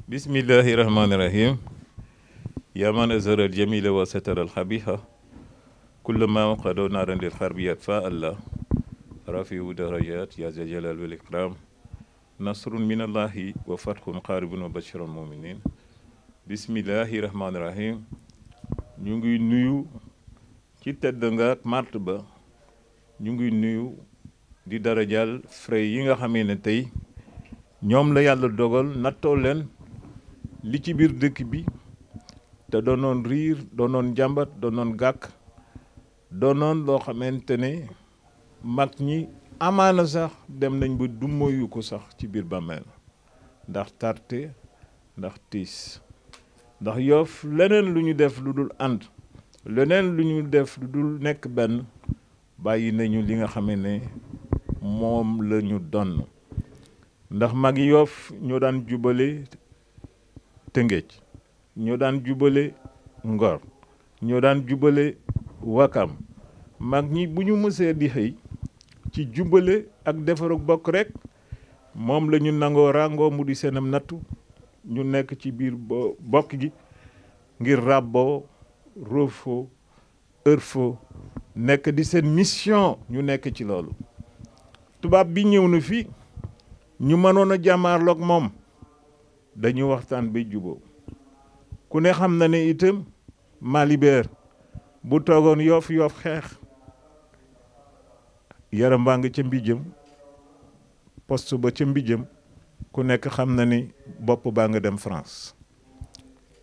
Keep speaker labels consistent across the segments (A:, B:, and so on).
A: bismillahi rahmani rahim ya man azhara al jamila wa satara al xabiha kulla ma qado naaran lil xarbiyat fa allah rafiu darajat ya za jalal wal ikram nasrun min allahi wa fathun qaribun wa bashirun muminin bismillahi rahmani rahim ñu ngi nuyu ci tedd nga ak mart ba ñu ngi nuyu di darajal frais yi nga xamee ne tey ñoom la yàlla dogal nattoo leen li ci biir dëkk bi te doonoon riir doonoon jàmbat doonoon gàkk doonoon loo xamante ne mag ñi amaana sax dem nañ ba dummoyu ko sax ci biir bàmmeel ndax tarte ndax tiis ndax Yoff leneen lu ñu def lu dul ànd leneen lu ñu def lu dul nekk benn bàyyi nañu li nga xamee ne moom la ñu donn ndax mag Yoff ñoo daan jubale Tëngéej ñoo daan jubale Ngor ñoo daan jubale Wakam mag ñi bu ñu mësee di xëy ci jubale ak defar ak bokk rek moom la ñu nangoo ràngoo mu di seenam nattu ñu nekk ci biir bokk gi ngir ràbboo roofoo ërfoo nekk di seen mission ñu nekk ci loolu tubaab bi ñëw na fi ñu mënoon a jàmmaarloog moom dañu waxtaan bay juboo ku ne xam na ne itam Malibert bu toogoon Yoff xeex yaram baa nga ca mbijam poste ba ca mbijam ku nekk xam na ni bopp baa nga dem France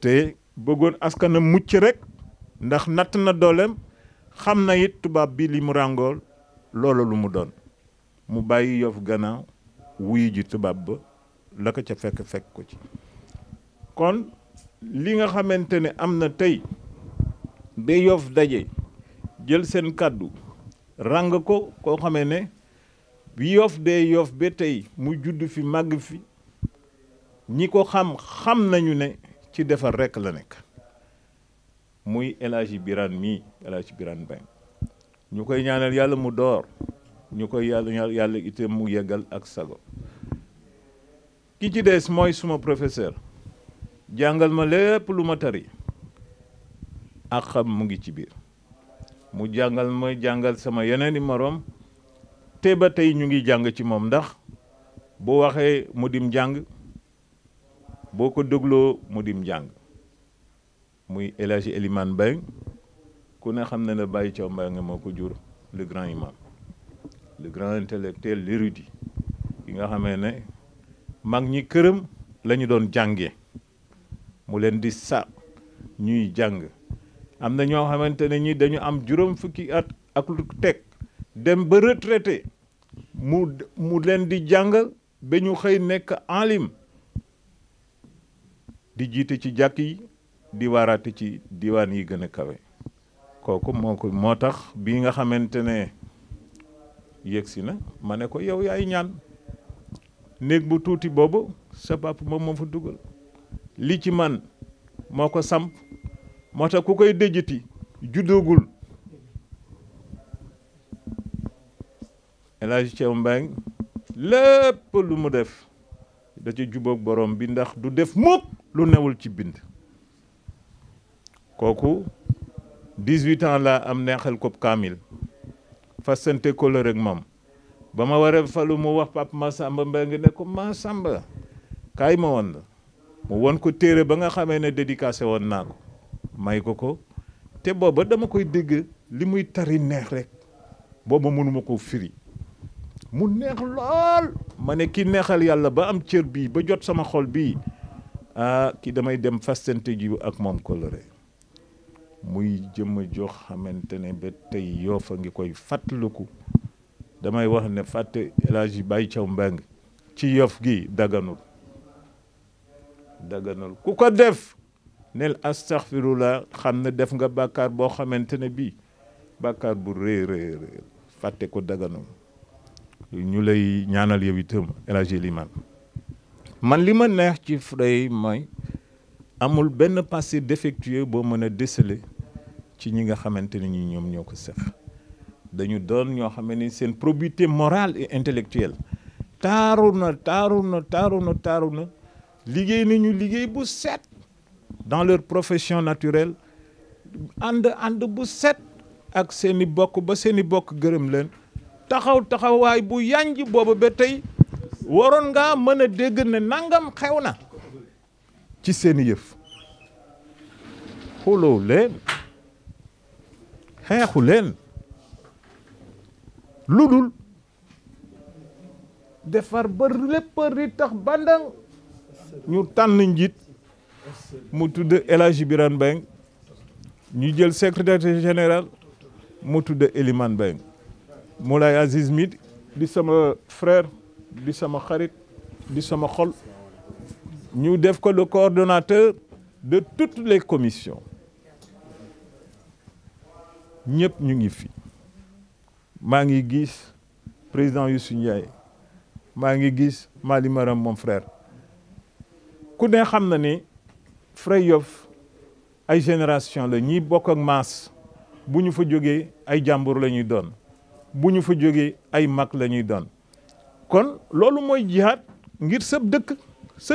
A: te bëggoon askanam mucc rek ndax natt na dooleem xam na it tubaab bi li mu ràngool loolu lu mu doon mu bàyyi Yoff gannaaw wuyu ji tubaab ba la ko ca fekk ko ci kon li nga xamante ne am na tey ba Yoff daje jël seen kàddu ràng ko koo xamee ne bi Yoff dee Yoff ba tey mu judd fi màgg fi ñi ko xam nañu ne ci defar rekk la nekk muy El Hadji Birane mii El Hadji Birane Mbengue ñu koy ñaanal yàlla mu door ñu koy yàlla itam mu yeggal ak sago ki ci des mooy suma professeur jàngal ma lépp lu ma tari ak xam mu ngi ci biir mu jàngal sama yeneeni moroom te ba tey ñu ngi jàng ci moom ndax boo waxee mu dim jàng boo ko dégloo mu dim jàng muy El Hadji Elimane Mbengue ku ne xam na ne Baye Thiaw Mbengue moo ko jur le grand imam le grand intellectuel l'érudit yi nga xamee ne mag ñi këram la ñu doon jàngee mu leen di sa ñuy jàng am na ñoo xamante ne ñi dañu am juróom fukki at ak lu teg dem ba retraité mu leen di jàngal ba ñu xëy nekk alim di jiite ci jàkk yi di waaraate ci diwaan yi gën a kawe kooku moo tax bii nga xamante ne yegsi na ma ne ko yow yaay ñaan néeg bu tuuti boobu sa papa moom moo fa dugal li ci man moo ko samp moo tax ku koy déjjati juddoogul El Hadji Thiaw Mbengue lépp lu mu def da ci jubóog borom bi ndax du def mukk lu newul ci bind kooku 18 ans la am neexal ko kaamil fasante kóllëre ak moom ba ma waree falu mu wax Papa Massamba Mbengue ne ko Massamba kaay ma woon la mu won ko téere ba nga xamee ne dédicacé woon naa ko may ko te booba dama koy dégg li muy tari neex rek booba mënuma ko firi mu neex lool ma ne ki neexal yàlla ba am cër bii ba jot sama xol bii ki damay dem fastante ji ak moom kóllëre muy jëmm jox xamante ne ba tey Yoff a ngi koy fàttaliku damay wax ne fàtte El Hadji Baye Thiaw Mbengue ci Yoff gi daganul ku ko def nel astaghfirullah xam ne def nga bàkkaar boo xamante ne bii bàkkaar bu rëy fàtte ko daganul ñu lay ñaanal yow itam El Hadji Elimane man li ma neex ci fray mooy amul benn passé défectueux boo mën a déceler ci ñi nga xamante ne ñi ñoom ñoo ko seq dañu doon ñoo xam ne seen probité morale et intellectuelle taaru na
B: liggéey nañu liggéey bu set dans leur profession naturelle ànd bu set ak seeni bokk ba seeni bokk gërëm leen taxawaay bu yanj boobu ba tey waroon ngaa mën a dégg ne nangam xew na ci seeni yëf xuloo leen xeexu leen lu dul defar ba lépp ri tax bandang ñu tànn njiit mu tudd El Hadji Birane Mbengue ñu jël secrétaire général mu tudd Elimane Mbengue Moulay Aziz mi di sama frère di sama xarit di sama xol ñu def ko le coordonnateur de toutes les commissions ñëpp ñu ngi fi maa ngi gis président Youssou Ndiaye maa ngi gis Mali Maram mon frère ku ne xam na ni Fra Yoff ay génération la ñi bokk ak maas bu ñu fa jógee ay jàmbur la ñuy doon bu ñu fa jógee ay mag la ñuy doon kon loolu mooy jihaad ngir sa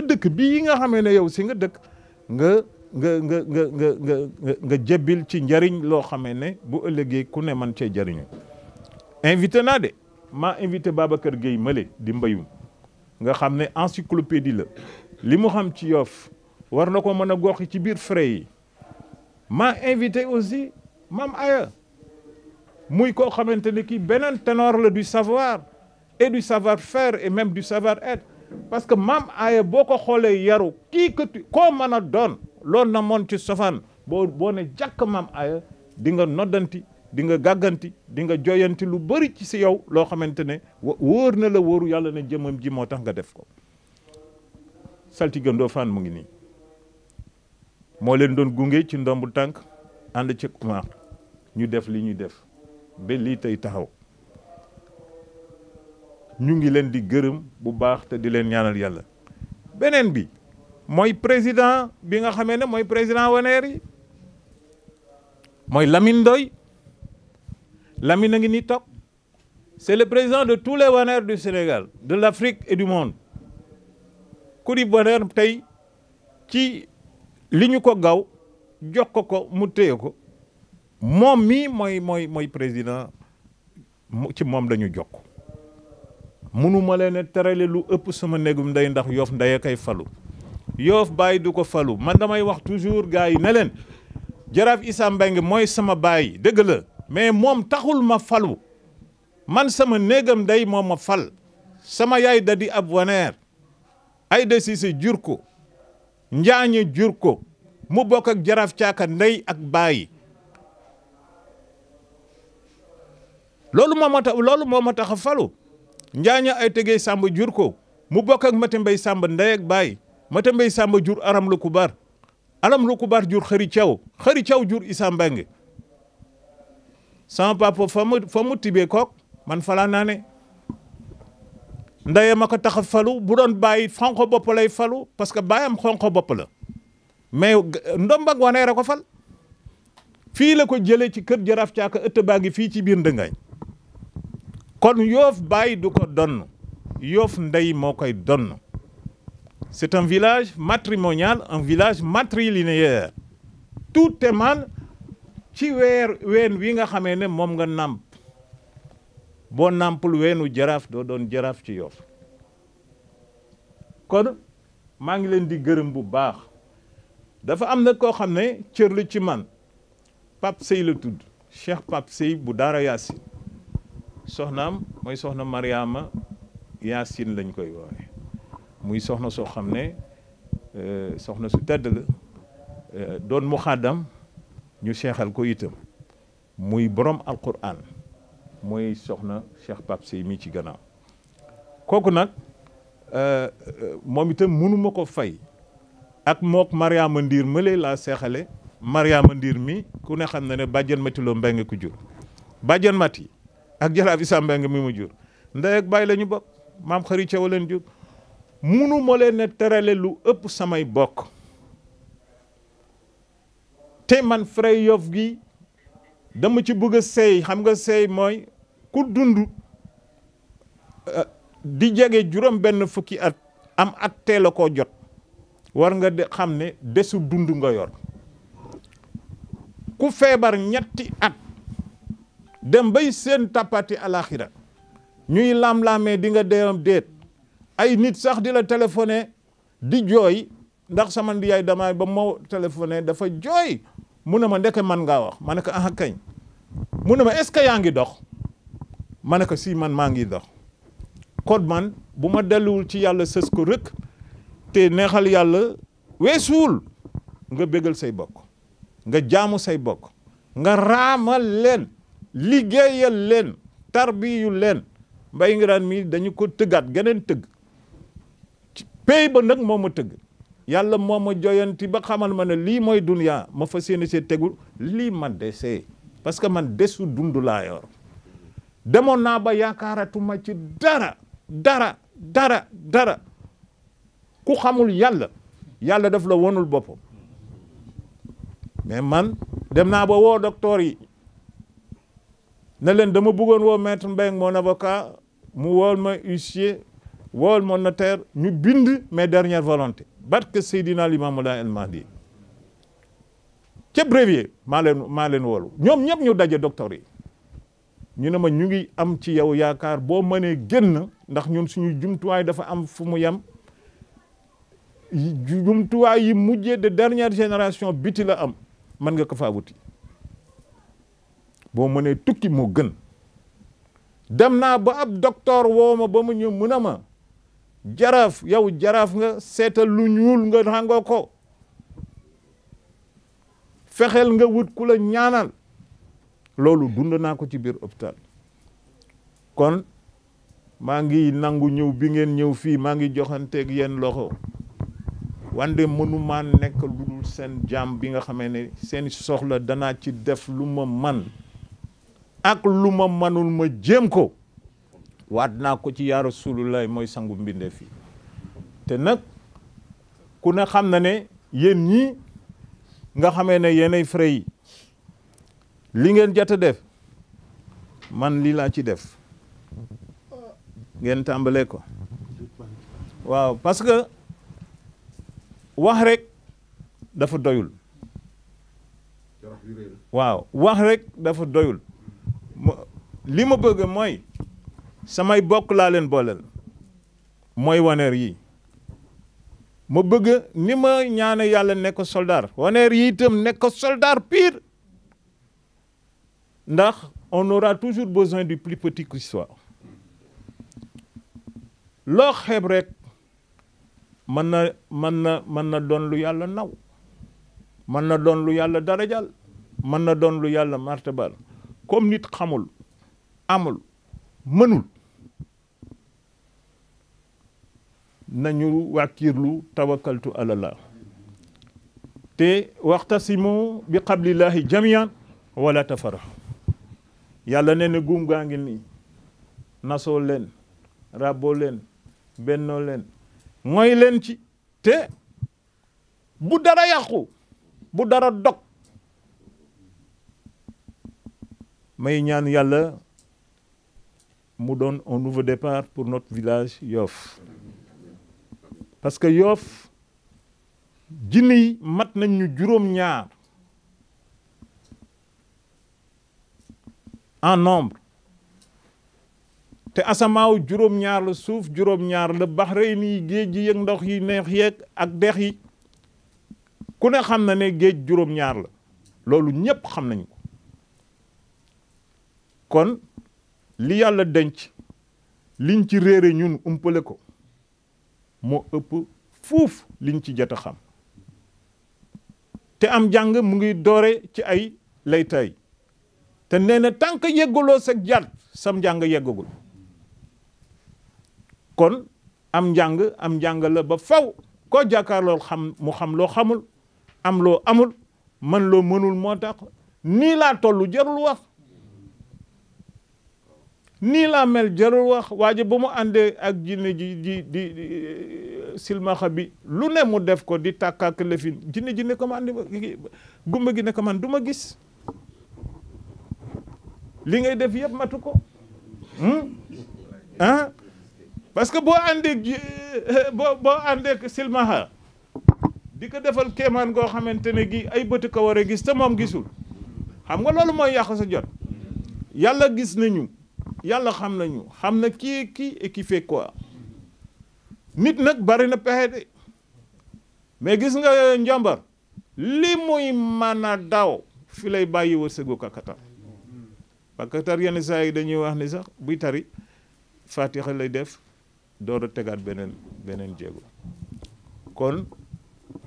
B: dëkk bii yi nga xamee ne yow si nga dëkk nga jebbil ci njariñ loo xamee ne bu ëllëgee ku ne man cee jariñu invité naa de maa invité Babacar Gueye Male di mbayum nga xam ne encyclopédie la li mu xam ci Yoff war na ko mën a gox ci biir frais yi maa invité aussi Mame Aya muy koo xamante ne kii beneen ténor la du savoir et du savoir-faire et même du savoir-être parce que Mame Aya boo ko xoolee yaru kii koo mën a doon loolu na moon ci sofaan boo ne jàkk Mame Aya di nga noddanti di nga gàgganti di nga joyanti lu bëri ci si yow loo xamante ne wóor na la wóoru yàlla ne jëmam ji moo tax nga def ko saltige Ndofane mu ngi nii moo leen doon gunge ci ndombu tànk ànd ci Umar ñu def li ñu def ba lii tey taxaw ñu ngi leen di gërëm bu baax te di leen ñaanal yàlla beneen bi mooy président bi nga xamee ne mooy président waneer yi mooy Lamine Ndoye Lamine a ngi nii toog c'est le président de tous les waners du Sénégal de l'Afrique et du monde ku di waneer tey ci li ñu ko gaw jox ko mu téye ko moom mii mooy président ci moom lañu jokk mënuma leen a terale lu ëpp sama néegum ndey ndax Yoff ndey kay falu Yoff baay du ko falu man damay wax toujours gars yi ne leen Jaraaf Issa Mbengue mooy sama baay dëgg la mais moom taxul ma falu man sama néegam ndey moo ma fal sama yaay da di ab waneer Aïda Cissé jur ko Njaañe jur ko mu bokk ak Jaraaf Caaka ndey ak baay loolu moo ma tax a falu Njaañe ay tegee Samba jur ko mu bokk ak Mate Mbay Samba ndey ak baay Mate Mbay Samba jur Aram lu Kubar jur Xëri Thiaw jur Issa Mbengue sama papa fa mu tibee kook man falaa naa ne ndeyam a ko tax a falu bu doon bàyyi xonq bopp lay falu parce que baayam xonq bopp la mais ndombag waneer a ko fal fii la ko jëlee ci kër Jaraaf Caaka ëtt baa ngi fii ci biir Ndëngaañ kon Yoff baay du ko donn Yoff ndey moo koy donn c'est un village matrimonial un village matrilinéaire tout émane ci ween wi nga xamee ne moom nga nàmp boo nàmpul weenu jaraaf doo doon jaraaf ci Yoff kon maa ngi leen di gërëm bu baax dafa am na koo xam ne cër lu ci man Pape Sey la tudd Cheikh Pape Sey bu Daara Yaasin soxnaam mooy soxna Mariama Yaasin lañ koy woowe muy soxna soo xam ne soxna su tedd la doon mu xaddam ñu seexal ko itam muy borom alquran mooy soxna Cheikh Pape Sey mi ci gannaaw kooku nag moom itam mënuma ko fay ak mook Mariama Ndiir mële laa seexale Mariama Ndiir mi ku ne xam na ne bàjjan Mati Lo Mbengue ku jur bàjjan Mati ak Jaraaf Issa Mbengue mi mu jur ndey ak baay la ñu bokk maam Xëri Thiaw leen jur mënuma leen ne terale lu ëpp samay bokk te man Fra Yoff gi dama ci bëgg a seey xam nga seey mooy ku dund di jege juróom benn fukki at am at teel a koo jot war nga de xam ne desu dund nga yor ku feebar ñetti at dem bay seen tapati alaxira ñuy lam-lamee di nga deewam déet ay nit sax di la téléphoné di jooy ndax sama ndiyaay dama ba moo téléphoné dafa jooy mu ne ma ndeke man ngaa wax ma ne ko ah kañ mu ne ma est-ce que yaa ngi dox ma ne ko si man maa ngi dox kon man bu ma delluwul ci yàlla sës ko rek te neexal yàlla weesuwul nga bégal say bokk nga jaamu say bokk nga raamal leen liggéeyal leen tarbiyu leen Mbaye Nguirane mi dañu ko tëggaat geneen tëgg pay ba nag moo ma tëgg yàlla moo ma joyanti ba xamal ma ne lii mooy dunya ma fas yéene see tegul lii ma desee parce que man desu dund laa yor demoon naa ba yaakaaratuma ci dara ku xamul yàlla daf la wonul boppam mais man dem naa ba woo docteur yi ne leen dama bëggoon woo maître Mbengue mon avocat mu wool ma huissier wool ma notaire ñu bind mes dernières volontés barke Seydina Limamou Laye El Mahdi ca brévier maa leen woolu ñoom ñëpp ñu daje docteur yi ñu ne ma ñu ngi am ci yow yaakaar boo mënee génn ndax ñun suñu jumtuwaay dafa am fu mu yem jumtuwaay yi mujjee de dernière génération biti la am mën nga ko faa wuti boo mënee tukki moo gën dem naa ba ab docteur woo ma ba mu ñëw mu ne ma jaraaf yow jaraaf nga seetal lu ñuul nga ràngoo ko fexeel nga wut ku la ñaanal loolu dund naa ko ci biir hôpital kon maa ngi nangu ñëw bi ngeen ñëw fii maa ngi joxanteeg yéen loxo wande mënuma nekk lu dul seen jaam bi nga xamee ne seen soxla danaa ci def lu ma man ak lu ma manul ma jéem ko waat naa ko ci yaa Rasulullah mooy sangu mbinde fii te nag ku ne xam na ne yéen ñii nga xamee ne yéenay frais yi li ngeen jot a def man lii laa ci def ngeen tàmbalee ko waaw parce que wax rek dafa doyul waaw wax rek dafa doyul li ma bëgg mooy samay bokk laa leen booleel mooy waneer yi ma bëgg ni ma ñaane yàlla nekk soldat waneer yi itam nekk soldat pire ndax on aura toujours besoin du plus petit qui soit loo xeeb rek mën na doon lu yàlla naw mën na doon lu yàlla darajal mën na doon lu yàlla martabal comme nit xamul amul mënul nañu wàkkiirlu tawakkaltu alallah te waxtasimu bi qablillahi jamian wala tafarraqu yàlla nee na guum gaa ngi nii nasoo leen raboo leen bennoo leen mooy leen ci te bu dara yàqu bu dara dog may ñaan yàlla mu doon un nouveau départ pour notre village Yoff parce que Yoff jinne yi mat nañ ñu juróom-ñaar en nombre te asamaaw juróom-ñaar la suuf juróom-ñaar la Bahreïn yi géej gi yëg ndox yi neex yeeg ak dex yi ku ne xam na ne géej juróom-ñaar la loolu ñépp xam nañ ko kon li yàlla denc liñ ci réere ñun umpale ko moo ëpp fuuf liñ ci jot a xam te am jàng mu ngi doore ci ay laytaay te nee na tant que yeggaloo sa jàll sam njàng yeggagul kon am njàng la ba faw koo jàkkaarloo xam mu xam loo xamul am loo amul man loo mënul moo tax nii laa tollu jarul wax nii laa mel jarul wax waaye ba mu àndee ak jinne ji di silmaxa bi lu ne mu def ko di tàkkaak lefin jinne ji ne ko man gumba gi ne ko man du ma gis li ngay def yëpp matu ko parce que boo àndee silmaxa di ko defal kéemaan goo xamante ne gi ay bëti ko war a gis te moom gisul xam nga loolu mooy yàq sa jot. yàlla gis nañu yàlla xam nañu xam na kii et qui fait quoi. nit nag bari na pexe de mais gis nga njombar li muy mën a daw fi lay bàyyi wërsëgu kakatar kakatar yenn saa yi dañuy wax ni sax buy tari fatiha lay def door a tegaat beneen jéego kon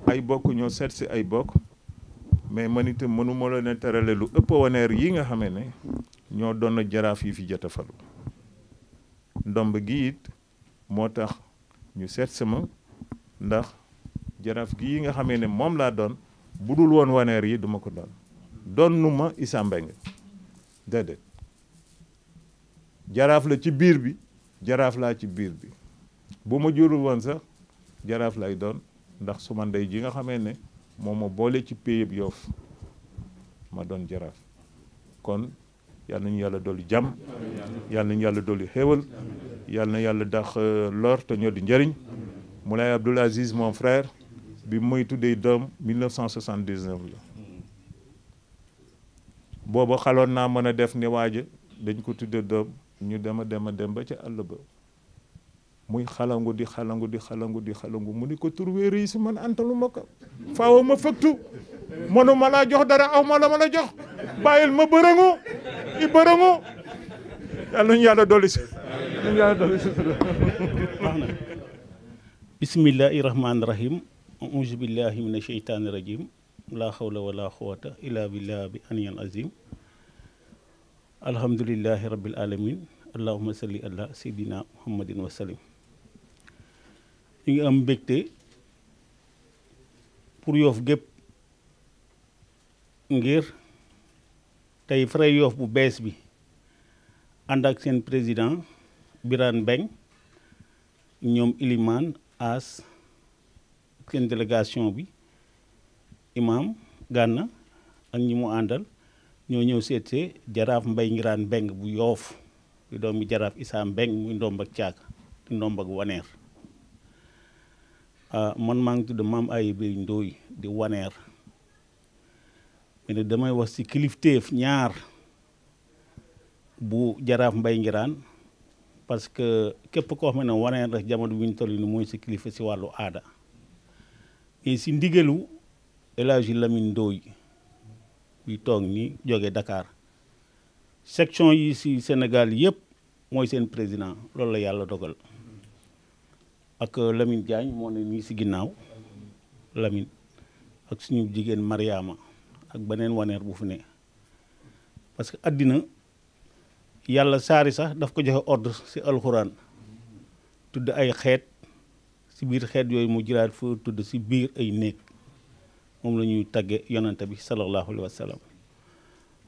B: ay bokk ñoo seet si ay bokk mais man itam mënuma la ne terale lu ëpp waneer yi nga xamee ne ñoo doon jaraaf yi fi jot a falu ndomb gi it moo tax ñu seet sama ndax jaraaf gi yi nga xamee ne moom laa doon budul woon waneer yi duma ko doon nu ma Issa Mbengue déedéet jaraaf la ci biir bi jaraaf laa ci biir bi bu ma jurul woon sax jaraaf lay doon ndax suma ndey ji nga xamee ne moom ma boole ci péyeb Yoff ma doon jaraaf kon yal nañu yàlla dolli jàmm yal nañu yàlla dolli xéewal yal na yàlla dax lor te ñoo di njëriñ Moulay Abdoul Aziz mon frère bi muy tuddee doom 1979 la booba xaloon naa mën a def ne waaja dañ ko tuddee doom ñu dem ba ca àll ba muy xalangu di xalangu mu ni ko tur wéer yi si man antalu ma ko faaw ma fëktu mënu ma laa jox dara aw ma la ma la jox bàyyil ma bërëngu i bërëngu yàlla nañu yàlla dolli si
C: bismillahi rahmaani rahim auzu billahi mina sheytaani rajim laa xawla wala quwwata illa billahi bi aniyal azim alhamdulillahi rabbil alamin allahumma salli ala sayyidina muhammadin wa sallim ñu ngi am mbégte pour Yoff gépp ngir tey Fra Yoff bu bees bi ànd ak seen président Birane Mbengue ñoom Ilimane As seen délégation bi imam Gana ak ñi mu àndal ñoo ñëw seetsee jaraaf Mbaye Ngiraan Mbengue bu Yoff di doomi jaraaf Issa Mbengue muy ndomb ak caaka di ndomb ak waneer man maa ngi tudd Mame Aye Bey Ndoye di waneer mais damay wax ci kilifteef ñaar bu jaraaf Mbaye Ngiraan parce que képp koo xam ne waneer rek jamono bi ñu toll ni mooy si kilifa si wàllu aada mais si ndigalu El Hadji Lamine Ndoye bi toog ni jóge Dakar section yi si Sénégal yëpp mooy seen président loolu la yàlla dogal ak Lamine Diagne moo ne nii si ginnaaw Lamine ak suñu jigéen Mariama ak beneen waneer bu fu ne parce que àddina yàlla saari sax daf ko joxe ordre si alxuraan tudd ay xeet si biir xeet yooyu mu jëlaat fa tudd si biir ay néeg moom la ñuy tagge yonante bi sallallahu alayhi wa sallam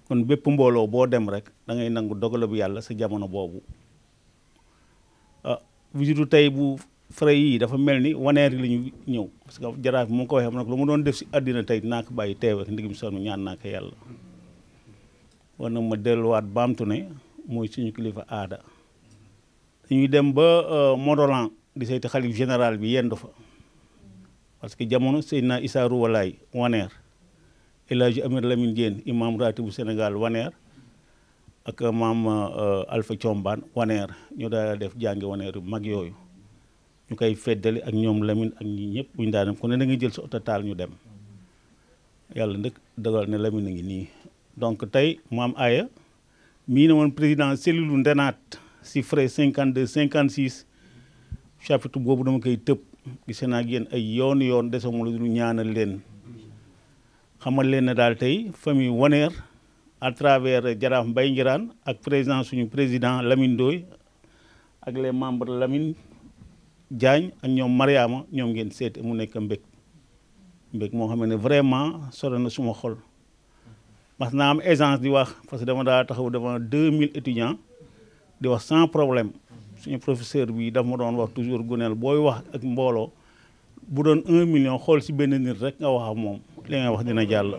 C: kon bépp mbooloo boo dem rek da ngay nangu dogala bu yàlla sa jamono boobu visitu tey bu Fra yi dafa mel ni waneer yi la ñu ñëw parce que jaraaf bi mu ko waxee nag lu mu doon def si àddina tey dinaa ko bàyyi teew ak ndigim sonu ñaan naa ko yàlla war na ma delluwaat baamtu ne mooy suñu kilifa aada dañuy dem ba Modolan di seeti xalif général bi yendu fa parce que jamono Seydina Issa Rouhou Laye waneer El Hadji Amir Lamine Diène imam ratibu Sénégal waneer ak maam Alpha Thiombane waneer ñu daal def jàngi waneer yu mag yooyu ñu koy feddali ak ñoom Lamine ak ñi ñëpp buñu daa dem ku ne da ngay jël sa oto taal ñu dem yàlla ndëkk dogal ne Lamine a ngi nii donc tey maam Aya mii ne woon président cellule ndenaat si Fra 52 56 chapitre boobu dama koy tëb gis naa ak yéen ay yoon desama lu ñaanal leen xamal leen ne daal tey famille waneer à travers jaraaf Mbaye Ngiraan ak président suñu président Lamine Ndoye ak les membres Lamine Diagne ak ñoom Mariama ñoom ngeen seete mu nekk mbég moo xam ne vraiment sore na suma xol mas naa am aisance di wax parce que dama daa taxaw devant 2000 étudiants di wax sans problème suñu professeur bi daf ma doon wax toujours guneel booy wax ak mbooloo bu doon 1 million xool si benn nit rek nga wax ak moom li nga wax dina jàll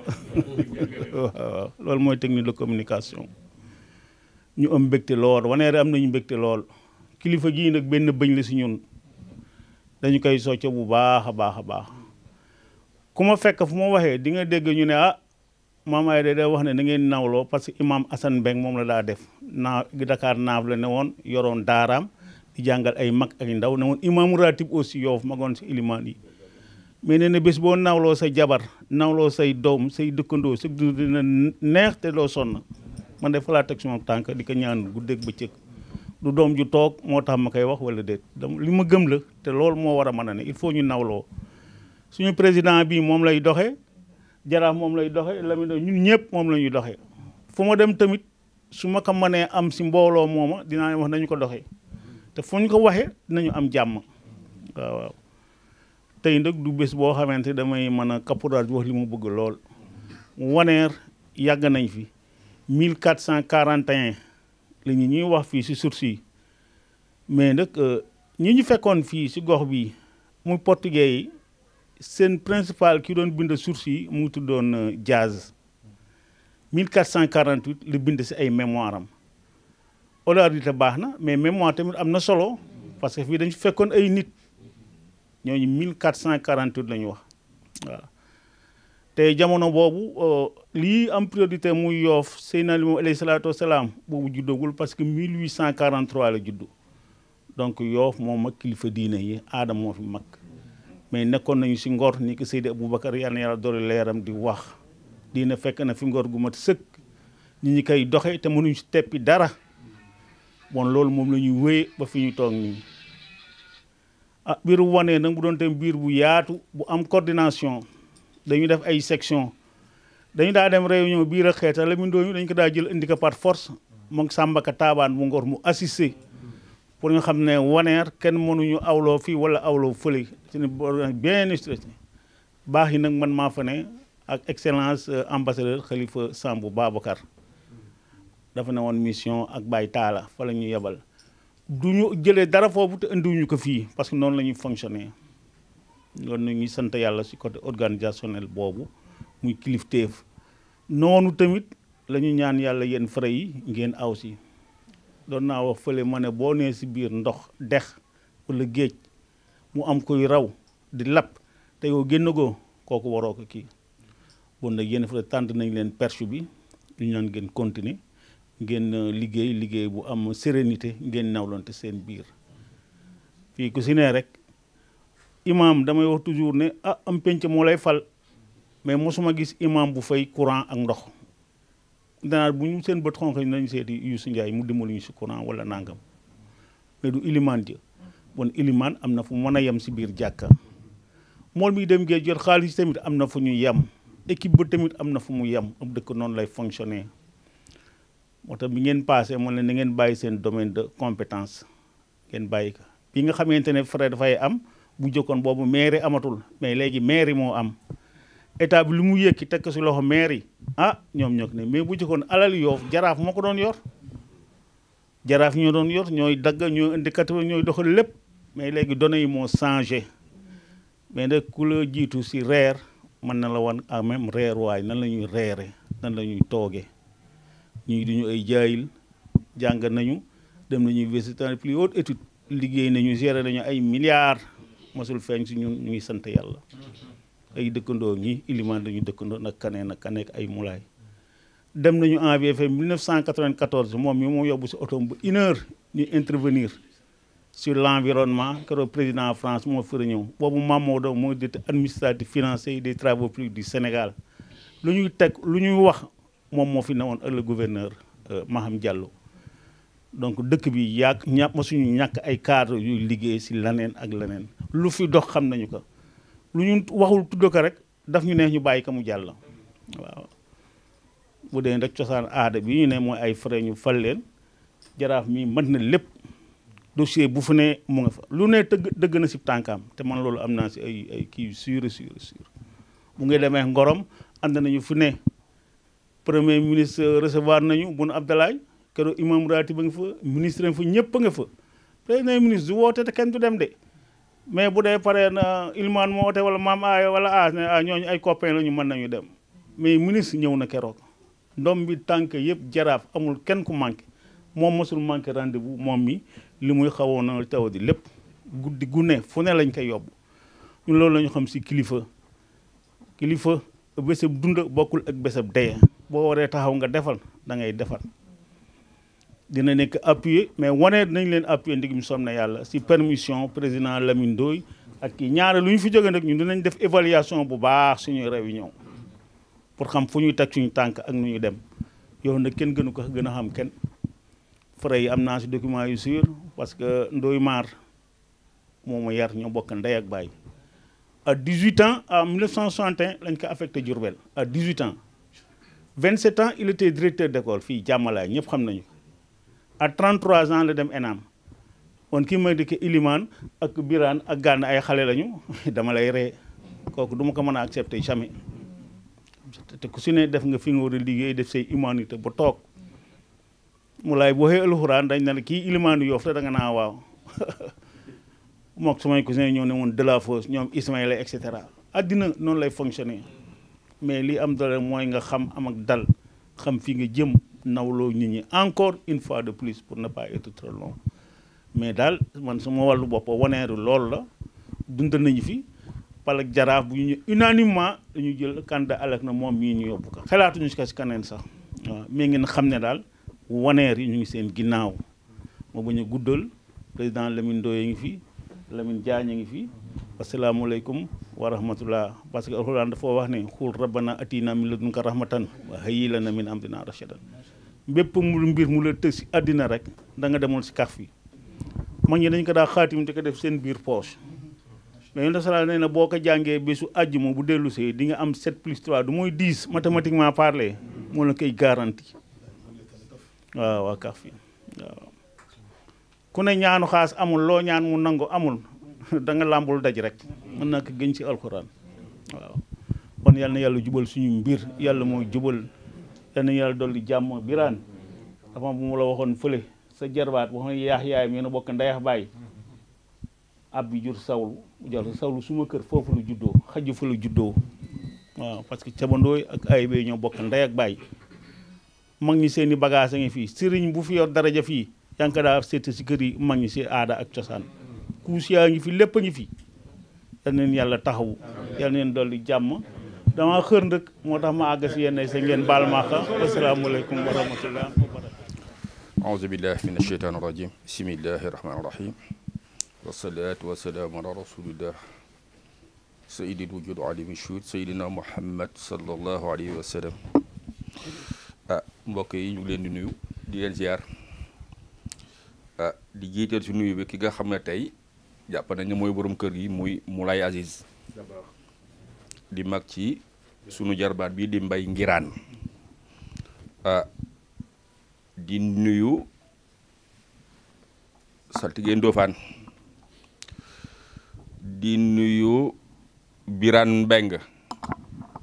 C: waaw loolu mooy technique de communication ñu am mbégte lool waneer am nañu mbégte lool kilifa gii nag benn bëñ la si ñun dañu koy socco bu baax a baax ku ma fekk fu ma waxee di nga dégg ñu ne ah maam ay day wax ne da ngeen nawloo parce que imam Assane Mbeng moom la daa def naa Dakar naaf la ne woon yoroon daaraam di jàngal ay mag ak ndaw ne woon imam ratib aussi Yoff magoon si ilimaan yi mais nee na bés boo nawloo sa jabar nawloo say doom say dëkkandoo sa dund dina neex te doo sonn man de fa laa teg suma tànk di ko ñaan guddeeg bëccëg du doom ju toog moo tax ma koy wax wala déet li ma gëm la te loolu moo war a mën a ne il faut ñu nawloo suñu président bi moom lay doxee jaraaf moom lay doxe Lamine ñun ñëpp moom la ñuy doxee fu ma dem tamit su ma ko mënee am si mbooloo mooma dinaa wax nañu ko doxee te fu ñu ko waxee dinañu am jàmm waaw tey nag du bés boo xamante damay mën a caporal wax li mu bëgg lool Waneer yàgg nañ fi 1441 la ñuy wax fii si source mais nag ñi ñu fekkoon fii si gox bi muy portugais yi seen principal ki doon bind source yi mu tuddoon Diaz 1448 la bind si ay mémoire am oralité baax na mais mémoire tamit am na solo parce que fii dañu fekkoon ay nit ñooñu 1448 la ñu wax waaw te jamono boobu lii am priorité muy Yoff Seydina Limaamu alayhi salaatu wasalaam boobu juddagul parce que 1843 la juddu donc Yoff moom mag kilifa diine yi aada moo fi mag mais nekkoon nañu si ngor ni ko Seydi Aboubacar yal na yàlla doole leeram di wax diine fekk na fi ngor gu mat sëkk nit ñi koy doxe te mënuñu si teppi dara bon loolu moom la ñuy wéye ba fi ñu toog nii ah biir bu wanee nag bu doon tam biir bu yaatu bu am coordination dañu def ay section dañu daa dem réunion biir a xeeta la mu doon dañu ko daa jël indi ko par force moom Sàmbaka Taabaan bu ngor mu assister pour nga xam ne Waneer kenn mënuñu awloo fii wala awloo fële ci bien structuré baax yi nag man maa fa ne ak excellence ambassadeur Khalifa Sambou Babacar dafa ne woon mission ak Baye Talla fa la ñu yebal du ñu jëlee dara foofu te indiwuñu ko fii parce que noonu la ñuy fonctionner loolu na ñuy sant yàlla si côté organisationnel boobu muy kilifteef noonu tamit la ñu ñaan yàlla yéen frais yi ngeen aw si doon naa wax fële ma ne boo nee si biir ndox dex wala géej mu am koy raw di lapp te yow génn goo kooku waroo ko kii bon nag yéen frais tànt nañ leen perche bi ñu ñaan ngeen continuer ngeen liggéey bu am sérénité ngeen nawlante seen biir fii ku si ne rek imam damay wax toujours ne ah am penc moo lay fal mais mosuma gis imam bu fay courant ak ndox danaa bu ñu seen bët xonq nañu seeti Youssou Ndiaye mu dimbali ñu si courant wala nangam mais du ilimaan ji bon ilimaan am na fu mën a yem si biir jàkka mool mi dem géej jot xaalis tamit am na fu ñu yem équipe ba tamit am na fu mu yem am dëkk noonu lay fonctionner moo tax bi ngeen passé moom la na ngeen bàyyi seen domaine de compétence ngeen bàyyi ko bi nga xamante ne frais dafay am bu jëkkoon boobu mairie amatul mais léegi mairie moo am état bi lu mu yëkki teg ko si loxo mairie ah ñoom ñoo ko ne mais bu jëkkoon alal Yoff jaraaf moo ko doon yor jaraaf ñoo doon yor ñooy dagg ñooy indicateur ñooy doxal lépp mais léegi données yi moo changé mais nag ku la jiitu si reer mën na la wan à même reer waay nan la ñuy reere nan la ñuy toogee ñii duñu ay jaayil jàng nañu dem nañu université plus haute étude liggéey nañu gérer nañu ay milliards mosul feeñ si ñun ñu ngi sant yàlla ay dëkkandoo ñi ilimaan dañu dëkkandoo nag kaneen ak kaneek ay mulaay dem nañu en VFM 1994 moom mi moo yóbbu si oto ba 1 heure ñu intervenir sur l'environnement keroog président France moo fëra ñëw boobu Mamadou moo directeur administratif financier des travaux publics du Sénégal lu ñuy teg lu ñuy wax moom moo fi newoon le gouverneur Maham Diallo donc dëkk bi yàgg ma suñu ñàkk ay cadre yuy liggéey si leneen ak leneen lu fi dox xam nañu ko lu ñu waxul tudd ko rek daf ñu neex ñu bàyyi ko mu jàll waaw bu dee rek cosaan aada bi ñu ne mooy ay frais ñu fal leen jaraaf mi mën na lépp dossier bu fu ne mu nga fa lu ne dëgg na si tànkaam te man loolu am naa si ay kii sûr bu ngay demee Ngorom ànd nañu fu ne premier ministre recevoir nañu Boun Abdallah keroog imam raati ba nga fa ministre fa ñëpp a nga fa premier ministre du woote te kenn du dem de mais bu dee paree na ilmaan moo woote wala maam aaya wala ne ñooñu ay copains la ñu mën nañu dem mais ministre ñëw na keroog ndom bi tànk yëpp jaraaf amul kenn ku manqué moom mosul manqué rendez-vous moom mi li muy xawoon na taw di lépp guddi gu ne fu ne lañ koy yóbbu ñun loolu la ñu xam si kilifa kilifa bésab dund bokkul ak bésab dee boo waree taxaw nga defal da ngay defal dina nekk appuyé mais wane nañ leen appuyé ndigum som na yàlla si permission président Lamine Ndoye ak kii ñaare lu ñu fi jóge nag ñun dinañ def évaluation bu baax suñuy réunion pour xam fu ñuy teg suñu tànk ak nu ñu dem yow nag kenn gënu ko gën a xam kenn frais yi am naa si document yu sûr parce que Ndoye Maar moo ma yar ñoo bokk ndey ak baay à 18 ans en 1961 lañ ko affecté Diourbel à 18 ans 27 ans il était directeur d'école fii Jàmmalaay ñëpp xam nañu à 33 ans la dem ENAM kon kii may dëkk Ilimane ak Birane ak Gana ay xale lañu dama lay ree kooku du ma ko mën a accepter jamais te ku si ne def nga fi nga war a liggéey def say humanité ba toog mu laay boo xee alxuraan dañ ne la kii Ilimane Yoff te da nga naa waaw mook samay cousin ñoo ne woon Delafosse ñoom Ismaïla et cetera addina noonu lay fonctionner mais li am dara mooy nga xam am ak dal xam fi nga jëm nawloo nit ñi encore une fois de plus pour ne pas être trop long mais daal man sama wàllu bopp waneeru loolu la dund nañu fi pal ak jaraaf bu ñu unanimement dañu jël candidat alek na moom mii ñu yóbbu ko xalaatuñu si ko si kaneen sax waaw mais ngeen xam ne daal waneer yi ñu ngi seen ginnaaw moo bañ a guddal président Lamine Ndoye ngi fi Lamine Diagne ngi fi asalaamaaleykum wa rahmatullah parce que alxuraan dafa wax ne xul rabbana atina min ladunka rahmatan wa hayyi lana min amrina rashadan bépp mu mbir mu la tëg si àddina rek da nga demul si kaf fi mag ñi dañ ko daa xaatim te ko def seen biir poche mais yonent sala nee na boo ko jàngee bésu àjjuma bu dellu see di nga am 7 plus 3 du mooy 10 mathématiquement parlé moo la koy garanti waaw waa kaf fi waaw ku ne ñaanu xaas amul loo ñaan mu nangu amul da nga làmbul daj rek mën naa ko gën ci alxuraan waaw kon yal na yàlla jubal suñu mbir yàlla mooy jubal yal na yàlla dolli jàmm Birane dafa bu mu la waxoon fële sa jarbaat boo xam ne yaax yaayam yéen a bokk ndeyax bàyyi ab bi jur sawlu jor sawlu suma kër foofu lu juddoo xaju fa lu juddoo waaw parce que cabandooy ak ay bay ñoo bokk ndey ak bàyyi mag ñi seeni bagage a ngi fii sëriñ bu fi yor daraja fii yaa ngi ko daa seet si kër yi mag ñi si aada ak cosaan kuus yaa ngi fi lépp a ngi fi yal neen yàlla taxawu yal neen dolli jàmm dama xër ndëkk moo tax ma àgg si yenn sa ngeen baal ma àq asalaamaaleykum wa rahmatullah wa barakatuh
D: aouzu billahi min asheytaan irajim bismillahi rahmani rahim wasalaatu wasalaamu ala rasulillah sayidil wujud alimi shuhud sayidina muhammad sallallahu alayhi wa sallam mbokk yi ñu ngi leen di nuyu di leen ziar di jiital si nuyu bi ki nga xam ne tey jàpp nañ ne mooy borom kër gi muy Moulay Aziz di mag ci sunu jarbaat bi di Mbay Ngiraan di nuyu saltige Ndofane di nuyu Birane Mbeng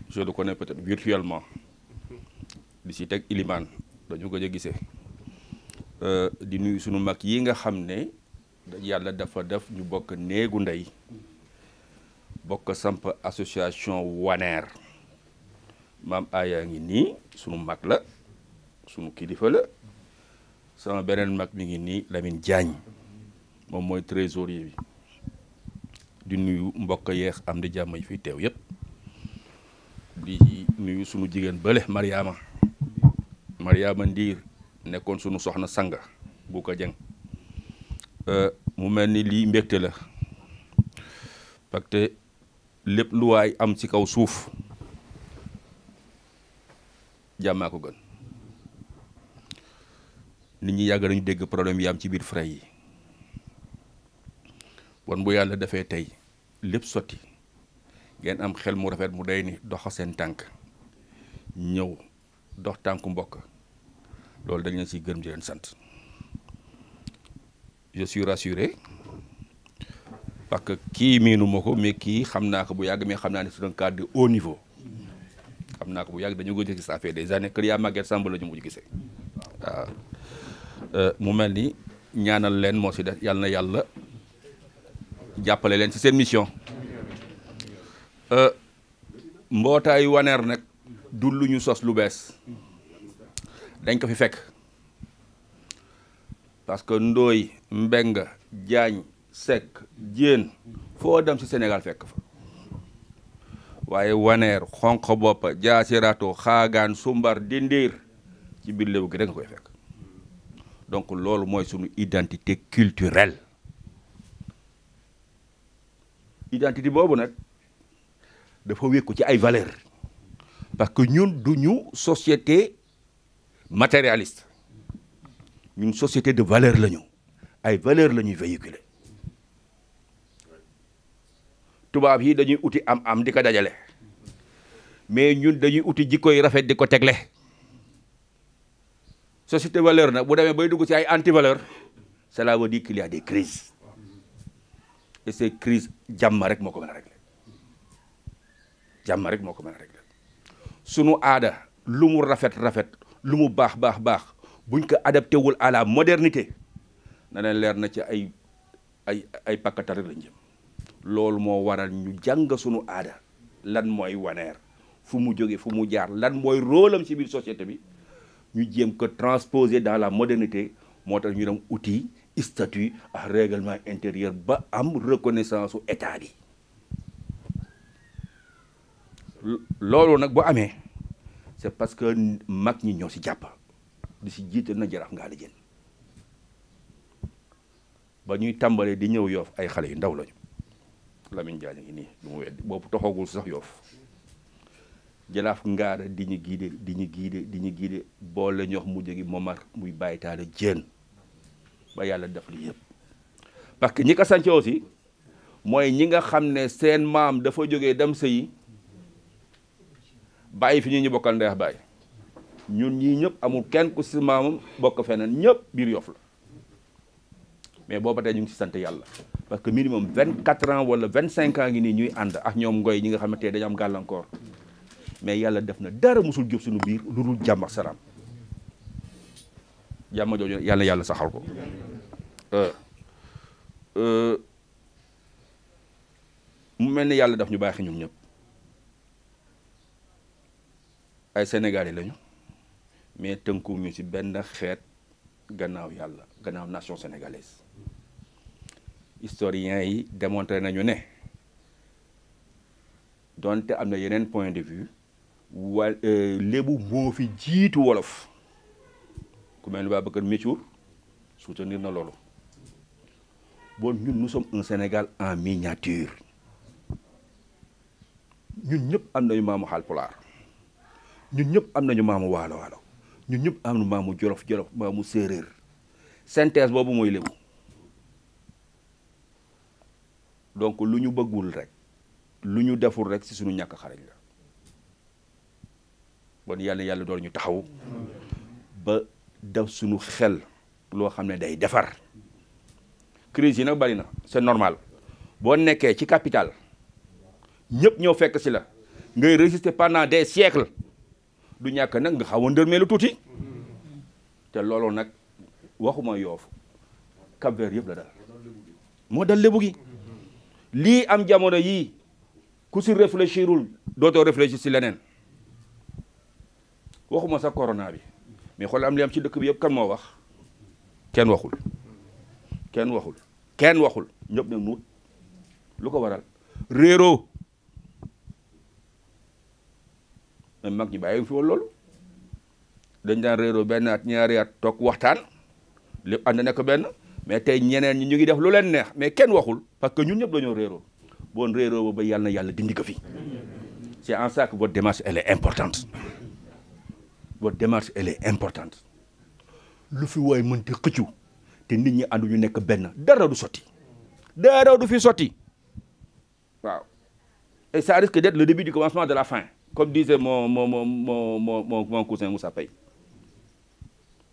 D: je le connais peut-être virtuellement di si teg Ilimane dañu gëj a gisee di nuyu sunu mag yi nga xam ne yàlla dafa def ñu bokk néegu ndey bokk samp association Waneer maam aya ngi nii sunu mag la sunu kilifa la sama beneen mag mi ngi nii Lamine Diagne moom mooy trésorier bi di nuyu mbokk yeex am di jàmm yi fi teew yépp di nuyu sunu jigéen bële Mariama Ndiir nekkoon sunu soxna sanga bu ko jëng mu mel ni lii mbégte la parce que lépp lu waay am ci kaw suuf jàmmaa ko gën nit ñi yàgg nañu dégg problème yi am ci biir frais yi bon bu yàlla defee tey lépp sotti ngeen am xel mu rafet mu day ni doxa seen tànk ñëw dox tànku mbokk loolu dañ leen ci gërëm di leen sant je suis rassuré parce que kii miinu ma ko mais kii xam naa ko bu yàgg mais xam naa ne c'est un cadre de haut niveau xam naa ko bu yàgg dañu ko gis ça fait des années que yaa Maguette Samb la ñu mujj gisee waaw mu mel ni ñaanal leen moo ci def yàlla na yàlla jàppale leen ci seen mission mbootaayu Waneer nag du lu ñu sos lu bees dañ ko fi fekk parce que Ndooy Mbeng Jaañ Sekk Jéen foo dem ci Sénégal fekk fa waaye waneer xonq bopp jaasirato xaagaan sumbar dindiir ci biir lébu gi rek nga koy fekk donc loolu mooy sunu identité culturelle identité boobu nag dafa wékku ci ay valeurs parce que ñun duñu société matérialiste ñun société de valeur lañu ay valeurs la ñuy véhiculer tubaab yi dañuy uti am di ko dajale mais ñun dañuy uti jikko yi rafet di ko tegle société valeur nag bu demee bay dugg ci ay anti valeur cela veut dire qu'il y a des crises et ces crises jàmm rek moo ko mën a régler jàmm rek moo ko mën a régler sunu aada lu mu rafet lu mu baax buñ ko adapté wul à la modernité na leen leer na ci ay pakkatar rek lañ jëm loolu moo waral ñu jàng sunu aada lan mooy waneer fu mu jóge fu mu jaar lan mooy rôle am ci biir société bi ñu jéem ko transposer dans la modernité moo tax ñu dem outil statut ak règlement intérieur ba am reconnaissance su état bi loolu nag bu amee c'est parce que mag ñi ñoo si jàpp di si jiite na jaraaf ngaa la jën ba ñuy tàmbalee di ñëw Yoff ay xale yu ndaw lañu Lamine Diagne ngi nii du mu weddi boobu toxagul sax Yoff jaraaf ngaara di ñu giide boole ñox mu jógi Momar muy bàyyi taala jën ba yàlla def li yëpp parce que ñi ko sànce aussi mooy ñi nga xam ne seen maam dafa jógee dem sëyi bàyyi fi ñu bokkal ndeex bàyyi ñun ñii ñëpp amul kenn ku si maamam bokk feneen ñëpp biir Yoff la mais booba tey ñu ngi si sant yàlla parce que minimum 24 ans wala 25 ans ngi nii ñuy ànd ak ñoom ngoy ñi nga xamante ne dañu am gàllankoor mais yàlla def na dara musul jóg suñu biir lu dul jàmm ak salaam jàmm jooju yàlla saxal ko mu mel ni yàlla daf ñu baaxee ñun ñëpp ay Sénégalais lañu mais tënkuwuñu ci benn xeet gannaaw yàlla gannaaw nation sénégalaise historiens yi démontré nañu ne donte am na yeneen point de vue lébu moo fi jiitu wolof ku mel ni Babacar Mécour soutenir na loolu bon ñun nous sommes un Sénégal en miniature ñun ñëpp am nañu maamu Haalpulaar ñun ñëpp am nañu maamu waalo ñun ñëpp am nañu maamu jolof maamu séeréer synthèse boobu mooy lébu donc lu ñu bëggul rek lu ñu deful rek ci suñu ñàkk xarañ la bon yàlla doon ñu taxaw ba def suñu xel loo xam ne day defar crise yi nag bari na c'est normal boo nekkee ci capital ñëpp ñëw fekk ci la ngay résister pendant des siècles du ñàkk nag nga xaw a ndërmeelu tuuti te loolu nag waxuma Yoff Cap-Vert yëpp la dal moo dal lébu gi lii am jamono yii ku si réfléchirul dootoo réfléchir si leneen waxuma sax corona bi mais xool am li am ci dëkk bi yëpp kan moo wax kenn waxul ñëpp ne nuut lu ko waral réeroo mais mag ñi bàyyi fi woon loolu dañ daan réeroo benn at ñaari at toog waxtaan lépp ànd nekk benn mais tey ñeneen ñi ñu ngi def lu leen neex mais kenn waxul parce que ñun ñëpp dañoo réeroo bon réeroo ba yàlla na yàlla dindi ko fi c'est en ça que votre démarche elle est importante lu fi waay mënti xëccu te nit ñi àndu ñu nekk benn dara du fi sotti waaw et ça risque d'être le début du commencement de la fin comme disait mon cousin Moussa Paye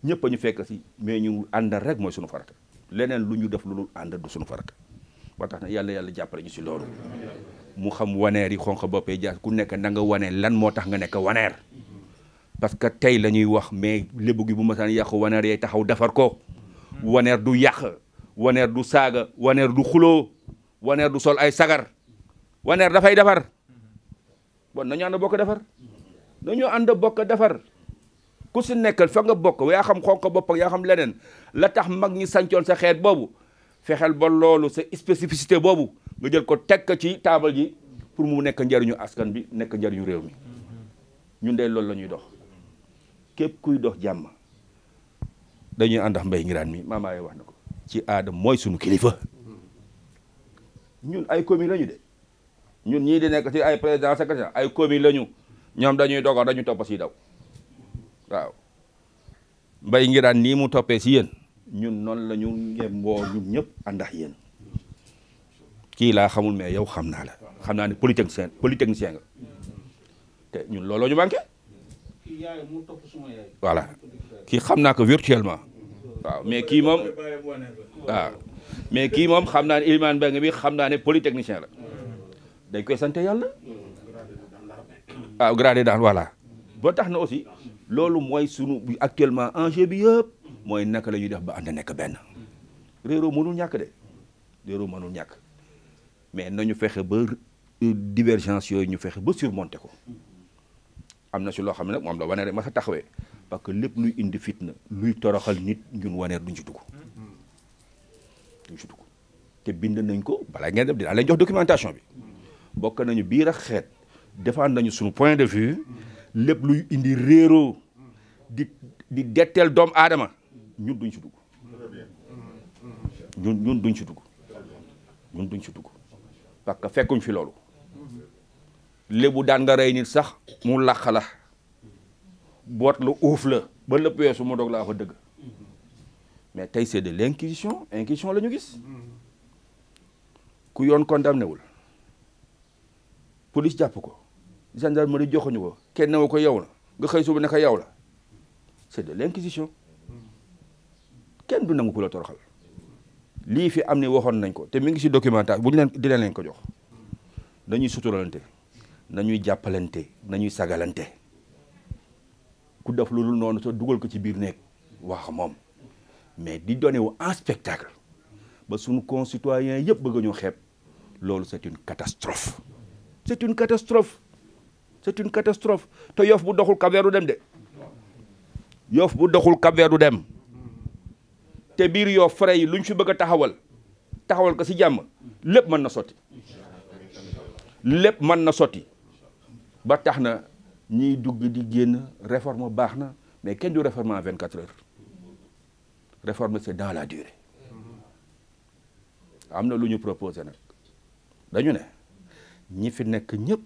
D: ñëpp a ñu fekk si mais ñu àndal rek mooy sunu farata leneen lu ñu def lu dul ànd du sunu farata ba tax na yàlla jàppale ñu si loolu mu xam waneer yi xonq boppee jaas ku nekk na nga wane lan moo tax nga nekk waneer parce que tey la ñuy wax mais lébu gi bu ma saan yàqu waneer yay taxaw defar ko waneer du yàq waneer du saaga waneer du xuloo waneer du sol ay sagar waneer dafay defar bon nañu ànd bokk defar ku si nekkal fa nga bokk yaa xam xonq bopp yaa xam leneen la tax mag ñi sancoon sa xeet boobu fexeel ba loolu sa spécificité boobu nga jël ko teg ci taabal ji pour mu nekk njariñu askan bi nekk njariñu réew mi ñun de loolu la ñuy dox képp kuy dox jàmm dañuy ànd ak Mbaye Nguirane mi maamaaye wax na ko ci aada mooy sunu kilifa ñun ay commune lañu de ñun ñii di nekk ci ay président secrétaire ay commune lañu ñoom dañuy dogal dañu topp si daw waaw Mbaye Nguirane nii mu toppee si yéen ñun noonu la ñu ngemboo ñun ñëpp ànd ak yéen kii laa xamul mais yow xam naa la xam naa ne polytechnicien nga te ñun looloo ñu manqué voilà kii xam naa ko virtuellement waaw mais kii moom waaw mais kii moom xam naa ne Ilimane Mbengue bi xam naa ne polytechnicien la dañ koy sant yàlla waaw gradé daal voilà ba tax na aussi loolu mooy sunu actuellement enjeu bi yëpp mooy naka la ñuy def ba ànd nekk benn réeroo mënul ñàkk de réeroo mënul ñàkk mais nañu fexe ba divergence yooyu ñu fexe ba surmonter ko am na si loo xam ne nag moom la Waneer ma sa taxawee parce que lépp luy indi fitna luy toroxal nit ñun Waneer duñ ci dugg te bind nañ ko balaa ngeen def dinaa leen jox documentation bi bokk nañu biir ak xeet défendre nañu suñu point de vue lépp luy indi réeroo di detteel doomu aadama ñun duñ ci dugg ñun duñ ci dugg ñun duñ ci dugg parce que fekkuñ fi loolu lébu daan nga rey nit sax mu làq la boot la uuf la ba lépp weesu mu doog laa fa dëgg mais tey c'est de l'inquisition la ñu gis ku yoon condamné wul police jàpp ko gendarmerie joxuñu ko kenn newu ko yow la nga xëy suba ne ko yow la c'est de l'inquisition kenn du nangu ku la toroxal lii fi am ni waxoon nañ ko te mi ngi ci documentation bu ñu leen dina leen ko jox dañuy suturalante nañuy jàppalante nañuy sagalante ku def loolu noonu soo dugal ko ci biir néeg wax moom mais di donné wu en spectacle ba suñu concitoyens yëpp bëgg ñu xeeb loolu c'est une catastrophe c'est une catastrophe c'est une catastrophe te Yoff bu doxul Cap-Vert du dem de Yoff bu doxul Cap-Vert du dem te biir Yoff frais yi lu ñu fi bëgg a taxawal ko ci jàmm lépp mën na sotti lépp mën na sotti ba tax na ñiy dugg di génn réforme baax na mais kenn du réforme en 24 heures réforme c'est dans la durée am na lu ñu proposé nag dañu ne ñi fi nekk ñëpp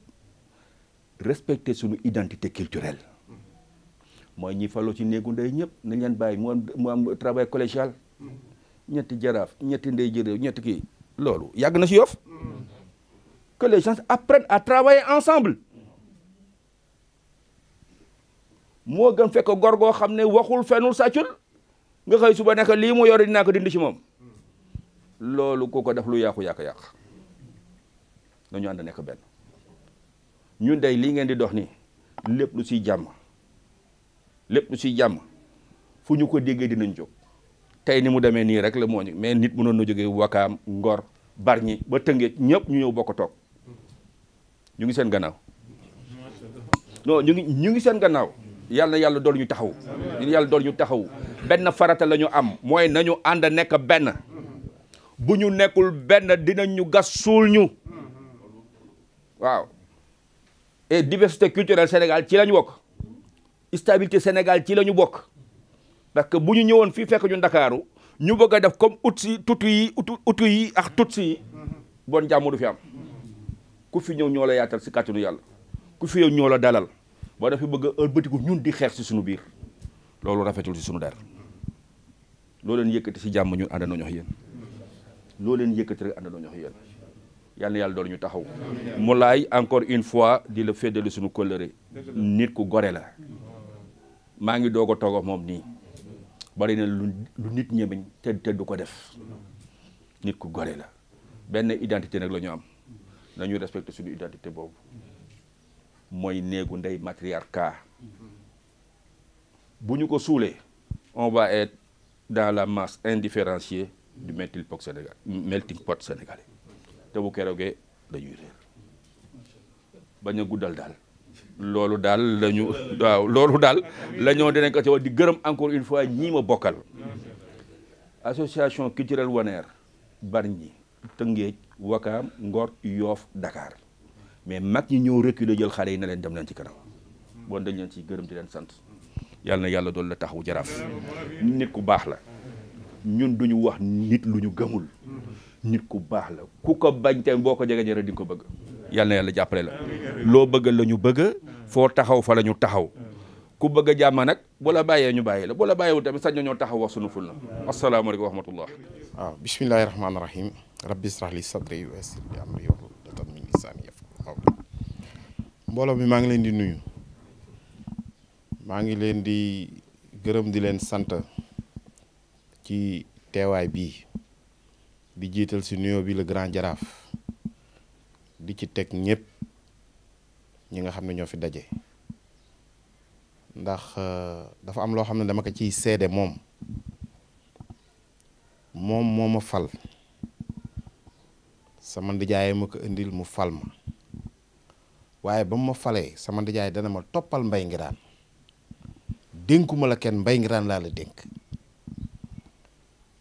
D: respecter suñu identité culturelle mooy ñi faloo ci néegu ndey ñëpp nañ leen bàyyi mu am travail collégial ñetti jaraaf ñetti ndey jërëw ñetti kii loolu yàgg na ci Yoff que les gens apprennent à travailler ensemble moo gën fekk góor goo xam ne waxul fenul sàccul nga xëy suba nekk lii mu yore dinaa ko dindi ci moom loolu ku ko def lu yàqu-yàq nañu ànd nekk benn ñun day lii ngeen di dox nii lépp lu siy jàmm fu ñu ko déggee dinañ jóg tey ni mu demee nii rek la moo ñu mais nit mënoon na jógee Wakaam Ngor Bargny ba Tëngéej ñëpp ñu ñëw bokk toog ñu ngi seen gannaaw non ñu ngi seen gannaaw yàlla dool ñu taxaw benn farata la ñu am mooy nañu ànd nekk benn bu ñu nekkul benn dinañ ñu gas suul ñu waaw et diversité culturelle Sénégal ci la ñu bokk stabilité Sénégal ci la ñu bokk parce que bu ñu ñëwoon fii fekk ñu Ndakaaru ñu bëgg a def comme utu yi ak tutsi yi bon jàmm du fi am ku fi ñëw ñoo la yaatal si kàttanu yàlla ku fi ñëw ñoo la dalal boo dafa bëgg a ëlbatiku ñun di xeex si suñu biir loolu rafetul si suñu der loo leen yëkkati si jàmm ñun àndandoo ñox yéen loo leen yëkkati rek àndandoo ñox yéen yàlla doon ñu taxaw mu laay encore une fois di la féddali suñu kóllëre nit ku gore la maa ngi doog a toog moom nii bari na lu nit ñemeñ te du ko def nit ku gore la benn identité nag la ñu am nañu respecter suñu identité boobu mooy néegu ndey matriarcat bu ñu ko suulee on va être dans la masse indifférenciée du melting pot sénégalais te bu keroogee dañuy réer bañ a guddal daal loolu daal la ñoo dinañ ko ci wax di gërëm encore une fois ñii ma bokkal association culturelle Waneer Bargny Tëngéej Wakaam Ngor Yoff Dakar mais mag ñi ñëw reculer jël xale yi na leen dem leen ci kanam bon dañ leen ci gërëm di leen sant yàlla na yàlla doon la taxawu jaraaf nit ku baax la ñun duñu wax nit lu ñu gëmul nit ku baax la ku ko bañ te boo ko jege jëre di nga ko bëgg yàlla na yàlla jàppale la loo bëgg la ñu bëgg foo taxaw fa la ñu taxaw ku bëgg a jàmm nag bu la bàyyee ñu bàyyi la bu la bàyyiwul tamit sañ ñoo taxaw wax sunu ful na asalaamaaleykum wa rahmatullah
E: waaw bismillahi rahmaani rahim rabbi israh li sadri wa yassir li amri wahlul uqdatan min lisani yafqahu qawli mbooloo mi maa ngi leen di nuyu maa ngi leen di gërëm di leen sant ci teewaay bii di jiital si nuyoo bi le grand jaraaf di ci teg ñëpp ñi nga xam ne ñoo fi daje ndax dafa am loo xam ne dama ko ciy seede moom moo ma fal sama ndijaay ma ko indil mu fal ma waaye ba mu ma falee sama ndijaay dana ma toppal Mbaye Nguirane dénkuma la kenn Mbaye Nguirane laa la dénk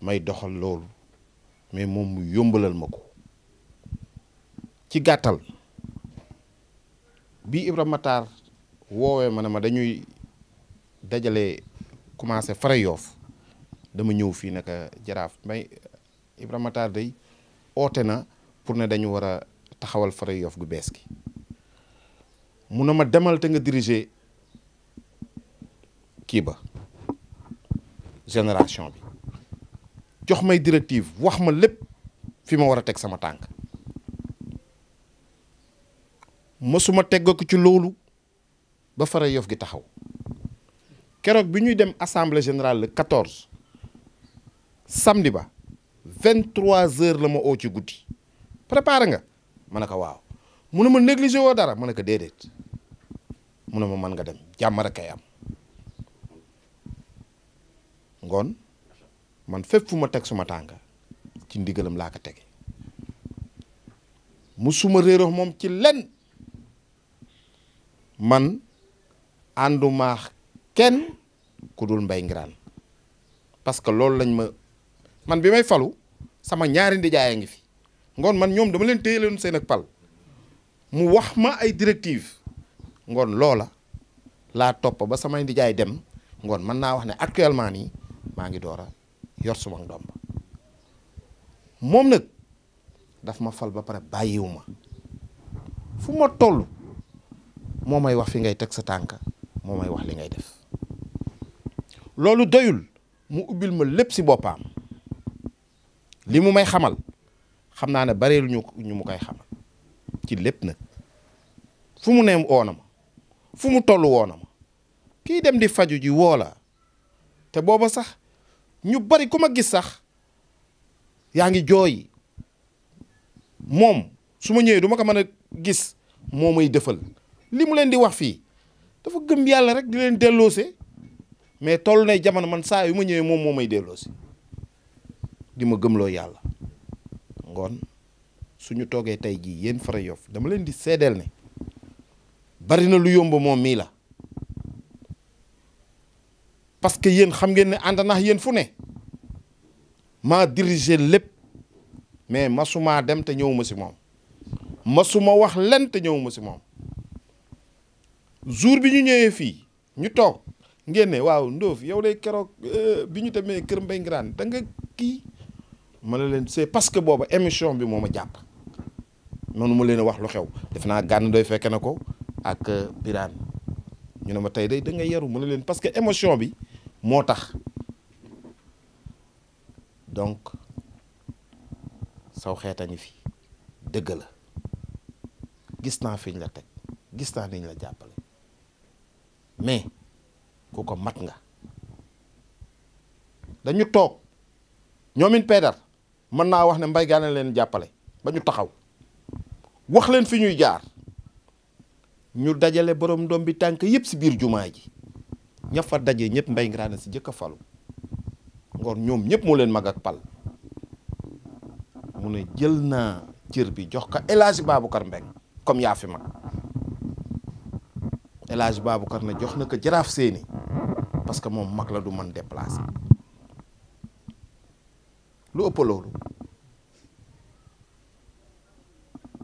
E: may doxal loolu mais moom mu yombalal ma ko ci gàttal bi Ibrahima Matar woowee ma ne ma dañuy dajale commencé fara yoof dama ñëw fii naka jaraaf Mbaye Ibrahima Matar day oote na pour ne dañu war a taxawal fara yoof gu bees gi mu ne ma demal te nga diriger kii ba génération bi jox may directive wax ma lépp fi ma war a teg sama tànk mësuma tegg ko ci loolu ba fara yof gi taxaw keroog bi ñuy dem assemblée générale le 14 samedi ba 23h la ma oo ci guddi préparé nga ma ne ko waaw mu ne ma négligé woo dara ma ne ko déedéet mu ne ma mën nga dem jàmm rek kay am ngoon man fépp fu ma teg suma tànk ci ndigalam laa ko tege musuma réeroo moom ci lenn man àndumaax kenn ku dul Mbaye Nguirane parce que loolu lañ ma man bi may falu sama ñaari ndijaay a ngi fi ngoon man ñoom dama leen téye leen seen ak pal mu wax ma ay directive ngoon loola laa topp ba samay ndijaay dem ngoon mën naa wax ne actuellement nii maa ngi door a yor suma ndomba moom nag daf ma fal ba pare bàyyiwu ma fu ma toll moo may wax fi ngay teg sa tànk moo may wax li ngay def loolu doyul mu ubbil ma lépp si boppam li mu may xamal xam naa ne bareelu ñu mu koy xamal ci lépp nag fu mu neem woona ma fu mu toll woona ma kii dem di faju ji woo la te booba sax ñu bari ku ma gis sax yaa ngi jooy moom su ma ñëwee du ma ko mën a gis moo may defal li mu leen di wax fii dafa gëm yàlla rek di leen delloose mais toll nay jamono man saa yu ma ñëwee moom moo may delloose di ma gëmloo yàlla ngoon suñu toogee tey jii yéen Fara Yoff dama leen di seedeel ne bari na lu yomb moom mii la parce que yéen xam ngeen ne ànd naa yéen fu ne maa diriger lépp mais masuma dem te ñëwuma si moom masuma wax len te ñëwuma si moom jour bi ñu ñëwee fii ñu toog ngeen ne waaw Ndof yow day keroog bi ñu demee kër Mbaye Nguirane da nga kii ma ne leen c'est parce que booba émission bi moo ma jàpp noonu ma leen a wax lu xew def naa gànn doy fekke na ko ak Birane ñu ne ma tey day da nga yaru ma ne leen parce que émotion bi moo tax donc saw xeet a ngi fi dëgg la gis naa fiñ la teg gis naa niñ la jàppale mais ku ko mat nga dañu toog ñoomin peedar mën naa wax ne Mbaye Nguirane leen jàppale ba ñu taxaw wax leen fi ñuy jaar ñu dajale borom ndoom bi tànk yëpp si biir jumaa ji ña fa daje ñëpp Mbaye Nguirane si jëkk a falu ngoon ñoom ñëpp moo leen mag ak pal mu ne jël naa cër bi jox ko El Hadj Baboucar Mbengue comme yaa fi mag El Hadj Baboucar ne jox na ko jaraaf seeni parce que moom mag la du mën déplacer lu ëpp loolu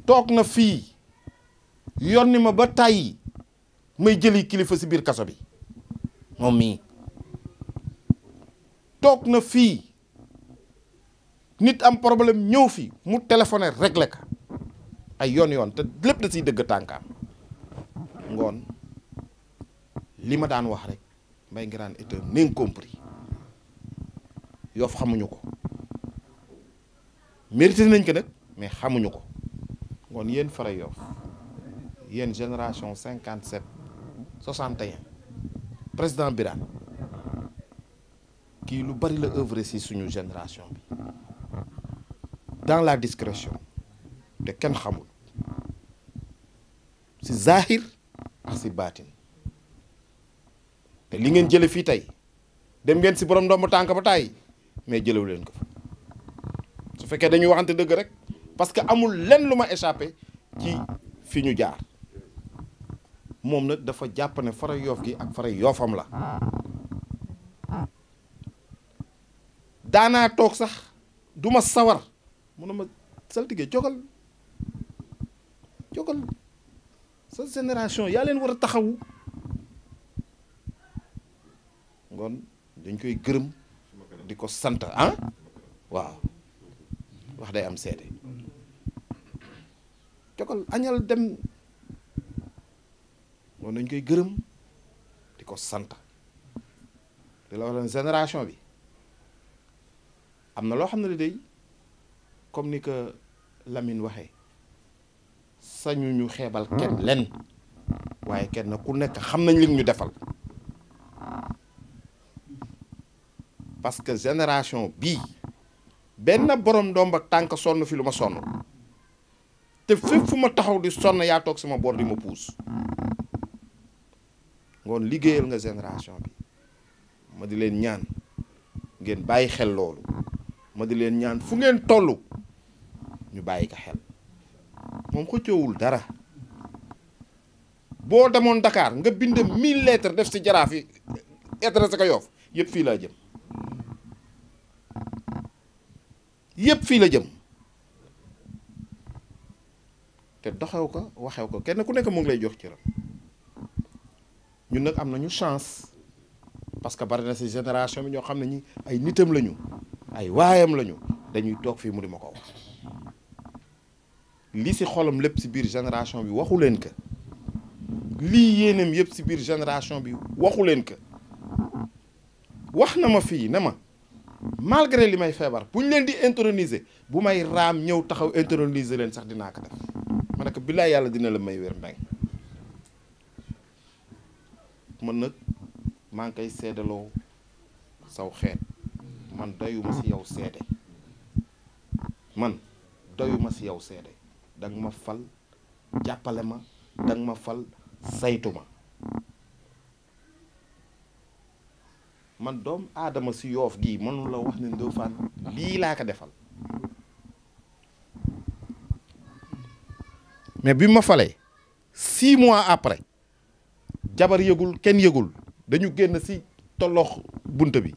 E: toog na fii yónni ma ba tàyyi may jëli kilifa si biir kaso bi moom mii toog na fii nit am problème ñëw fi mu téléphoné réglé ka ay yoon te lépp da siy dëgg tànkaam ngoon li ma daan wax rek Mbaye Nguirane est un incompris Yoff xamuñu ko mérité nañ ko nag mais xamuñu ko ngoon yéen fara Yoff yéen génération 57 61 président Birane kii lu bari la œuvre si suñu génération bi dans la discrétion te kenn xamul si zahir ak si baatin te li ngeen jële fii tey dem ngeen si borom ndomb tànk ba tàyyi mais jëlewu leen ko fa su fekkee dañuy waxante dëgg rek parce que amul lenn lu ma échappé ci fi ñu jaar moom nag dafa jàpp ne fara Yoff gi ak fara Yoffam la daanaa toog sax du ma sawar mun na ma saltige jógal sa génération yaa leen war a taxawu ngoon dañ koy gërëm di ko sant ah waaw wax day am seede jógal añal dem ngoon dañ koy gërëm di ko sant di la wax génération bi am na loo xam ne day comme ni que Lamine waxee sañu ñu xeebal kenn len waaye kenn ku nekk xam nañ li ñu defal parce que génération bii benn borom ndomb ak tànk sonn fi lu ma sonn te fépp fu ma taxaw di sonn yaa toog sama bor di ma puus ngoon liggéeyal nga génération bi ma di leen ñaan ngeen bàyyi xel loolu ma di leen ñaan fu ngeen tollu ñu bàyyi ko xel moom xëccoowul dara boo demoon Dakar nga bind 1000 lettres def ci jaraaf yi adressé ko Yoff yëpp fii laa jëm yëpp fii la jëm te doxew ko waxew ko kenn ku nekk mu ngi lay jox cëram ñun nag am nañu chance parce que bari na ci génération bi ñoo xam ne ñi ay nitam lañu ay waayam lañu dañuy toog fii mu di ma ko wax li ci xolam lépp ci biir génération bi waxu leen ko lii yéenam yëpp ci biir génération bi waxu leen ko wax na ma fii ne ma malgré li may feebar bu ñu leen di introniser bu may raam ñëw taxaw introniser leen sax dinaa ko def ma ne ko billaay yàlla dina la may wér mbeng man nag maa ngi koy seedaloo saw xeet man doyuma ci yow seede man doyuma ci yow seede danga ma fal jàppale ma danga ma fal saytu ma man doom aadama ci Yoff gii mënu la wax ne Ndofane lii laa ko defal mais bi ma falee 6 mois après jabar yëgul kenn yëgul dañu génn ci tollox bunt bi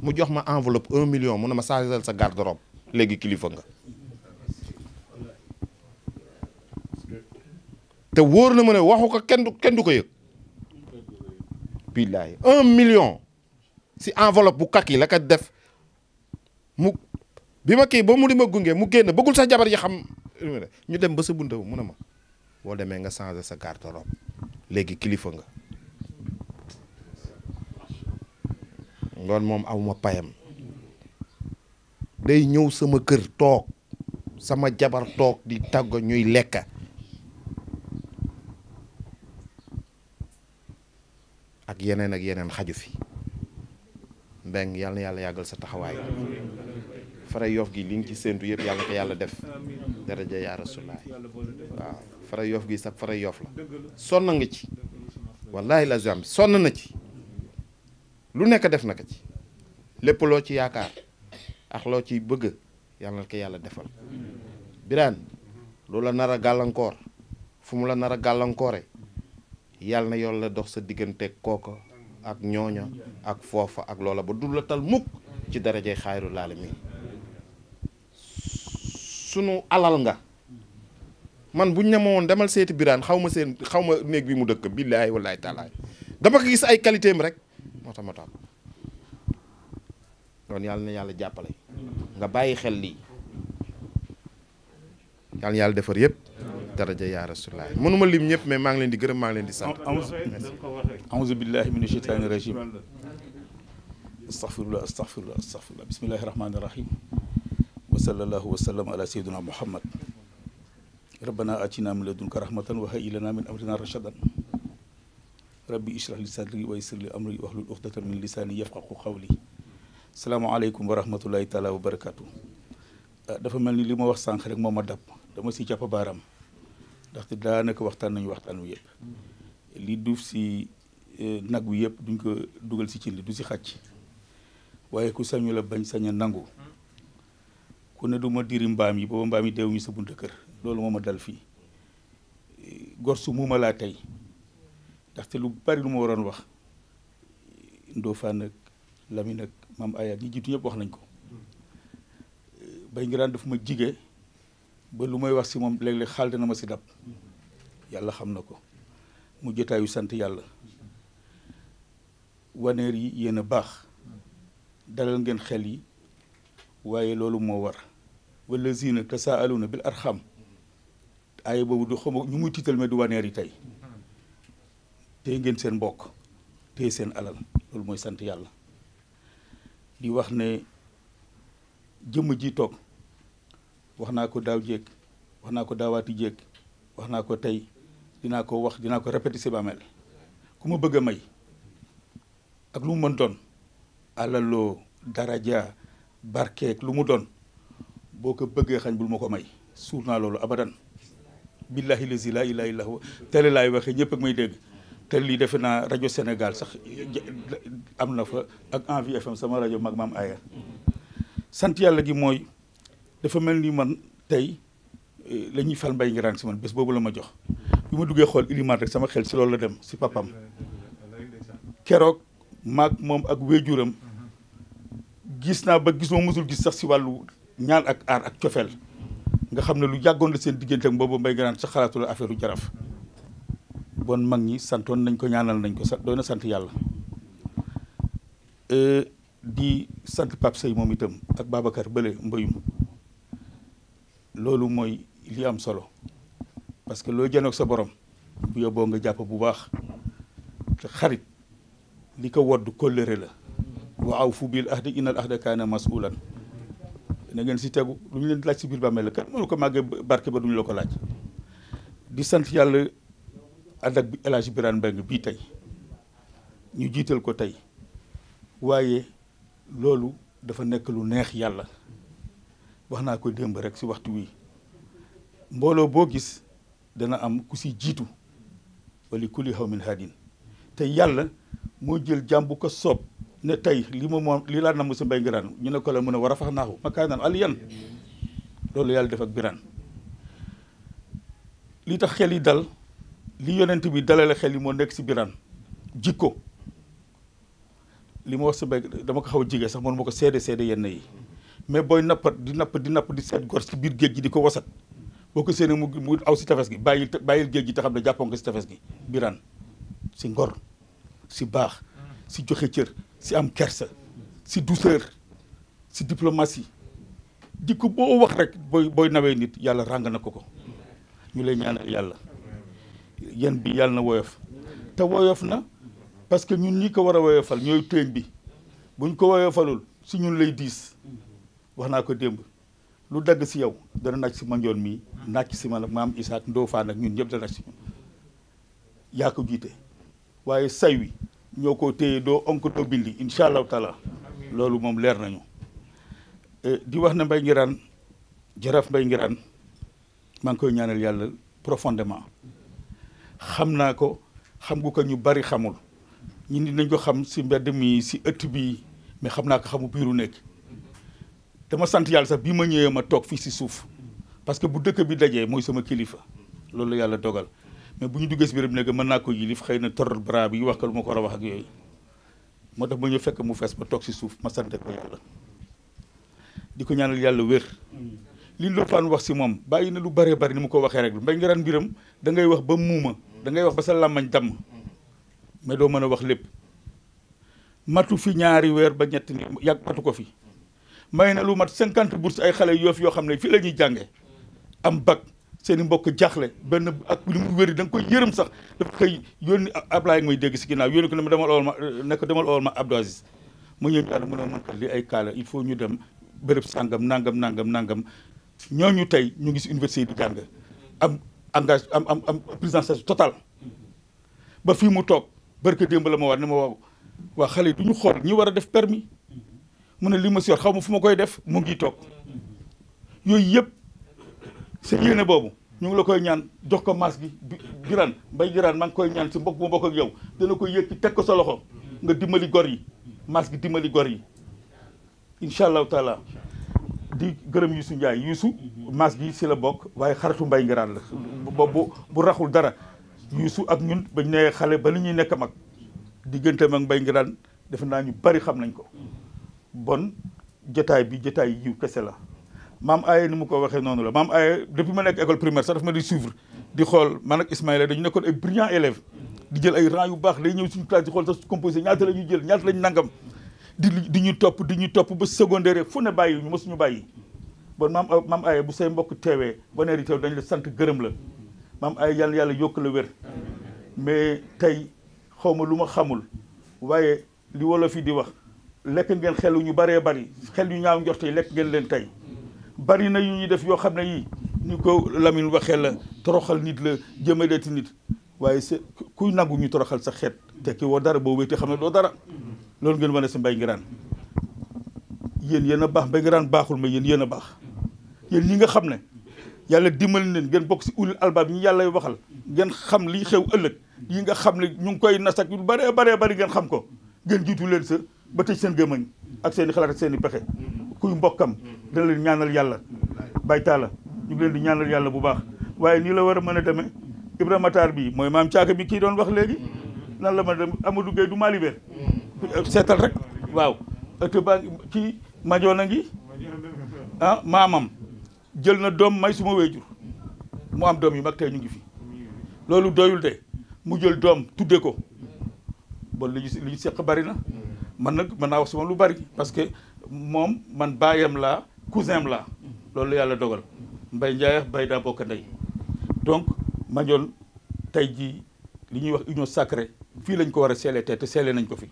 E: mu jox ma enveloppe 1 million mu ne ma changer sa garde-robe léegi kilifa nga te wóor na ma ne waxu ko kenn du ko yëg billaahi 1 million ci enveloppe bu kaki la ko def mu bi ma kii ba mu di ma gunge mu génn bëggul sax jabar yi xam ñu dem ba sa bunta mu ne ma boo demee nga changer sa garde-robe léegi kilifa nga ngoon moom awma payam day ñëw sama kër toog sama jabar toog di tàggo ñuy lekka ak yeneen xaju fi Mbeng yàlla na yàlla yàggal sa taxawaay fara Yoff gi li nga ci séentu yëpp yàlla ko yàlla def daraja yaa Rasulaay waaw fara Yoff gi sax fara Yoff la sonn nga ci wallaahi la jam sonn na ci lu nekk def na ko ci lépp loo ci yaakaar ak loo ci bëgg yàlla na ko yàlla defal Birane loolu la nar a gàllankoor fu mu la nar a gàllankoore yàlla na yoon la dox sa diggante kooko ak ñooña ak foofa ak loola ba du la tal mukk ci darajay xayrul alamin sunu alal nga man buñ ne ma woon demal seeti Birane xaw ma néeg bi mu dëkk billaahi wallaahi taalaay dama ko gis ay qualité am rek moo tax ma topp kon yàlla na yàlla jàppale nga bàyyi xel lii yàlla na yàlla defar yëpp daraja yaa Rasulullah mënuma lim ñëpp mais maa ngi leen di gërëm maa ngi leen di sant.
F: auzu billahi mina shaytaani rajim astaghfirullah bismillahi rahmani rahim wa sallallahu wa sallam ala sayyidina muhammad rabbana atina min ladunka rahmatan wa hayyi lana min amrina rashadan rabbi ishrah li sadri wa yassir li amri wahlul uqdatan min lisani yafqahu qawli salaamaaleykum wa rahmatullahi taala wa barakatuh dafa mel ni li ma wax sànq rek moo ma dab dama si jàpp baaraam ndaxte daanaka waxtaan nañu waxtaan wi yëpp li duuf si nag wi yëpp duñ ko dugal si cin li du si xàcc waaye ku sañu la bañ sañ a nangu ku ne du ma diri mbaam yi booba mbaam yi deewuñu sa buntu kër loolu moo ma dal fii gor su muuma laa tey ndaxte lu bari lu ma waroon wax Ndofane ak Lamine ak maam Aya ñi jiitu ñëpp wax nañ ko Mbaye Nguirane daf ma jige ba lu may wax si moom léeg-léeg xaal dina ma si dab yàlla xam na ko mu jotaayu sant yàlla waneer yi yéen a baax dalal ngeen xel yi waaye loolu moo war wallazina tasaaluna bil arham aaya boobu du xama ñu muy tiital mais du waneer yi tey téye ngeen seen mbokk téye seen alal loolu mooy sant yàlla di wax ne jëmm ji toog wax naa ko daaw jéeg wax naa ko daawaati jéeg wax naa ko tey dinaa ko répété si bàmmeel ku ma bëgg a may ak lu mu mën doon alaloo daraja barkeek lu mu doon boo ko bëggee xañ bul ma ko may suur naa loolu abadan billahi lazi la ilaha illa huwa télé laay waxee ñëpp ak may dégg te lii defe naa rajo Sénégal sax am na fa ak Envie FM sama rajo mag maam Aya sant yàlla gi mooy dafa mel ni man tey la ñuy fal Mbaye Nguirane si man bés boobu la ma jox bi ma duggee xool ilimaan rek sama xel si loolu la dem si papam keroog maag moom ak wéjuram gis naa ba gis ma mësul gis sax si wàllu ñaan ak aar ak cofeel nga xam ne lu yàggoon la seen diggante ak boobu Mbaye Nguirane sa xalaatu la affaire u jaraaf bon mag ñi santoon nañ ko ñaanal nañ ko doy na sant yàlla di sant Pape Sey moom itam ak Babacar Bële Mbayum loolu mooy li am solo parce que loo janoog sa borom bu yóbboo nga jàpp bu baax te xarit li ko wodd kóllëre la wa awfu bil ahdi innal ahda kaana mas'ulan na ngeen si tegu lu ñu leen laaj si biir bàmmeel la kat mënu ko màggee barke ba duñu la ko laaj di sant yàlla ànd ak El Hadj Birane Mbengue bii tey ñu jiital ko tey waaye loolu dafa nekk lu neex yàlla wax naa ko démb rek si waxtu wi mbooloo boo gis dana am ku si jiitu wali kulli hawmin hadin te yàlla moo jël jàmm bu ko soob ne tey li ma moom li laa namm si Mbaye Nguirane ñu ne ko la mën a war a fax naaxu makaanan aliyan loolu yàlla def ak Birane li tax xel yi dal li yonent bi dalale xel yi moo nekk si Birane jikko li ma wax sa Mbaye dama ko xaw a jigee sax man ma ko seede yenn yi mais booy napp di seet gor si biir géej gi di ko wasat boo ko séenee mu aw si tefes gi bàyyil géej gi te xam ne jàppoon ko si tefes gi Birane si ngor si baax si joxe cër si am kersa si douceur si diplomatie jikko boo wax rek booy nawee nit yàlla ràng na ko ñu lay ñaanal yàlla yéen bi yàlla na woyof te woyof na parce que ñun ñi ko war a woyofal ñooy téeñ bi buñ ko woyofalul si ñun lay diis wax naa ko démb lu dagg si yow dana naaj si manjoon mii naaj si man ak maam Isaak Ndofane ak ñun ñëpp dana naaj si ñun yaa ko jiite waaye say wi ñoo ko téye doo onk doo bindi incha allahu taala loolu moom leer nañu di wax ne Mbaye Nguirane jaraaf Mbaye Nguirane maa ngi koy ñaanal yàlla profondément xam naa ko xam gu ko ñu bari xamul ñi nit nañ ko xam si mbedd mi si ëtt bi mais xam naa ko xamu biiru nekk dama sant yàlla sax bi ma ñëwee ma toog fii si suuf parce que bu dëkk bi dajee mooy sama kilifa loolu la yàlla dogal mais bu ñu duggee si biir bi nekk mën naa ko yilif xëy na tor bras bi wax ko lu ma ko war a wax ak yooyu moo tax ba ñu fekk mu fees ba toog si suuf ma sant ko yàlla di ko ñaanal yàlla wér li Ndofane wax si moom bàyyi na lu bëree bëri ni mu ko waxee rek Mbaye Nguirane mbiram da ngay wax ba muuma da ngay wax ba sa làmmañ damm mais doo mën a wax lépp matu fi ñaari weer ba ñetti ni yàgg matu ko fi may na lu mat 50 bourses ay xale Yoff yoo xam ne fii la ñuy jànge am bac seen i mbokk jaaxle benn ak li mu wéri da nga koy yërëm sax dafa koy yónni Ablaye mooy dégg si ginnaaw yónni ko ne ma demal ool ma ne ko demal ool ma Abdou Aziz mu ñëw daal mu ne man kat li ay kaala il faut ñu dem béréb sàngam nangam ñooñu tey ñu ngi si université di jàng am am présidence totale ba fii mu toog barke démb la ma war ne ma waaw waa xale yi du ñu xool ñi war a def permis mu ne li ma si yor xaw ma fu ma koy def mu ngi toog yooyu yëpp sa yéene boobu ñu ngi la koy ñaan jox ko maas gi Nguirane Mbaye Nguirane maa ngi koy ñaan si mbokk bu mbokk ak yow dana ko yëkki teg ko sa loxo nga dimbali gor yi maas gi dimbali gor yi incha allahu taala di gërëm Youssou Ndiaye Youssou maas gi si la bokk waaye xaritu Mbaye Nguirane la bu raxul dara Youssou ak ñun bañ nee xale ba li ñuy nekk mag digganteem ak Mbaye Nguirane defe naa ñu bari xam nañ ko bon jotaay bi jotaay yiw kese la maam Aye ni mu ko waxee noonu la maam Aye depuis ma nekk école primaire sax daf ma di suivre di xool man ak Ismaïla dañu nekkoon ay brillants élèves di jël ay rang yu baax lay ñëw suñu classe di xool sax composé ñaata la ñuy jël ñaata lañ nangam di ñu topp ba secondaire fu ne bàyyi ñu mësuñu bàyyi bon maam Aye bu say mbokk teewee waneer yi teew dañ la sant gërëm la maam Aye yàlla yokk la wér mais tey xaw ma lu ma xamul waaye li wolof yi di wax lekk ngeen xelu ñu bëree bëri xel yu ñaaw njort yi lekk ngeen leen tey bari na yu ñuy def yoo xam ne yii ni ko Lamine waxee la toroxal nit la jëmaleeti nit waaye c'est kuy nangu ñu toroxal sa xeet tekki woo dara boo wéetee xam ne doo dara loolu ngeen wane si Mbaye Nguirane yéen a baax Mbaye Nguirane baaxul mais yéen a baax yéen ñi nga xam ne yàlla dimbali leen ngeen bokk si ulul albaab ñi yàlla waxal ngeen xam liy xew ëllëg yi nga xam ne ñu ngi koy nasak yu bëree bëri ngeen xam ko ngeen jiitu leen sa ba tëj seen gémmañ ak seen i xalaat ak seen i pexe kuy mbokkam dina leen ñaanal yàlla baytaala ñu ngi leen di ñaanal yàlla bu baax waaye nii la war a mën a demee Ibrahima Matar bi mooy maam Caaka bi kii doon wax léegi nan la mën a dem Amadou Gueye du Malibert seetal rek waaw ëtt baa kii majoon a ngi maamam jël na doom may suma wéjur mu am doom yi mag tey ñu ngi fi loolu doyul de mu jël doom tudde ko bon li ñu seq bari na man nag mën naa wax suma lu bari parce que moom man baayam laa cousin laa loolu la yàlla dogal Mbaye Ndiaye bay daa bokk ndey donc Mandione tey jii li ñuy wax union sacrée fii lañ ko war a seelee te seelee nañ ko fi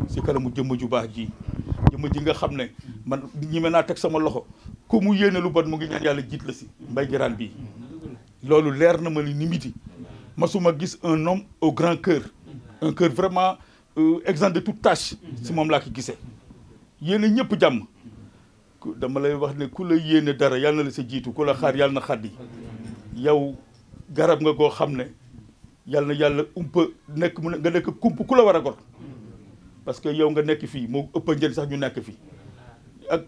F: si kanamu jëmm ju baax ji jëmm ji nga xam ne man ñi mën naa teg sama loxo ku mu yéene lu bon mu ngi ñaan yàlla jiit la si Mbaye Nguirane bii loolu leer na ma ni miti masuma gis un homme au grand cœur un cœur vraiment exempt de toute tâche si moom laa ko gisee yéene ñëpp jàmm dama lay wax ne ku la yéene dara yàlla na la sa jiitu ku la xaar yàlla na xaddi yow garab nga koo xam ne yàlla umpa nekk mu nga nekk kump ku la war a gor parce que yow nga nekk fii moo ëpp njëriñ sax ñu nekk fii ak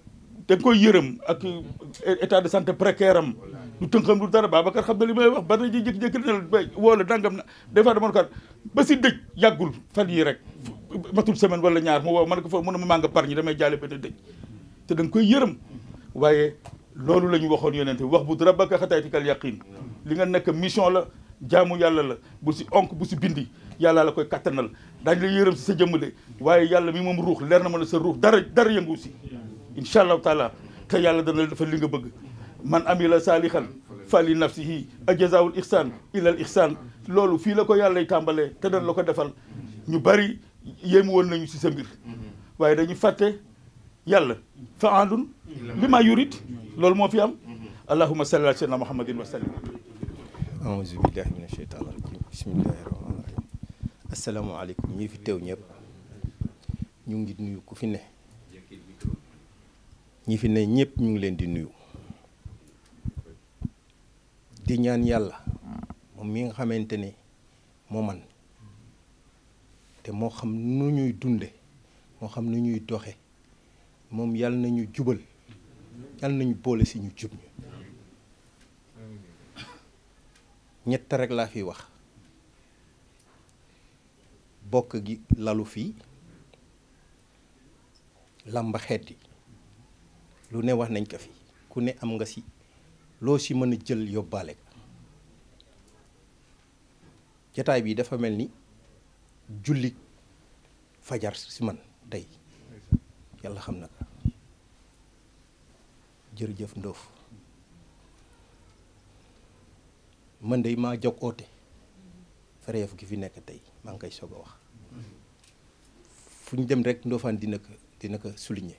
F: da nga koy yërëm ak état de santé précaire am lu tënkam lu dara Babacar xam na li may wax ba na ji jékki-jékki na woo la dangam na des fois dama ko ba si dëj yàggul fan yii rek matul semaine wala ñaar mu woo man ko fa mun a ma maa nga par ñi damay jaale benn dëj te da nga koy yërëm waaye loolu la ñu waxoon yonente wax bu rabbaka xataatikal yaqin li nga nekk mission la jaamu yàlla la bu si onk bu si bindi yàlla la koy kattanal daañu la yërëm si sa jëmm de waaye yàlla mi moom ruux leer na ma ne sa ruux dara yëngu si incha allahu taala te yàlla dana la defal li nga bëgg man amila saalixan fali nafsihi ajazaawul ihsaan ilal ihsaan loolu fii la ko yàlla tàmbalee te dana la ko defal ñu bari yéemu woon nañu si sa mbir waaye dañu fàtte yàlla fa'aalun limaa yurid loolu moo fi am allahumma salli ala sayyidina muhammadin wa sallim
G: aouzu billahi mina sheytaan rajim bismillahi rahmaani rahim asalaamaaleykum ñi fi teew ñëpp ñu ngi nuyu ku fi ne ñi fi ne ñëpp ñu ngi leen di nuyu di ñaan yàlla moom mi nga xamante ne moo man te moo xam nu ñuy dunde moo xam nu ñuy doxe moom yàlla nañu jubal yàlla nañu boole si ñu jub ñu ñett rek laa fi wax bokk gi lalu fii làmba xeet yi lu ne wax nañ ko fi ku ne am nga si loo si mën a jël yóbbaale ka jataay bi dafa mel ni julli fajar si man tey yàlla xam na ko jërëjëf Ndoof man de maa jog oote Fereef gi fi nekk tey maa ngi koy soog a wax fu ñu dem rek Ndofane dina ko souligner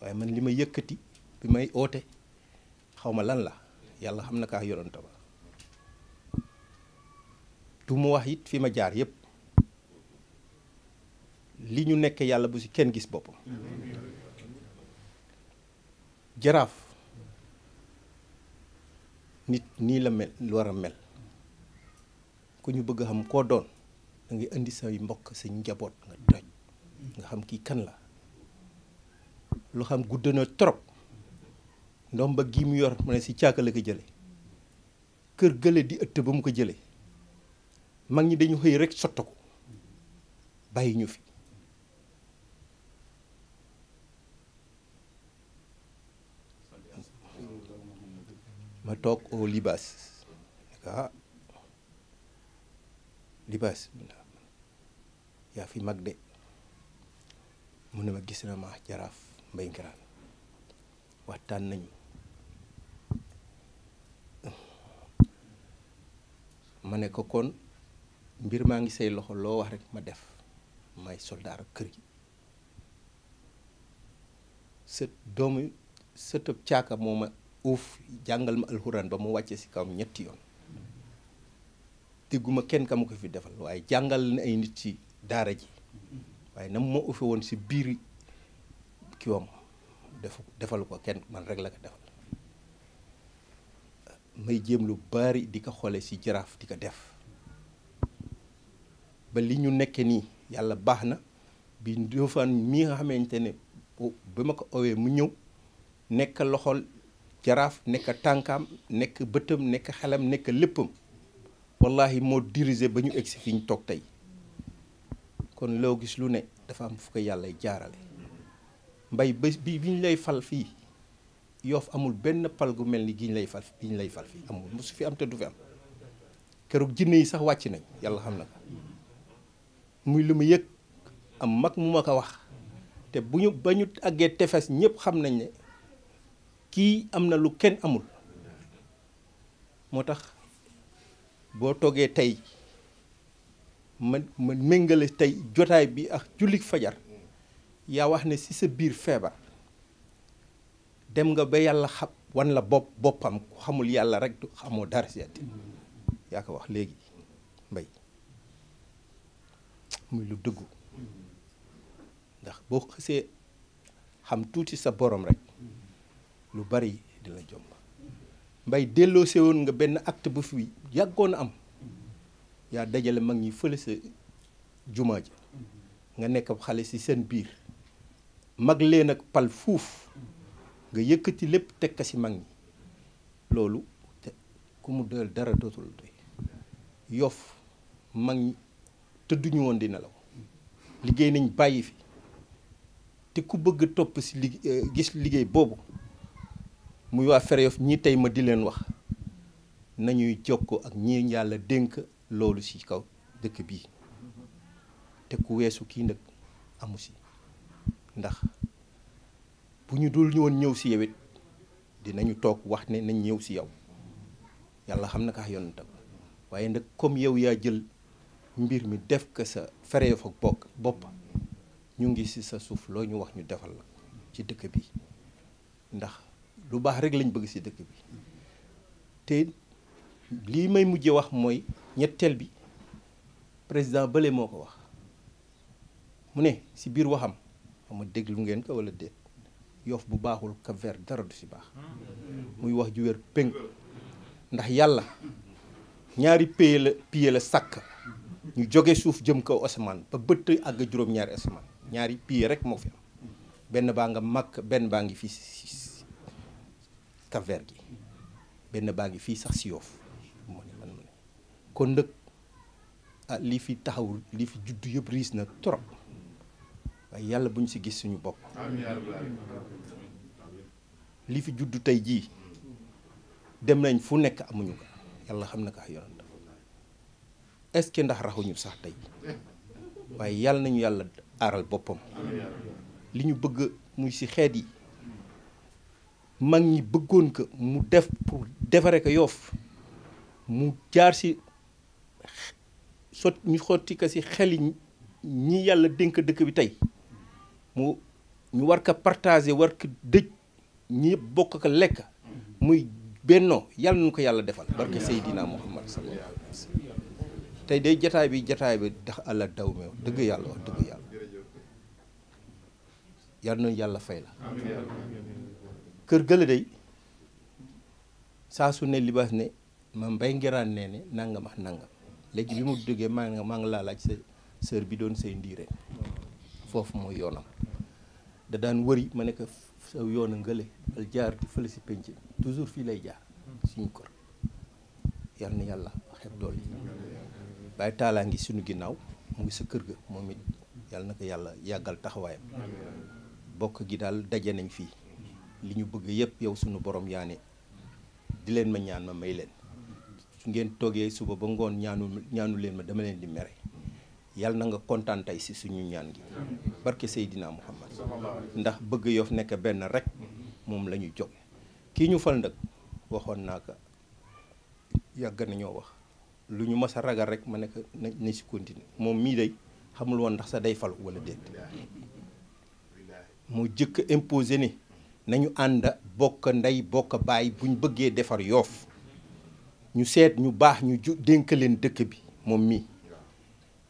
G: waaye man li ma yëkkati bi may oote xaw ma lan la yàlla xam na kaa yonent ba du mu wax it fi ma jaar yépp li ñu nekk yàlla bu ci kenn gis boppam jaraaf nit nii la mel lu war a mel ku ñu bëgg a xam koo doon da ngay indi say mbokk sa njaboot nga toj nga xam kii kan la lu xam gudd na trop ndomba gi mu yor mu ne si caaka la ko jële kër gële di ëtt ba mu ko jële mag ñi dañu xëy rek sotti ko bàyyi ñu fi ma toog au libaas ah libaas yaa fi mag de mu ne ma gis na ma jaraaf Mbay Ngiraan waxtaan nañu ma ne ko kon mbir maa ngi say loxo loo wax rek ma def may soldaar kër gi sëtëb caaka moo ma uuf jàngal ma alxuraan ba mu wàcce si kawam ñetti yoon dégguma kenn ka mu ko fi defal waaye jàngal na ay nit ci daara ji waaye na mu ma ufe woon si biir kiwam defalu ko kenn man rek la ko defal may jéem lu bari di ko xoole si jaraaf di ko def ba li ñu nekke nii yàlla baax na bi Ndofane mi nga xamante ne ba ma ko owee mu ñëw nekk loxol jaraaf nekk tànkaam nekk bëtam nekk xelam nekk léppam wallahi moo dirigé ba ñu egsi fi ñu toog tey kon loo gis lu ne dafa am fu ko yàlla jaarale mbay bés bi ñu lay fal fii Yoff amul benn pal gu mel ni gi ñu lay fal fii amul mosu fi am te du fi am keroog jinne yi sax wàcc nañ yàlla xam na ko muy lu mu yëg am mag mu ma ko wax te ba ñu àggee tefes ñëpp xam nañ ne kii am na lu kenn amul moo tax boo toogee tey ma méngale tey jotaay bi ak jullik fajar yaa wax ne ci sa biir feebar dem nga ba yàlla xam wan la boppam ku xamul yàlla rek du xamoo dara si àddina yaa ko wax léegi Mbay muy lu dëggu ndax boo xësee xam tuuti sa borom rek lu bari di la jomb Mbay delloo sewoon nga benn acte bu fi yàggoon am yaa dajale mag ñi fële sa jumaa ja nga nekk xale ci seen biir mag leen ak pal fuuf nga yëkkati lépp teg ko ci mag ñi loolu te ku mu doyal dara dootul doy Yoff mag ñi tëdduñu woon di nelaw liggéey nañ bàyyi fi te ku bëgg topp ci gis liggéey boobu muy waa Fereef ñi tey ma di leen wax nañuy jokkoo ak ñi yàlla dénk loolu ci kaw dëkk bii te ku weesu kii nag amu ci ndax bu ñu dul ñu woon ñëw ci yow it dinañu toog wax ne nañ ñëw ci yow yàlla xam na ka yonentam waaye nag comme yow yaa jël mbir mi def ko sa Fereef ak bopp ñu ngi ci sa suuf loo ñu wax ñu defal la ci dëkk bi ndax lu baax rek lañ bëgg ci dëkk bi te lii may mujje wax mooy ñetteel bi président bële moo ko wax mu ne ci biir waxam xama déglu ngeen ko walla déet Yoff bu baaxul Cap-Vert dara du ci baax muy wax ju wér péng ndax yàlla ñaari pied la sàkk ñu jóge suuf jëm kaw asamaan ba bëtt àgg juróom-ñaari asamaan ñaari pied rek moo fi am benn baa nga mag benn baa ngi fii Cap-Vert gi benn baa ngi fii sax ci Yoff mu ne kon nag lii fi taxawul lii fi juddu yëpp riis na trop waaye yàlla bu ñu ci gis suñu bopp lii fi juddu tey jii dem nañ fu nekk amuñu ko yàlla xam na ko ay yonent est-ce que ndax raxuñu sax tey waaye yàlla nañu yàlla aaral boppam li ñu bëgg muy ci xeet yi mag ñi bëggoon ko mu def pour defare ko Yoff mu jaar ci ñu xotti ko ci xeli ñi yàlla dénk dëkk bi tey mu ñu war ko partager war ko dëj ñi bokk ko lekk muy bennoo yàlla nañu ko yàlla defal barke Seydina Muhammad sallallahu alayhi wa sallam tey day jataay bi tax àlla daw meew dëgg yàlla wax dëgg yàlla yàlla na yàlla fay la kër gëla day saa su ne libaas ne ma mbay ngiraan nee ne nangam ak nangam léegi bi mu jógee maa ngi laa laaj sa sœur bi doon say ndiire foofu mooy yoonam da daan wëri ma ne ko sa yoon a ngële al jaar di fële si penc toujours fii lay jaar suñu kër yal na yàlla xeb dool yi Baye Talla ngi suñu ginnaaw mu ngi sa kër ga moom it yàlla na ko yàlla yàggal taxawaayam bokk gi daal daje nañ fii li ñu bëgg yëpp yow suñu borom yaa ne di leen ma ñaan ma may leen su ngeen toogee suba ba ngoon ñaanu leen ma dama leen di mere yàlla na nga kontaan tey si suñu ñaan gi barke Seydina Muhammad ndax bëgg Yoff nekk benn rek moom la ñu jóg kii ñu fal nag waxoon naa ko yàgg nañoo wax lu ñu mës a ragal rek ma ne ko na si continuer moom mii day xamul woon ndax sa day falu wala déet moo jëkk imposé ni nañu ànd bokk ndey bokk baay buñ bëggee defar Yoff ñu seet ñu baax ñu dénk leen dëkk bi moom mii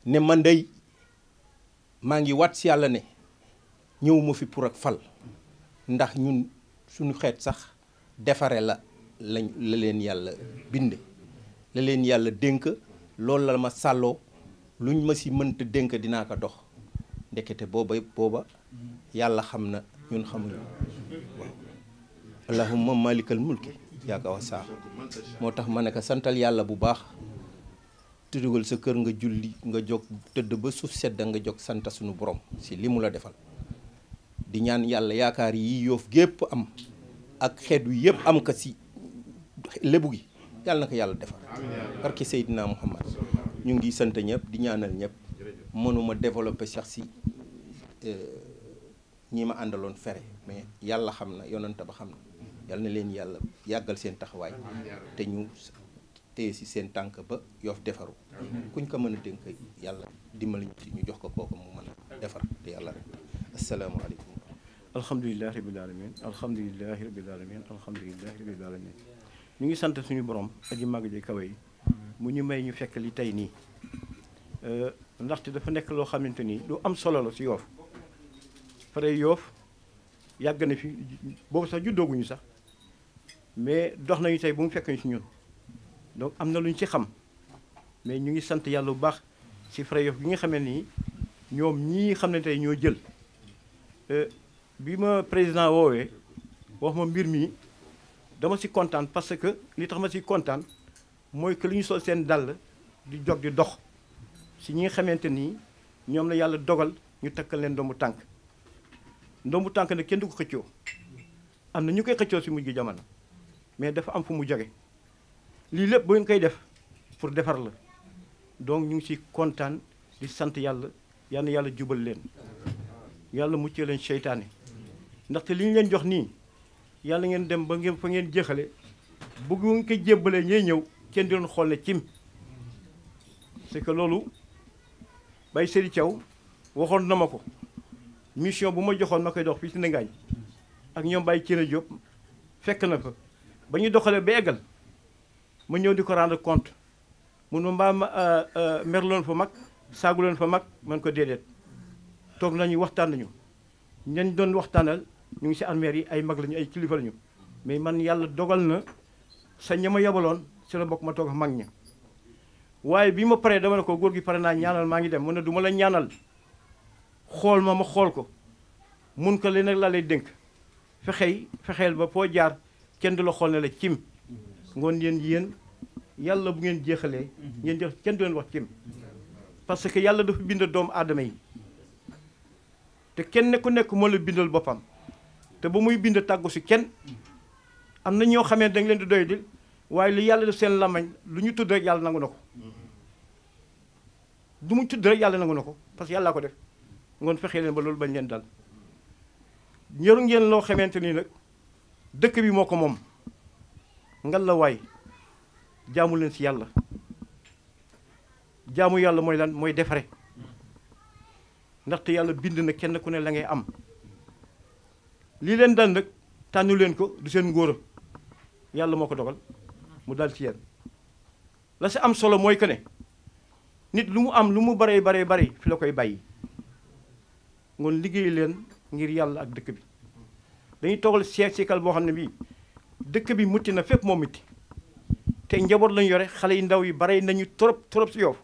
G: ne man day maa ngi wat si yàlla ne ñëwuma fi pour ak fal ndax ñun suñu xeet sax defare la leen yàlla binde la leen yàlla dénk loolu la ma sàlloo luñ ma si mënta dénk dinaa ko dox ndekete booba yàlla xam na ñun xamuñu waaw allahumma malikal mulki yaa ko wax saa moo tax ma ne ko santal yàlla bu baax tëdugal sa kër nga julli nga jóg tëdd ba suuf sedd nga jóg sant suñu borom si li mu la defal di ñaan yàlla yaakaar yi Yoff gépp am ak xeet wi yëpp am ko si lébu gi yàlla na ko yàlla defal barke Seydina Muhammad ñu ngi sant ñëpp di ñaanal ñëpp mënuma développer sax si ñi ma àndaloon fere mais yàlla xam na yonante ba xam na yàlla na leen yàlla yàggal seen taxawaay te ñu téye si seen tànk ba Yoff defaru kuñ ko mën a dénk yàlla dimbali ñu si ñu jox ko kooku mu mën a defar te yàlla rek asalaamaaleykum
H: alhamdulilahi rabil alamin alhamdulilahi rabil alamin alhamdulilahi rabil alamin ñu ngi sant suñu borom aji màgg ji kawe yi mu ñu may ñu fekk li tey nii ndaxte dafa nekk loo xamante ni lu am solo la si Yoff pare Yoff yàgg na fi boobu sax juddooguñu sax mais dox nañu tey bu mu fekk ñu si ñun donc am na lu ñu ci xam mais ñu ngi sant yàlla bu baax si Fra Yoff gi nga xamee nii ñoom ñii xam ne tey ñoo jël bi ma président woowee wax ma mbir mi dama si kontaan parce que li tax ma si kontaan mooy que li ñu sol seen dàll di jog di dox si ñi nga xamante nii ñoom la yàlla dogal ñu takkal leen ndombu tànk nag kenn du ko xëccoo am na ñu koy xëccoo si mujj jamono mais dafa am fu mu jóge lii lépp bu ngeen koy def pour defar la donc ñu ngi si kontaan di sant yàlla yal na yàlla jubal leen yàlla muccee leen seytaane ndaxte li ñu leen jox nii yàlla ngeen dem ba ngeen fa ngeen jeexale bëgg ngeen ko jébbalee ñooy ñëw kenn di doon xool ne cim c'est que loolu Baye Seri Thiaw waxoon na ma ko mission bu ma joxoon ma koy dox fii si Ndangaañ ak ñoom Baye Thiéna Diop fekk na ko ba ñu doxalee ba eggal ma ñëw di ko rendre compte mun ma mbaa merloon fa mag saaguloon fa mag man ko déedéet toog nañu waxtaan nañu ñañ doon waxtaanal ñu ngi si armeer yi ay mag lañu ay kilifa lañu mais man yàlla dogal na sa ña ma yabaloon si la bokk ma toog mag ña waaye bi ma paree dama ne ko góor gi pare naa ñaanal maa ngi dem mu ne du ma la ñaanal xool ma xool ko mun ko leen nag laa lay dénk fexeel ba foo jaar kenn du la xool ne la cim ngoon yéen yàlla bu ngeen jeexalee ngeen jeex kenn du leen wax cim parce que yàlla dafa bind doomu aadama yi te kenn ku nekk moo la bindal boppam te ba muy bind tàggu si kenn am na ñoo xamee da nga leen di doy di waaye li yàlla def seen lamañ lu ñu tudd rek yàlla nangu na ko du mu tudd rek yàlla nangu na ko parce que yàllaa ko def ngoon fexee leen ba loolu bañ leen dal ñëru ngeen loo xamante ni nag dëkk bi moo ko moom ngal la waay jaamu leen si yàlla jaamu yàlla mooy lan mooy defare ndaxte yàlla bind na kenn ku ne la ngay am lii leen dal nag tànnu leen ko du seen ngóora yàlla moo ko dogal mu dal ci yéen la si am solo mooy que ne nit lu mu am lu mu baree bari fi la koy bàyyi ngoon liggéey leen ngir yàlla ak dëkk bi dañuy toogal siècle boo xam ne bii dëkk bi mutti na fépp moo mutti te njaboot lañu yore xale yu ndaw yi bare nañu trop si Yoff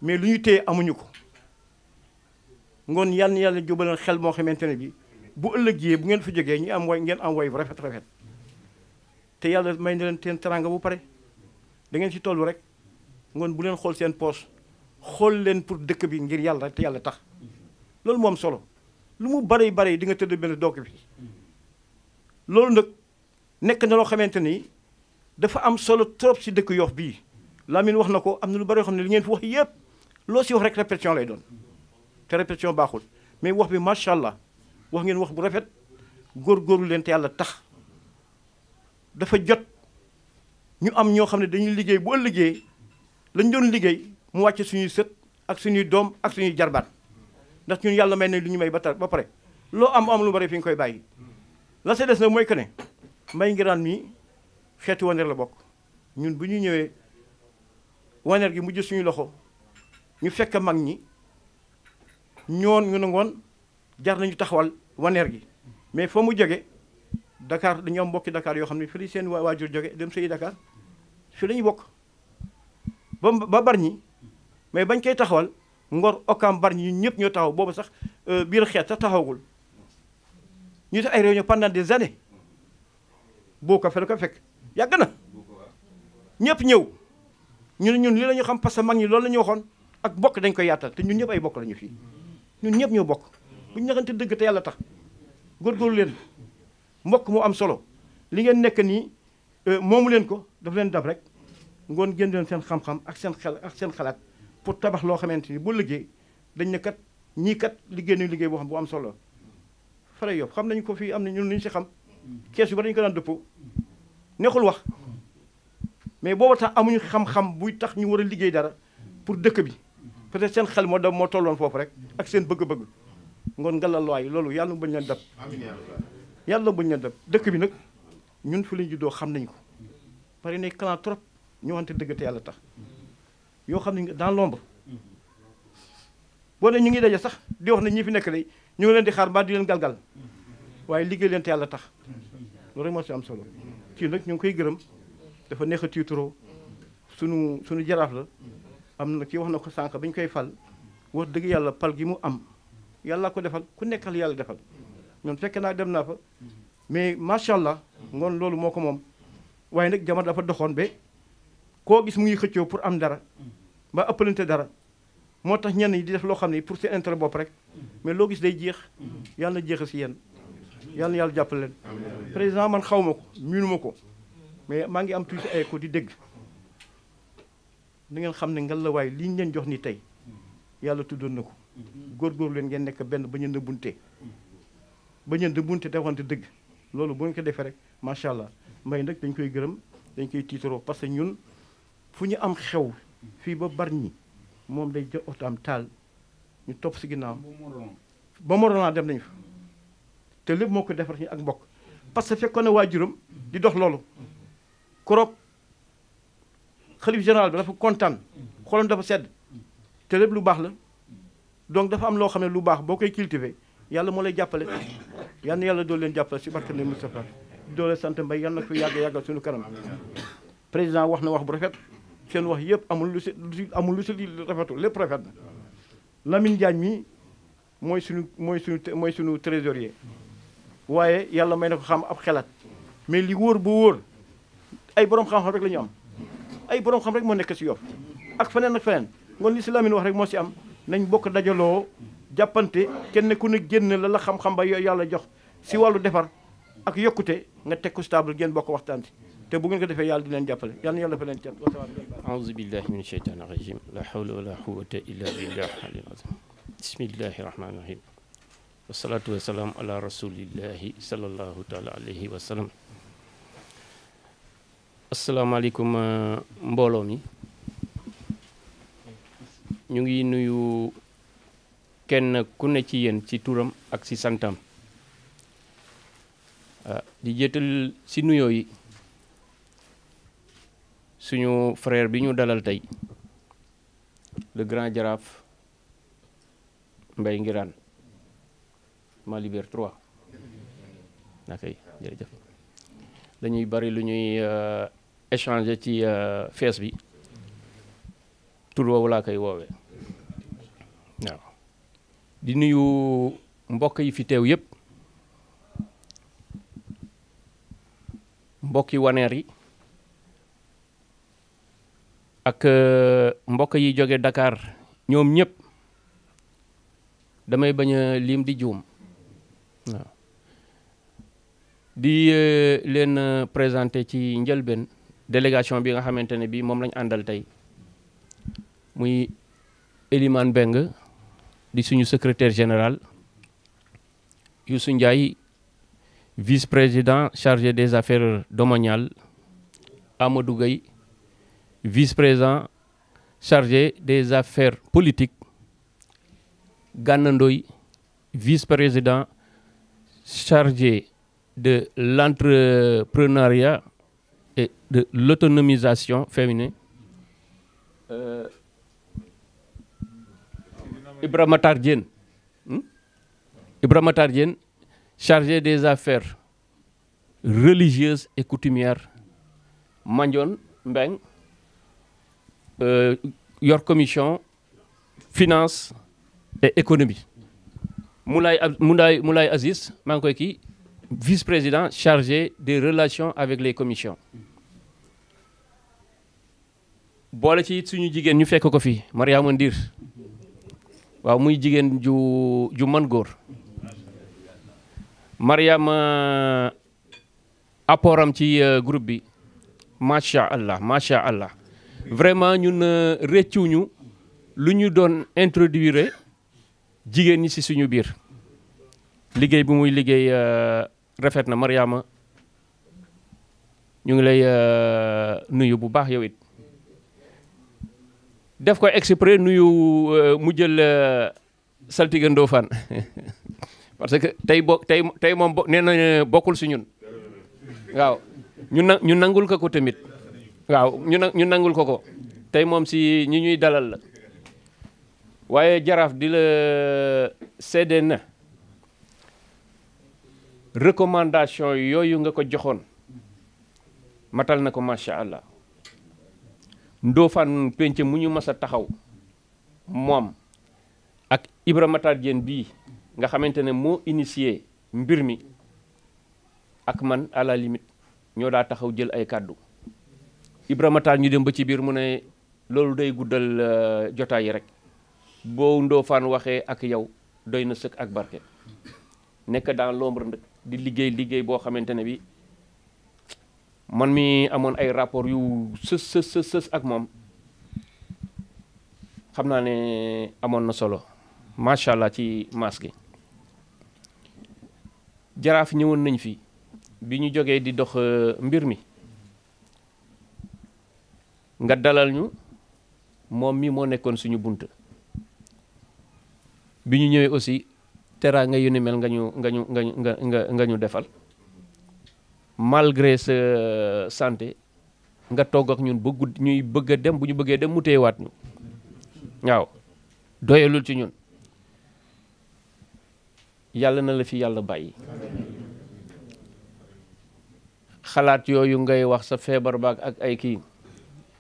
H: mais lu ñu téye amuñu ko ngoon yàlla jubaleen xel moo xamante ne bi bu ëllëgee bu ngeen fi jógee ñu am way ngeen am way bu rafet te yàlla may na leen teen teranga bu pare da ngeen si tollu rek ngoon bu leen xool seen poche xool leen pour dëkk bi ngir yàlla rek te yàlla tax loolu moo am solo lu mu bari di nga tëdd benn dokk bi loolu nag nekk na loo xamante ni dafa am solo trop si dëkk Yoff bii Lamine wax na ko am na lu bari yoo xam ne li ngeen fi wax yëpp loo si wax rek répétition lay doon te répétition baaxul mais wax bi macha allah wax ngeen wax bu rafet góorgóorlu leen te yàlla tax dafa jot ñu am ñoo xam ne dañuy liggéey bu ëllëgee lañ doon liggéey mu wàcce suñuy sët ak suñuy doom ak suñuy jarbaat ndax ñun yàlla may nañ lu ñu may ba pare loo am lu bari fi nga koy bàyyi la sa des nag mooy que ne Mbaye Nguirane mii xeeti Waneer la bokk ñun bu ñu ñëwee Waneer gi mujj suñu loxo ñu fekk mag ñi ñu ne ngoon jar nañu taxawal Waneer gi mais fa mu jóge Dakar dañu am mbokki Dakar yoo xam ne fii la seen waajur jóge dem sëyi Dakar fii la ñu bokk ba Bargny mais bañ koy taxawal Ngor Ouakam Bargny ñun ñëpp ñoo taxaw boobu sax biir xeet sax taxawagul ñu def ay réunion pendant des années boo ko fa fekk yàgg na ñëpp ñëw ñun li la ñu xam parce que mag ñi loolu la ñu waxoon ak bokk dañ koy yaatal te ñun ñëpp ay bokk la ñu fii ñun ñëpp ñoo bokk bu ñu naxante dëgg te yàlla tax góorgóorlu leen mbokk moo am solo li ngeen nekk nii moomu leen ko daf leen dab rek ngoon génn leen seen xam-xam ak seen xel ak seen xalaat pour tabax loo xamante ni boo liggéey dañ ne kat ñii kat liggéey nañu liggéey boo xam bu am solo fare Yoff xam nañu ko fii am na ñun lu ñu si xam kees yu ba dañu ko daan dëppoo neexul wax mais booba tax amuñu xam-xam buy tax ñu war a liggéey dara pour dëkk bi peut-être seen xel moo tolloon foofu rek ak seen bëgg-bëgg ngoon ngalal waay loolu yàlla bañ leen dab yàlla bañ leen dab dëkk bi nag ñun fi lañu juddoo xam nañ ko bari nay clan trop ñoo xamante dëgg te yàlla tax yoo xam ne dans l'ombre boo ne ñu ngi daje sax di wax ne ñi fi nekk day ñu ngi leen di xaar mbaa di leen galgal waaye liggéey leen te yàlla tax loolu rek moo si am solo kii nag ñu ngi koy gërëm dafa neex a tiituroo sunu jaraaf la am na kii wax na ko sànq ba ñu koy fal wax dëgg yàlla pal gi mu am yàlla ko defal ku nekkal yàlla defal ñoom fekk naa dem naa fa mais macha allah ngoon loolu moo ko moom waaye nag jamono dafa doxoon ba koo gis mu ngi xëccoo pour am dara ba ëppalante dara moo tax ñenn ñi di def loo xam ne pour seen intérêt bopp rek mais loo gis day jeex yàlla na jeexal si yéen yàlla na yàlla jàppale leen président man xaw ma ko miinu ma ko mais maa ngi am tuuti ay ko di dégg da ngeen xam ne ngal la waaye lii ñu leen jox ni tey yàlla tuddoon na ko góorgóorlu leen ngeen nekk benn ba ñu nëbbunte te waxante dëgg loolu bu ñu ko defee rek macha allah mbay nag dañ koy gërëm dañ koy tiitaroo parce que ñun fu ñu am xew fii ba Bargny moom day jël oto am taal ñu topp si ginnaaw ba Morolan dem nañ fa te lépp moo ko defar ñu ak mbokk parce que fekkoon na waajuram di dox loolu koroog xalif général bi dafa kontaan xolam dafa sedd te lépp lu baax la donc dafa am loo xam ne lu baax boo koy cultiver yàlla moo lay jàppale yal na yàlla dool leen jàppale si barke ne Moustapha doole sant mbay yal na ko yàggal suñu kanam président wax na wax bu rafet seen wax yëpp amul lu si rafetul lépp rafet na Lamine Diagne mi mooy suñu trésorier waaye yàlla may na ko xam ab xelaat mais li wóor bu wóor ay borom xam-xam rek la ñu am ay borom xam rek moo nekk si Yoff ak feneen ak feneen ngoon li si Lamine wax rek moo si am nañ bokk dajaloo jàppante kenn ku ne génn la xam-xam ba yàlla jox si wàllu defar ak yokkute nga teg ko stable ngeen bokk waxtaan si te bu ngeen ko defee yàlla di leen jàppale yàlla na yàlla dafa leen cat
I: aouzu billahi min sheytaani rajim la hawla wala quwwata illa billah alil azim bismillahi rahmani rahim wasalaatu wasalaam ala rasulillahi sallallahu taala alayhi wa sallam asalaamaaleykum mbooloo mi ñu ngi nuyu kenn ku ne ci yéen ci turam ak ci santam di jëtal ci nuyoo yi suñu frère bi ñu dalal tey le grand jaraaf Mbaye Nguirane Malibert 3 nakay jërëjëf dañuy bari lu ñuy échanger ci fees bi tur woowu laa koy woowee waaw di nuyu mbokk yi fi teew yépp mbokki waneer yi ak mbokk yi jóge Dakar ñoom ñëpp damay bañ a lim di juum waaw di leen présenter ci njëlbeen délégation bi nga xamante ne bi moom lañ àndal tey muy Elimane Beng di suñu secrétaire général Youssou Ndiaye vice-président chargé des affaires domaniales Amadou Gueye vice-président chargé des affaires politiques Gana Ndoye vice-président chargé de l'entrepreneuriat et de l'autonomisation féminine Ibrahima Matar Diène chargé des affaires religieuses et coutumières Mandione Mbeng yor commission finance et économie Moulay Aziz maa ngi koy kii vice-président chargé des relations avec les commissions boole ci suñu jigéen ñu fekk ko fi Mariama Ndir waaw muy jigéen ju man góor Mariama apportam ci groupe bi macha allah vraiment ñun réccuñu lu ñu doon introduire jigéen ñi ci suñu biir liggéey bu muy liggéey rafet na Mariama ñu ngi lay nuyu bu baax yow it def ko exprès nuyu mu jël saltige Ndofane parce que tey moom nee na bokkul si ñun waaw ñu nangul ko tamit waaw ñu nangul ko tey moom si ñi ñuy dalal la waaye jaraaf di la seede na recommandation yooyu nga ko joxoon matal na ko macha allah Ndofane penc mu ñu mas a taxaw moom ak Ibrahima Matar Diène bii nga xamante ne moo initié mbir mi ak man à la limite ñoo daa taxaw jël ay kàddu Ibrahima Matar ñu dem ba ci biir mu ne loolu day guddal jotaay yi rek boo Ndofane waxee ak yow doy na sëkk ak barke nekk dans l'ombre nag di liggéey boo xamante ne bi man mi amoon ay rapport yu sës ak moom xam naa ne amoon na solo macha allah ci maas gi jaraaf ñëwoon nañ fi bi ñu jógee di dox mbir mi nga dalal ñu moom mi moo nekkoon suñu bunt bi ñu ñëwee aussi teraanga yu ni mel nga ñu defal malgré sa santé nga togg ak ñun ba gudd ñuy bëgg a dem bu ñu bëggee dem mu téyewaat ñu waaw doyalul ci ñun yàlla na la fi yàlla bàyyi xalaat yooyu ngay wax sa feebar baak ak ay kii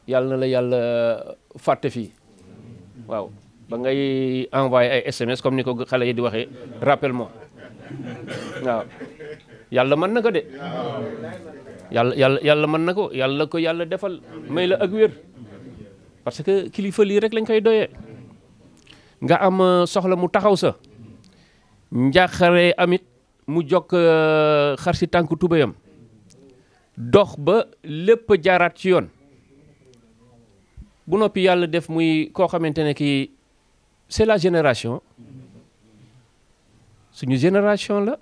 I: yàlla na la yàlla fàtte fii waaw ba ngay envoyé ay SMS comme ni ko xale yi di waxee rappelle-moi waaw yàlla mën na ko de yàlla mën na ko yàlla defal may la ak wér parce que kilifa lii rek lañ koy doyee nga am soxla mu taxaw sa njaaxare amit mu jokk xar si tànk tubéyam dox ba lépp jaaraat ci yoon bu noppi yàlla def muy koo xamante ne kii c'est la génération suñu génération la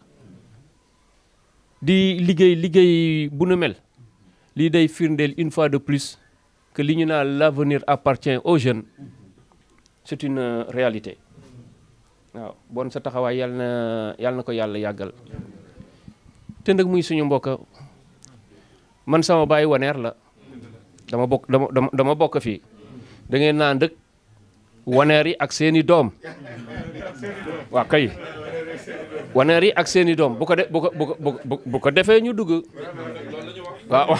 I: di liggéey bu nu mel lii day firndeel une fois de plus que li ñu naan l'avenir appartient aux jeunes c'est une réalité waaw bon sa taxawaay yàlla na ko yàlla yàggal te nag muy suñu mbokk man sama baay waneer la dama bokk fii da ngeen naan dëkk waneer yi ak seeni doom waaw kay waneer yi ak seeni doom bu ko defee ñu dugg waaw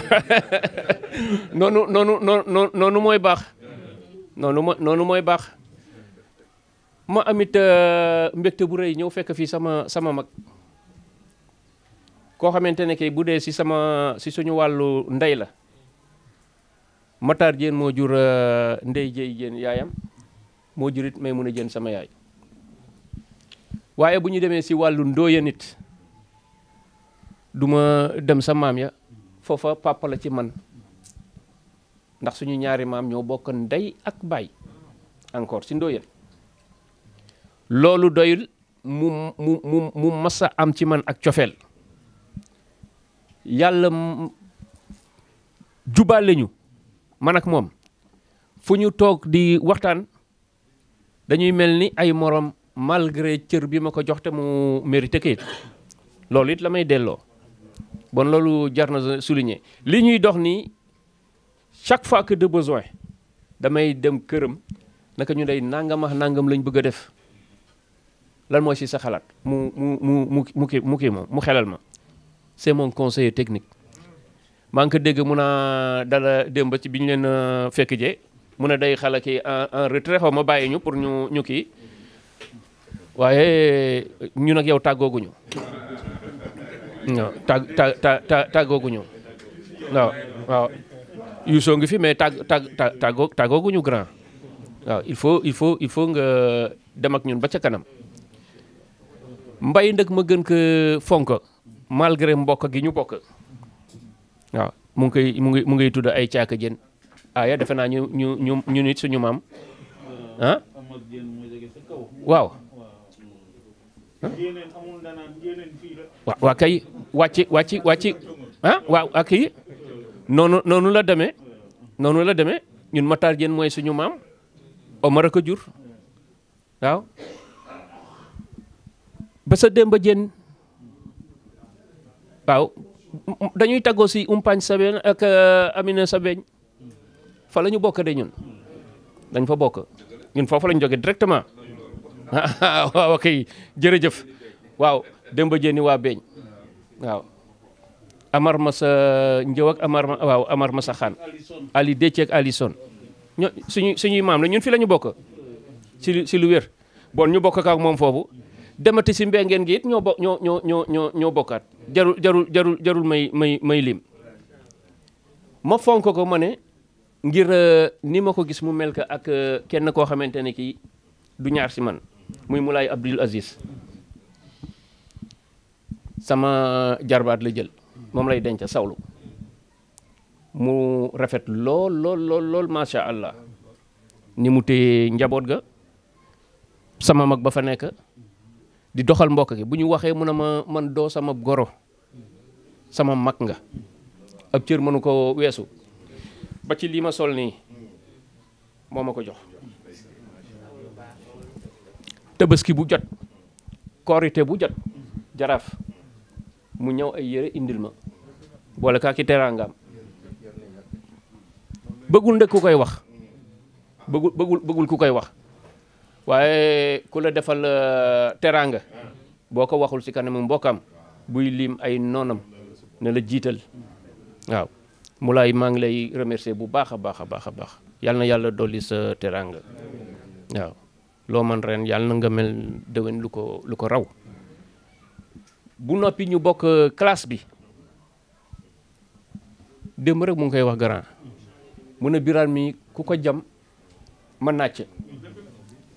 I: noonu mooy baax noonu mooy baax ma amit mbégte bu rëy ñëw fekk fii sama mag koo xamante ne kay bu dee si suñu wàllu ndey la Matar Diène moo jur Ndey Jéy Diène yaayam moo jurit may mun a jën sama yaay waaye bu ñu demee si wàllu ndóoya nit du ma dem sa maam ya foofa papa la ci man ndax suñu ñaari maam ñoo bokk ndey ak baay encore si ndóoya loolu doyul mu masa am ci man ak cofeel yàlla jubale ñu man ak moom fu ñu toog di waxtaan dañuy mel ni ay morom malgré cër bi ma ko jox te mu mérité kayit loolu it la may delloo bon loolu jar na souligner li ñuy dox nii chaque fois que de besoin damay dem këram naka ñu day nangam ak nangam lañ bëgg a def lan mooy si sa xalaat mu kii moom mu xelal ma c'est mon conseiller technique maa ngi ko dégg mun a dala démb ci bi ñu leen fekk jee mun a day xala kii en retrait xaw ma bàyyi ñu pour ñu kii waaye ñun ak yow tàggooguñu waaw tàggooguñu waaw Youssou ngi fi mais tàggooguñu grand waaw il faut nga dem ak ñun ba ca kanam mbay ndëkk ma gën ko fonk malgré mbokk gi ñu bokk waaw mu ngi tudd ay caaka jën aya defe naa ñu nit suñu maam ah waaw waa kay wàcci ah waaw ak yi noonu la demee ñun Matar Diène mooy suñu maam Omar a ko jur waaw ba sa Demba Diène waaw dañuy tàggoo si umpaañ Sabeen ak Amina Sabeen fa la ñu bokk de ñun dañ fa bokk ñun foofu lañ jóge directement waaw kay jërëjëf waaw Demba Diène waa beeñ waaw Amar Massa Njëw ak Amar Massa Xaan Ali Décce ak Alison suñuy maam la ñun fi la ñu bokk si lu wér bon ñu bokk ak moom foofu demati si mbengeen gi it ñoo bokkaat jarul may lim ma fonk ko ma ne ngir ni ma ko gis mu mel ka ak kenn koo xamante ne kii du ñaar si man muy Moulay Abdul Aziz sama jarbaat la jël moom lay denc sawlu mu rafet lool macha allah ni mu téye njaboot ga sama mag ba fa nekk di doxal mbokk gi bu ñu waxee mu ne ma man doo sama goro sama mag nga ab cër mënu ko weesu ba ci lii ma sol nii moo ma ko jox tabaski bu jot korité bu jot jaraaf mu ñëw ay yére indil ma boole kaa ki teraangaam bëggul ndëkk ku koy wax bëggul ku koy wax waaye ku la defal teraanga boo ko waxul ci kanamu mbokkam buy lim ay noonam ne la jiital waaw Moulay maa ngi lay remercier bu baax a baax yal na yàlla dolli sa teraanga waaw loo man ren yàlla na nga mel déwén lu ko raw bu noppi ñu bokk classe bi démb rek mu ngi koy wax grand mu ne Birane mi ku ko jam ma nàcc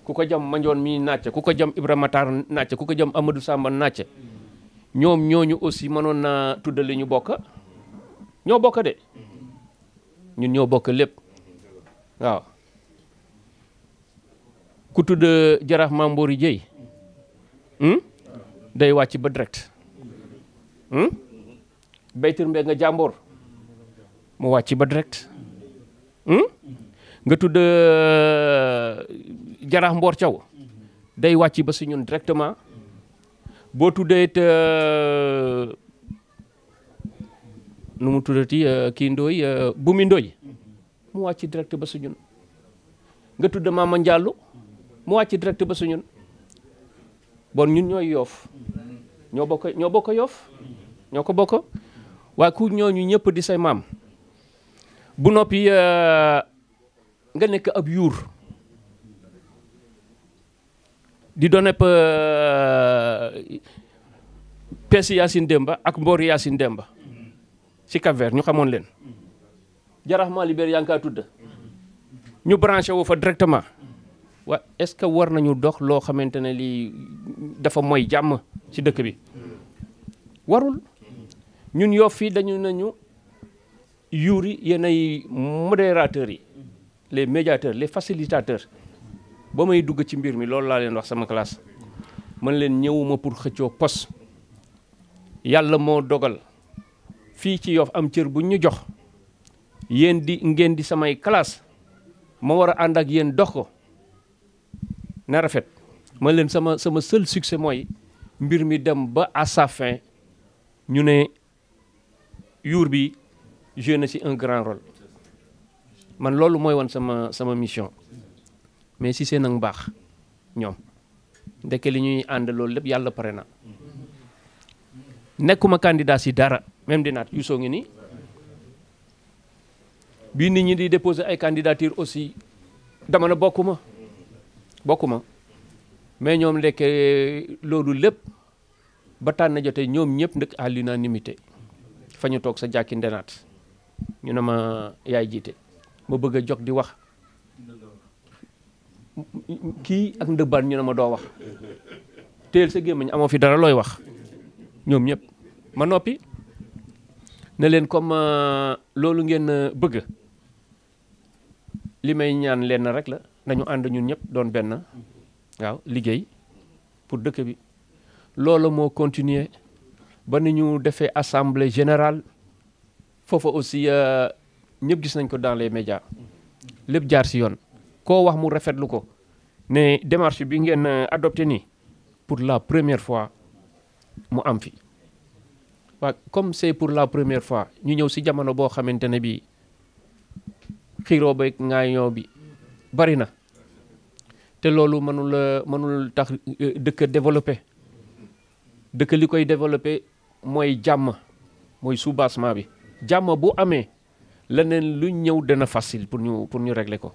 I: ku ko jam Mandione mi nàcc ku ko jam Ibrahima Matar nàcc ku ko jam Amadou Samba nàcc ñoom ñooñu aussi mënoon naa tuddale ñu bokk ñoo bokk de ñun ñoo bokk lépp waaw ku tudd jaraaf Mamboori Dieye day wàcc ba direct Baytir Mbengue nga jàmboor mu wàcc ba direct nga tudd jaraaf Mboor Thiaw day wàcc ba si ñun directement boo tuddee it nu mu tuddati kii Ndoy Bumi Ndoy mu wàcc direct ba si ñun nga tudd Mama Ndiallo mu wàcc direct ba su ñun bon ñun ñooy Yoff ñoo bokk Yoff ñoo ko bokk waaye ku ñooñu ñëpp di say maam bu noppi nga nekk ab yuur di doon nepp Peesi Yacine Demba ak Mbori Yacine Demba si Cap-Vert ñu xamoon leen jaraaf Mali Ber yaa ngi kaa tudd ñu branché wu fa directement waa est-ce que war nañu dox loo xamante ne lii dafa mooy jàmm ci dëkk bi warul ñun Yoff fii dañu nañu yuuri yenay modérateurs yi les médiateurs les facilitateurs ba may dugg ci mbir mi loolu laa leen wax sama classe man leen ñëwuma pour xëccoo pos yàlla moo dogal fii ci Yoff am cër bu ñu jox yéen di ngeen di samay classe ma war a ànd ak yéen dox ko na rafet man leen sama seul succès mooy mbir mi dem ba à sa fin ñu ne yuur bi joué na ci un grand rôle man loolu mooy woon sama mission mais si seen ak mbaax ñoom ndeke li ñuy ànd loolu lépp yàlla pare na nekkuma candidat si dara même di naat Youssou ngi nii bii nit ñi di déposer ay candidature aussi dama na bokkuma mais ñoom ndekke loolu lépp ba tànn jotee ñoom ñëpp ndëkk à l'unanimité fa ñu toog sa jàkki ndenaat ñu ne ma yaay jiite ma bëgg a jog di wax kii ak ndëbbaan ñu ne ma doo wax teel sa gémmiñ amoo fi dara looy wax ñoom ñëpp ma noppi ne leen comme loolu ngeen bëgg li may ñaan leen rek la nañu ànd ñun ñëpp doon benn waaw liggéey pour dëkk bi loolu moo continuer ba ni ñu defee assemblée générale foofa aussi ñëpp gis nañ ko dans les médias lépp jaar si yoon koo wax mu rafetlu ko ne démarche bi ngeen adopté nii pour la première fois mu am fi waaw comme c'est pour la première fois ñu ñëw si jamono boo xamante ne bii xiiroo ba ŋaayoo bi bari na te loolu mënul tax dëkk développé dëkk li koy développé mooy jàmm mooy soubassement bi jàmm bu amee leneen lu ñëw dana facile pour ñu régler ko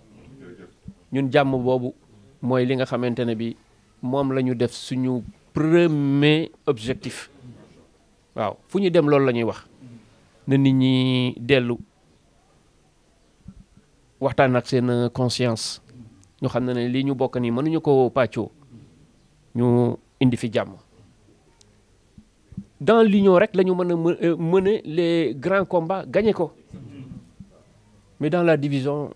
I: ñun jàmm boobu mooy li nga xamante ne bi moom la ñu def suñu premier objectif waaw fu ñu dem loolu la ñuy wax na nit ñi dellu waxtaan ak seen conscience ñu xam ne lii ñu bokk nii mënuñu ko pàccoo ñu indi fi jàmm dans l'union rek la ñu mën a mener les grands combats gagner ko mais dans la division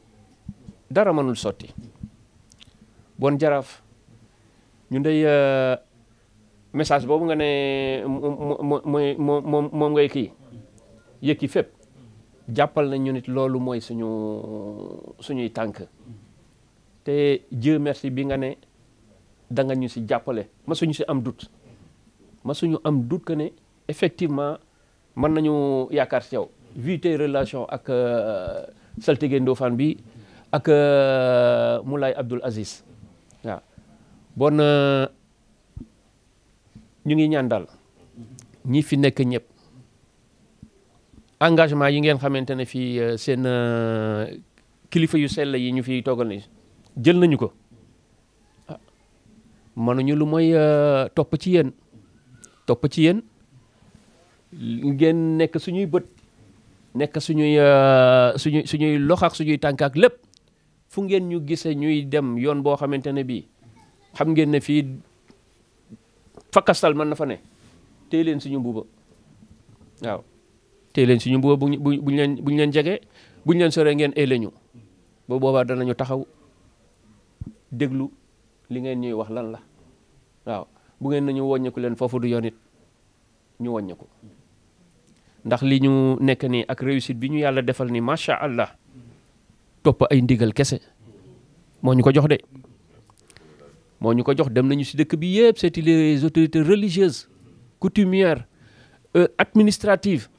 I: dara mënul sotti bon jaraaf ñu ndey message boobu nga ne moom ngay kii yëkki fépp jàppal na ñu nit loolu mooy suñuy tànk te Dieu merci bi nga ne da nga ñu si jàppale ma suñu si am doute que ne effectivement mën nañu yaakaar si yow vu tes relations ak saltige Ndofane bi ak Moulay Abdoul Aziz waaw bon ñu ngi ñaan daal ñi fi nekk ñëpp engagement yi ngeen xamante ne fii seen kilifa yu sell yi ñu fi toogal ni jël nañu ko ah mënuñu lu mooy topp ci yéen ngeen nekk suñuy bët nekk suñuy loxo ak suñuy tànk ak lépp fu ngeen ñu gisee ñuy dem yoon boo xamante ne bii xam ngeen ne fii fakastal mën na fa ne téye leen suñu mbuuba waaw téye leen suñu mbuba buñ leen jege buñ leen soree ngeen éele ñu ba boobaa danañu taxaw déglu li ngeen ñuy wax lan la waaw bu ngeen nañu wàññeeku leen foofu du yoon it ñu wàññeeku ndax li ñu nekk nii ak réussite bi ñu yàlla defal ni macha allah topp ay ndigal kese moo ñu ko jox de moo ñu ko jox. dem nañu si dëkk bi yëpp seeti les autorités religieuses coutumières administratives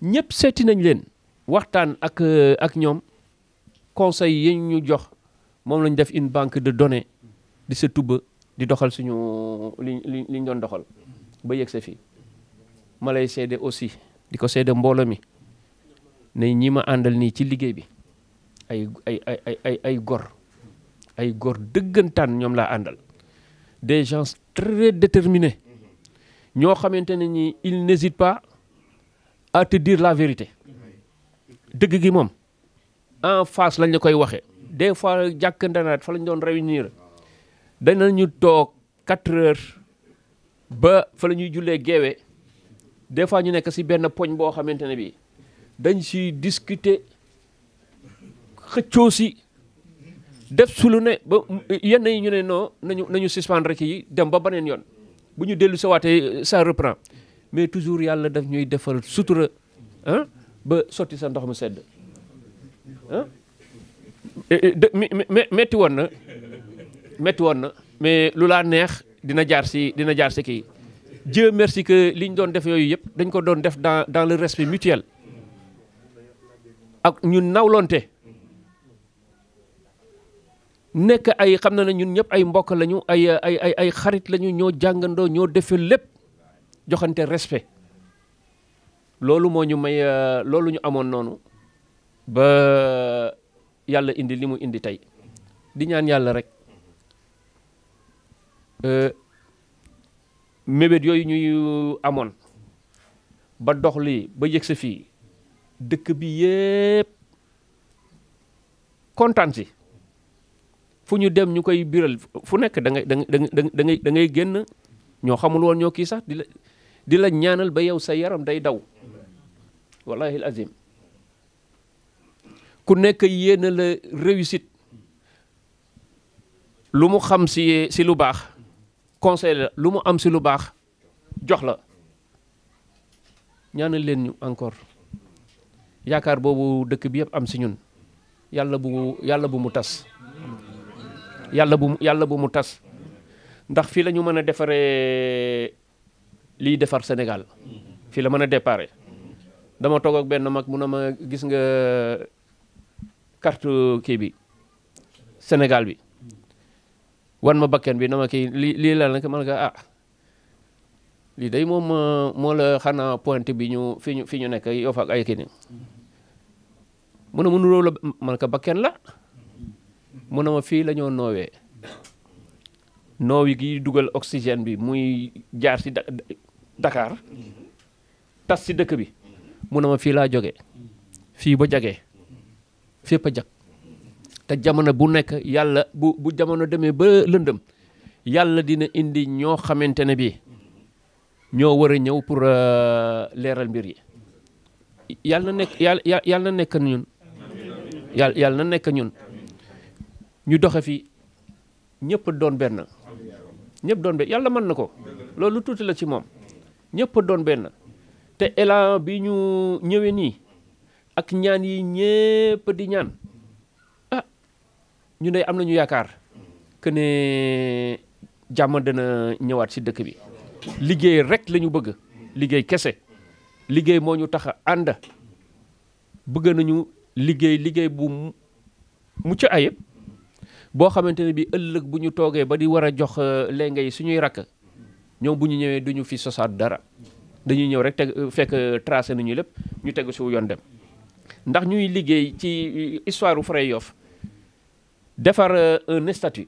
I: ñëpp seeti nañ leen waxtaan ak ñoom conseil yi ñu jox moom lañ def une banque de données di sa tubba di doxal suñu liñ doon doxal ba yegg sa fii ma lay seede aussi di ko seede mbooloo mi ne ñi ma àndal nii ci liggéey bi ay gor dëggantaan ñoom laa àndal des gens très déterminés ñoo xamante ne ñi il n'hésite pas à te dire la vérité dëgg gi moom en face lañ la koy waxee. des fois jàkkandanaat fa lañ doon réunir danañu toog 4 heures ba fa la ñuy jullee geewee des fois ñu nekk si benn poñ boo xamante ne bi dañ si discuter xëccoo si def su lu ne ba yenn yi ñu ne non nañu suspendre yi dem ba beneen yoon bu ñu dellu sa waatee ça reprend mais toujours yàlla daf ñuy defal sutura ba sotti sa ndox mu sedd metti woon na mais lu laa neex dina jaar si kii Dieu merci que li ñu doon def yooyu yëpp dañ ko doon def dans le respect mutuel ak ñun nawlonte nekk ay xam na ne ñun ñëpp ay mbokk lañu ay xarit lañu ñoo jàngandoo ñoo defee lépp joxante respect loolu moo ñu may loolu ñu amoon noonu ba yàlla indi li mu indi tey di ñaan yàlla rek mébét yooyu ñuy amoon ba dox lii ba yëg sa fii dëkk bi yépp kontaan si fu ñu dem ñu koy biral fu nekk da ngay génn ñoo xamul woon ñoo kii sax di la ñaanal ba yow sa yaram day daw wallahi azim ku nekk yéena la réussite lu mu xam si lu baax conseil la lu mu am si lu baax jox la ñaanal leen ñu encore yaakaar boobu dëkk bi yëpp am si ñun yàlla bu mu tas yàlla bu mu tas ndax fii la ñu mën a defaree liy defar Sénégal fii la mën a déparé dama toog ak benn mag mu ne ma gis nga carte kii bi Sénégal bi wan ma bakken bi na ma kii lii la nag man nga lii day moom moo la xanaa pointe bi ñu fi ñu nekk yow fa ak ay kii mu ne ma nuróo la man ka bakken la mu ne ma fii la ñoo noowee noowi gi dugal oxygène bi muy jaar si Dakar tas si dëkk bi mu ne ma fii laa jóge fii ba jagee fépp a jag te jamono bu nekk yàlla bu jamono demee ba lëndëm yàlla dina indi ñoo xamante ne bii ñoo war a ñëw pour leeral mbir yi yàlla na nekk ñun yàlla na nekk ñun ñu doxe fi ñëpp doon benn yàlla mën na ko loolu tuuti la ci moom ñëpp doon benn te élan bi ñu ñëwee nii ak ñaan yi ñëpp di ñaan ñu ne am nañu yaakaar que ne jàmm dana ñëwaat ci dëkk bi liggéey rek la ñu bëgg liggéey kese liggéey moo ñu tax a ànd bëgg nañu liggéey bu mucc ayib boo xamante ne bi ëllëg bu ñu toogee ba di war a jox lenge yi suñuy rakk ñoom bu ñu ñëwee duñu fi sosaat dara dañuy ñëw rek fekk tracé nañu lépp ñu tegu si yoon dem ndax ñuy liggéey ci histoire u Fray Yoff defar un statut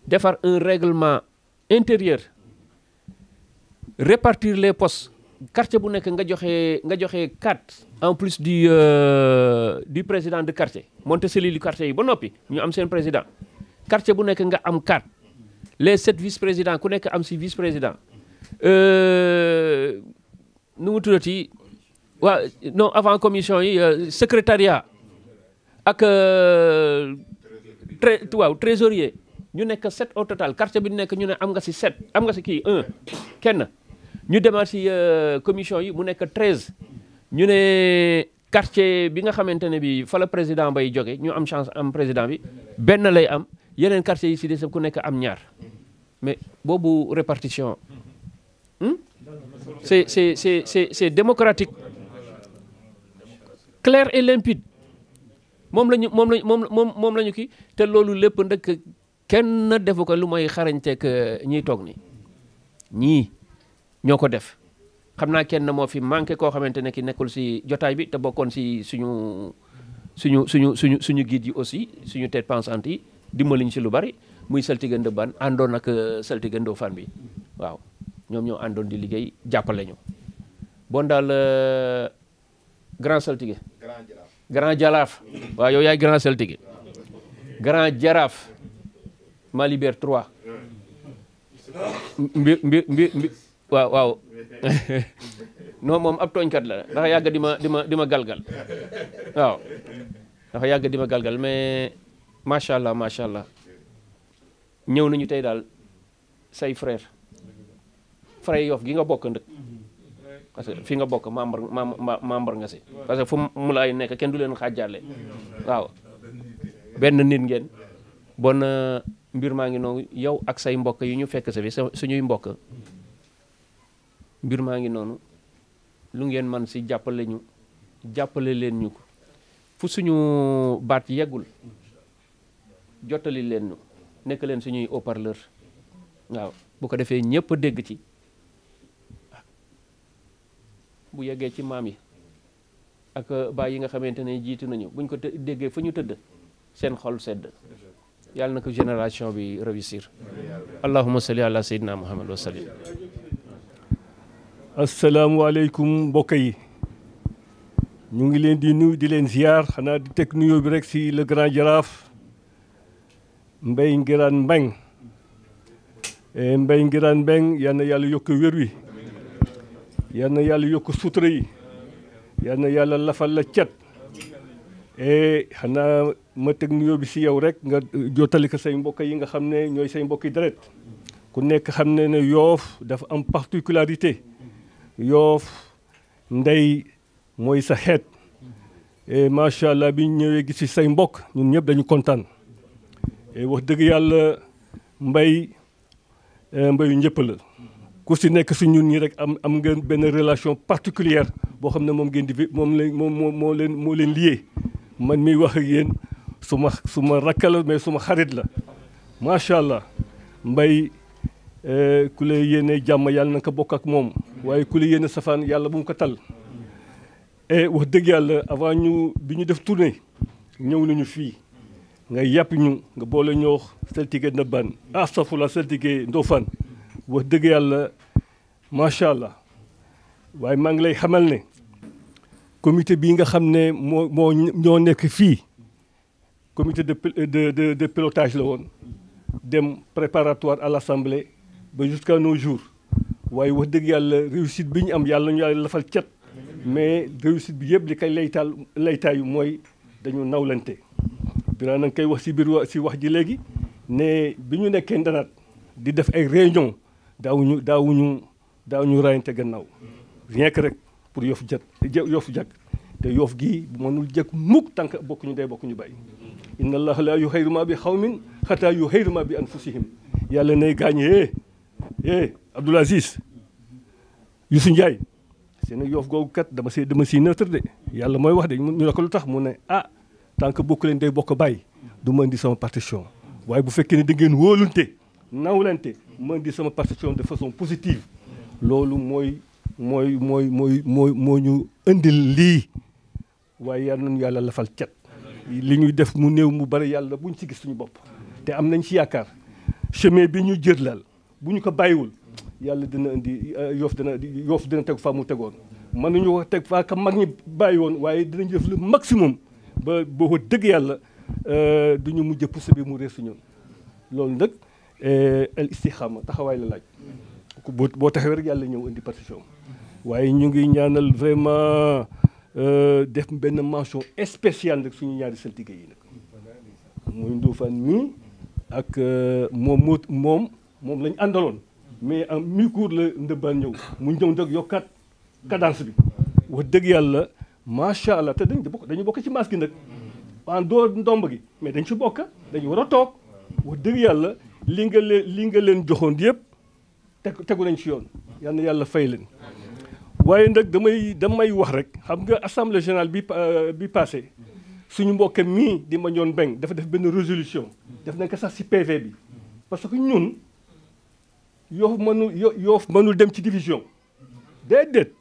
I: defar un règlement intérieur répartir les postes quartier bu nekk nga joxe 4 en plus du président de quartier monter cellule quartier yi ba noppi ñu am seen président quartier bu nekk nga am 4 les 7 vice présidents ku nekk am si vice président nu mu tuddati waaw non avant commission yi secrétariat ak trésorier ñu nekk 7 au total quartier bi nekk ñu ne am nga si 7 am nga si kii 1 kenn ñu demaat si commission yi mu nekk 13 ñu ne quartier bi nga xamante ne bi fa la président bay jóge ñu am chance am président bi benn lay am yeneen quartier yi si des ku nekk am ñaar mais boobu répartition c'est démocratique clair et limpide moom la ñu kii te loolu lépp nag kenn defu ko lu mooy xarañteeg ñiy toog ni ñii ñoo ko def xam naa kenn moo fi manqué koo xamante ne ki nekkul si jotaay bi te bokkoon si suñu guide yi aussi suñu tête pensante yi dimbaliñ si lu bari muy saltige Ndëbaan àndoon ak saltige Ndofane bi waaw ñoom ñoo àndoon di liggéey jàppale ñu bon daal grand saltige grand jaraaf waaw yow yaay grand saltige grand jaraaf Malibert 3 mbir waaw non moom ab tooñkat la dafa yàgg di ma galgal waaw dafa yàgg di ma galgal mais macha allah ñëw nañu tey daal say frère Yoff gi nga bokk ndëkk parce que fi nga bokk membre nga si parce que fu mu laay nekk kenn du leen xaajale waaw benn nit ngeen bon mbir maa ngi noonu yow ak say mbokk yi ñu fekk sa fi suñuy mbokk mbir maa ngi noonu lu ngeen man si jàppale leen ñu ko fu suñu baat yeggul jottali leen ñu nekk leen suñuy haut-parleur waaw bu ko defee ñëpp dégg ci bu yeggee ci maam yi ak baay yi nga xamante ne jiitu nañu buñ ko déggee fu ñu tëdd seen xol sedd yàlla na ko génération bi réussir allahumma salli ala sayyidina muhammad wa sallim.
J: asalaamualeykum mbokk yi ñu ngi leen di nuyu di leen ziar xanaa di teg nuyoo bi rek si le grand jaraaf Mbaye Nguirane Mbeng Mbaye Nguirane Mbeng yal na yàlla yokk wér wi yal na yàlla yokk sutura yi yal na yàlla lafal la cat xanaa ma teg nuyoo bi si yow rek nga jottali ko say mbokk yi nga xam ne ñooy say mbokki deret ku nekk xam ne Yoff dafa am particularité Yoff ndey mooy sa xeet macha allah bi ñu ñëwee gis si say mbokk ñun ñëpp dañu kontaan wax dëgg yàlla mbayu ñëpp la ku si nekk si ñun ñi rek am ngeen benn relation particulière boo xam ne moom ngeen di moo leen lié man miy wax ak yéen suma rakk la mais suma xarit la macha allah mbay ku la yéene jàmm yàlla na ko bokk ak moom waaye ku la yéene safaan yàlla bu mu ko tal wax dëgg yàlla avant bi ñu def tournée ñëw nañu fii nga yàpp ñu nga boole ñoo saltige Ndëbaan astafurlah saltige Ndofane wax dëgg yàlla macha allah waaye maa ngi lay xamal ne comité bii nga xam ne ñoo nekk fii comité de pilotage la woon dem préparatoire à l'assemblée ba jusqu'à nos jours waaye wax dëgg yàlla réussite bi ñu am yàlla ñu yàlla lafal cat mais réussite bi yëpp li koy laytaayu mooy dañu nawlante Birane na nga koy wax si biir si wax ji léegi ne bi ñu nekkee ndanaat di def ay réunion daawuñu rayante gannaaw rien que rek pour Yoff jag te Yoff gii mënul jag mukk tànk bokkuñu day bokkuñu bàyyi inna allaha la yughayyiru ma bi xawmin hatta yughayyiru ma bi anfusihim yàlla nay gaañe Abdoul Aziz Youssou Ndiaye seen Yoff googu kat dama si neutre de yàlla mooy wax de ñu ne ko lu tax mu ne tant que bokk leen day bokk bàyyi du ma indi sama partition waaye bu fekkee ne da ngeen wóolunte nawlante ma indi sama partition de façon positive loolu mooy ñu indil lii waaye yal nañu yàlla lafal cat li ñuy def mu néew mu bari yàlla buñ ci gis suñu bopp te am nañ ci yaakaar chemin bi ñu jërlal bu ñu ko bàyyiwul yàlla dina indi Yoff dina teg fa mu tegoon mën nañu ko teg fa ka mag ñi bàyyi woon waaye dinañ def le maximum ba boo dëgg yàlla du ñu mujj pousse bi mu réer si ñun loolu nag al istixaama taxawaay la laaj boo taxawee rek yàlla ñëw indi partition waaye ñu ngi ñaanal vraiment def benn mention spéciale nag suñu ñaari saltige yi nag muy Ndofane mii ak moom lañ àndaloon mais en mi-cours la Ndëbaan ñëw mu ñëw nag yokkaat cadence bi wax dëgg yàlla macha allah te dañu bokk ci maas gi nag en dehors ndomb gi mais dañ ci bokk dañu war a toog wax dëgg yàlla li nga leen joxoon yëpp tegu nañ ci yoon yal na yàlla fay leen. waaye nag damay wax rek xam nga assemblée générale bi passé suñu mbokk mii di Mandione Mbengue dafa def benn résolution def nañ ko sax ci PV bi parce que ñun Yoff mënul dem ci division déedéet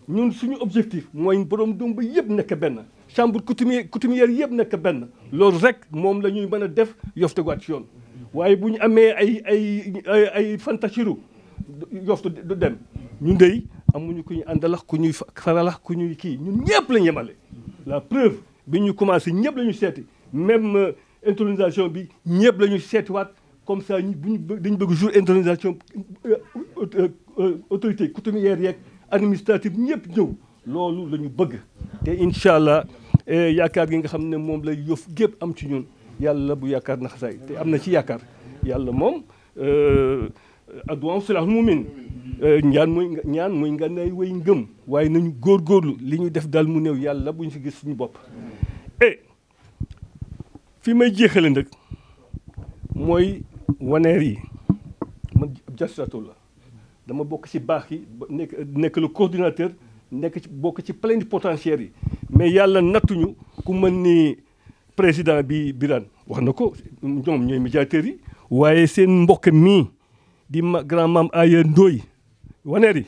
J: ñun suñu objectif mooy borom doom ba yëpp nekk benn chambre coutumière yëpp nekk benn loolu rek moom la ñuy mën a def Yoff teguwaat ci yoon waaye bu ñu amee ay fantachiru Yoff du dem ñun dey amuñu ku ñu àndalax ku ñuy faralax ku ñuy kii ñun ñëpp la ñu yemale la preuve bi ñu commencé ñëpp la ñu seeti même intronisation bi ñëpp la ñu seetiwaat comme ça dañu bëgg jour intronisation autorité coutumière yeeg administrative ñëpp ñëw loolu la ñu bëgg te incha allah yaakaar gi nga xam ne moom la Yoff gépp am ci ñun yàlla bu yaakaar naxasaay te am na ci yaakaar yàlla moom adduwaa silaaxul mu'min ñaan mooy nga nay way ngëm waaye nañu góorgóorlu li ñu def daal mu néew yàlla bu ñu fi gis suñu bopp fi may jeexale nag mooy waneer yi man Diastrato la dama bokk ci baax yi nekk le coordinateur bokk ci plénipotentiaire yi mais yàlla nattuñu ku mën ni président bi Birane wax na ko ñoom ñooy médiateurs yi waaye seen mbokk mii di grand maam Aya Ndoye waneer yi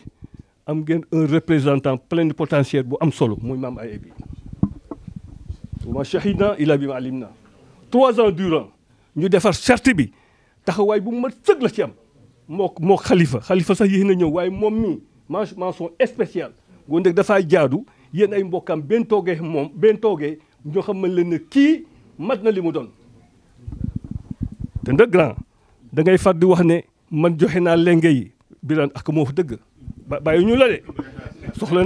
J: am ngeen un représentant plénipotentiaire bu am solo muy maam Aya bi wa shahidna ila bi ma alimna 3 ans durant ñu defar charte bi taxawaay bu mat sëg la ci am moo xalifa sax yéen a ñëw waaye moom mii mention spéciale goo ndeg dafaa jaadu yéen ay mbokkam benn toogee ñoo xam leen ne kii mat na li mu doon te nag grand da ngay far di wax ne man joxe naa lenge yi Birane ak moo fa dëgg bàyyi ñu la de soxla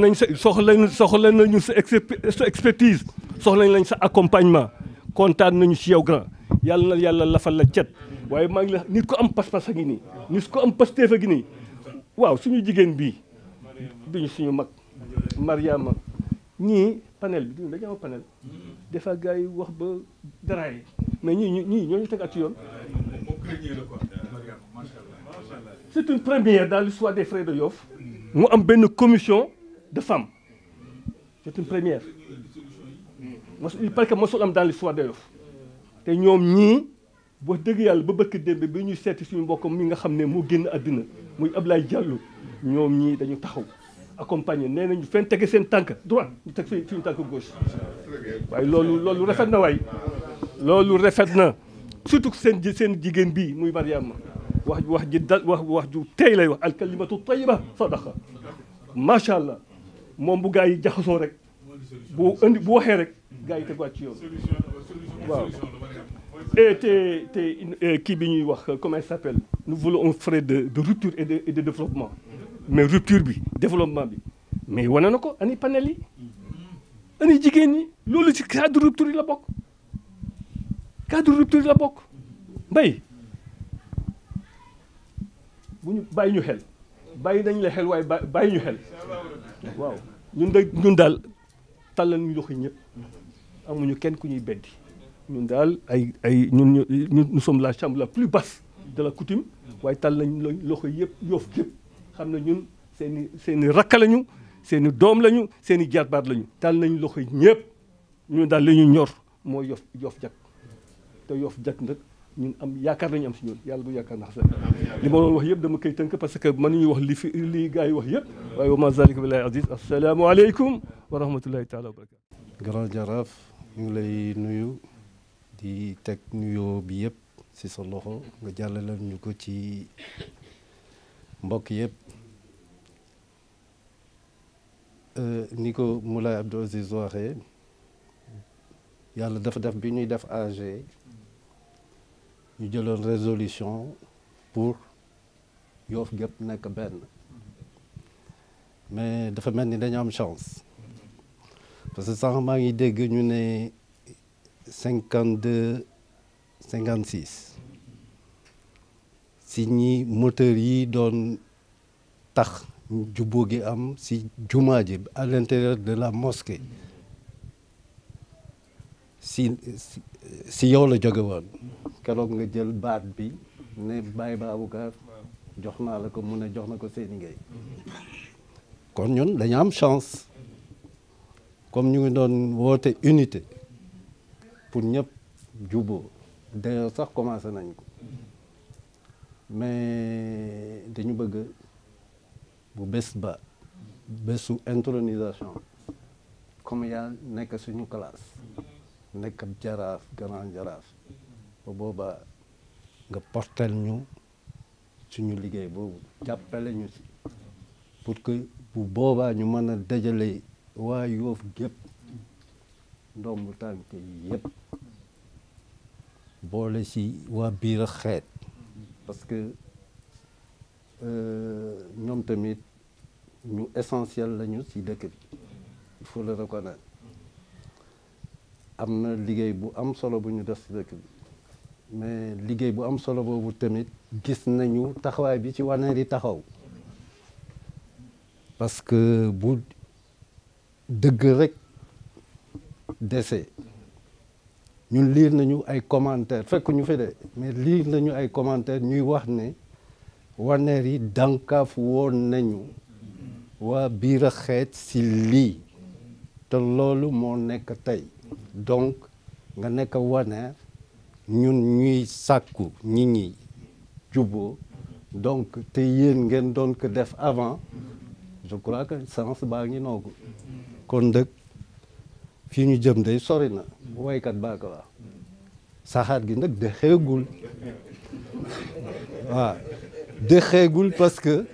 J: nañu sa expertise soxla nañ sa accompagnement kontaan nañu ci yow grand yàlla na yàlla lafal la cet waaye maa ngi la nit ko am pas-pas a ngi nii nit ko am pasteef a ngi nii waaw suñu jigéen bii duñu suñu mag Mariama ñii panel bi duñu dañu am panel des fois gars yi wax ba daraay mais ñii ñoo ñu tegaat ci yoon. C'est une première dans l'histoire des frères de Yoff mu am benn commission de femmes c'est une première il paraît que mosul am dans l'histoire de Yoff te ñoom ñii wax dëgg yàlla ba bëkk démb bi ñuy seeti suñu mbokk mi nga xam ne moo génn àddina muy Ablaye Diallo ñoom ñii dañu taxaw accompagner nee nañu fen tege seen tànk droite ñu teg suñu tànk gauche waaye loolu rafet na waay loolu rafet na surtout seen jigéen bii muy Mariama wax ju tey lay wax alkalimatu tayyiba sadaqa macha allah moom bu gaa yi jaxasoo rek bu waxee rek gaa yi teguwaat ci yoon waaw te kii bi ñuy wax comment il s'appelle nous voulons un frère de rupture et de développement mais rupture bi développement bi mais wane na ko ani panel yi ani jigéen ñi loolu ci cadre rupture yi la bokk mbay bu ñu bàyyi ñu xel bàyyi nañ la xel waaye bàyyi ñu xel waaw ñun daal tàllal ñu loxo ñëpp amuñu kenn ku ñuy beddi ñun daal ñun nous sommes la chambre la plus basse de la coutume waaye tàll nañ loxo yëpp Yoff yëpp xam ne ñun seeni rakka lañu seeni doom lañu seeni jarbaat lañu tàll nañ loxo ñëpp ñun daal li ñu ñor mooy Yoff jag te Yoff jag nag ñun am yaakaar nañu am si ñun yàlla bu yaakaar ndax sax li ma doon wax yëpp dama koy tënk parce que mënuñu wax li gars yi wax yëpp waaye wa ma zalika billahi aziz assalaamu aleykum wa rahmatullahi taala wa barakatu
K: Grand Jaraaf ñu ngi lay nuyu di teg nuyoo bi yëpp ci sa loxo nga jàllale ñu ko ci mbokk yëpp ni ko Moulay Abdou Aziz waxee yàlla dafa def bi ñuy def AG ñu jëloon résolution pour Yoff gépp nekk benn mais dafa mel ni dañu am chance parce que sànq maa ngi dégg ñu ne 52 56 si ñi moteur yi doon tax jubóo gi am si jumaa ji à l'intérieur de la mosquée si yow la jóge woon keroog nga jël baat bi ne Baye Baboucar jox naa la ko mu ne jox na ko Seyni Gueye kon ñun dañu am chance comme ñu ngi doon woote unité pour ñëpp jubóo d'ailleurs sax commencé nañ ko mais dañu bëgg bu bés ba bésu intronisation comme yaa nekk suñu classe nekk ab jaraaf grand jaraaf ba booba nga portel ñu suñu liggéey boobu jàppale ñu si pour que bu boobaa ñu mën a dajale waa Yoof gépp ndombu tànk yëpp boole si waa biir a xeet parce que ñoom tamit ñu essentiel lañu si dëkk bi il faut le reconnaître am na liggéey bu am solo bu ñu def si dëkk bi mais liggéey bu am solo boobu tamit gis nañu taxawaay bi ci Waneer yi taxaw parce que bu dëgg rek dese ñun liir nañu ay commentaires fekk ñu fi de mais liir nañu ay commentaires ñuy wax ne Waneer yi dànkaaf woon nañu waa biir a xeet si lii te loolu moo nekk tey donc nga nekk Waneer ñun ñuy sàkku nit ñi juboo donc te yéen ngeen doon ko def avant je crois que sens baa ngi noogu kon dëkk fii ñu jëm day sori na waykat baa ko wax saxaar gi nag de xeegul waaw de xeegul parce que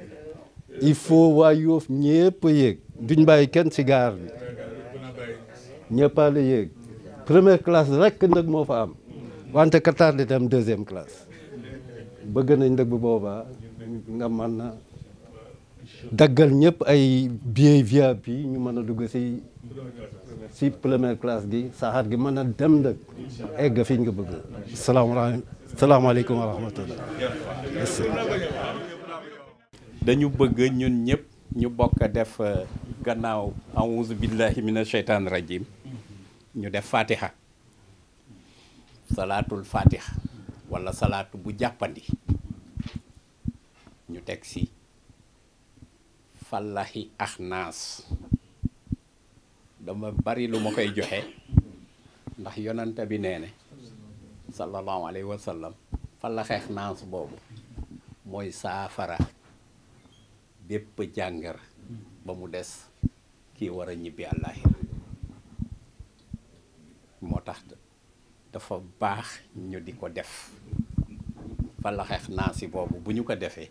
K: il faut waa Yoof ñëpp a yéeg duñ bàyyi kenn ci gaar bi ñëpp a la yéeg première classe rek nag moo fa am wante ka tardé dem deuxième classe bëgg nañ nag bu boobaa nga mën a daggal ñëpp ay billets VIP ñu mën a dugg si première classe gi saxaar gi mën a dem nag egg fi ñu ko bëgg. salaamaaleykum wa rahmatullah.
L: dañu bëgg ñun ñëpp ñu bokk def gannaaw a'uuzu billahi mina sheytaani rajim ñu def fatiha salaatul fatiha wala salaatu bu jàppandi ñu teg si fallahi ak naas dama bari lu ma koy joxe ndax yonante bi nee ne sallallahu alayhi wa sallam fallahi ak naas boobu mooy saafara bépp jàngar ba mu des kii war a ñibbi àllaaxira moo tax dafa baax ñu di ko def falaxeex naa si boobu bu ñu ko defee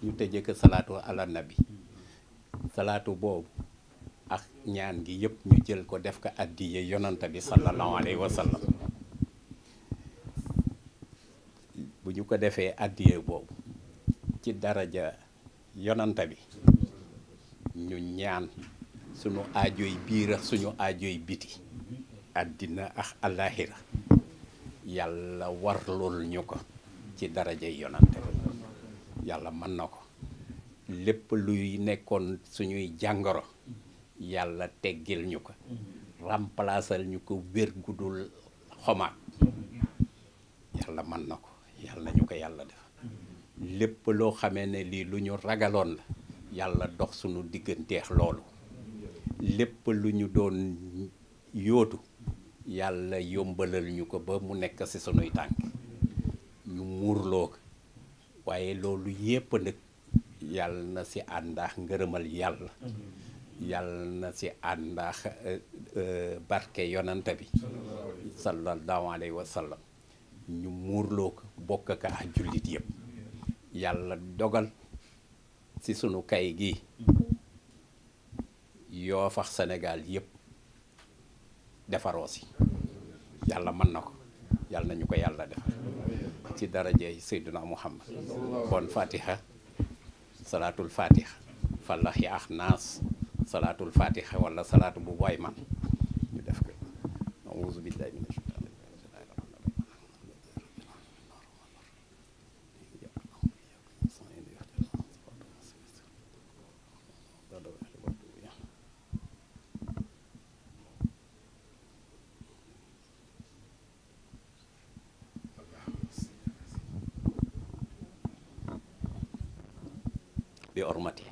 L: ñu tëjee ko salaatu ala nabi salaatu boobu ak ñaan gi yëpp ñu jël ko def ko addiye yonanta bi sallallahu alayhi wa sallam bu ñu ko defee addiye boobu ci daraja yonanta bi ñu ñaan suñu aajoy biir ak suñu aajoy biti àddina ak àllaaxira yàlla warlul ñu ko ci darajay yonante bi yàlla mën na ko lépp luy nekkoon suñuy jàngoro yàlla teggil ñu ko remplacer ñu ko wér gudul xomaat yàlla mën na ko yàlla ñu ko yàlla def lépp loo xamee ne lii lu ñu ragaloon la yàlla dox suñu digganteex loolu lépp lu ñu doon yóotu yàlla yombalal ñu ko ba mu nekk ci sunuy tànk ñu muurloo ko waaye loolu yépp nag yàlla na ci àndaax ngërëmal yàlla yàlla na ci àndaax barke yonante bi sallallahu alayhi wa sallam ñu muurloo ko bokk ka ak jullit yépp yàlla dogal ci sunu kay gi Yoof ak Sénégal yépp defaroo si yàlla mën na ko yàlla nañu ko yàlla def ci darajey Seydina Muhammad kon fatiha salaatul fatiha falaxi ak naas salaatul fatiha wala salaatu bu waay man ñu def ko auzu billahi mina shaytaani bi ormati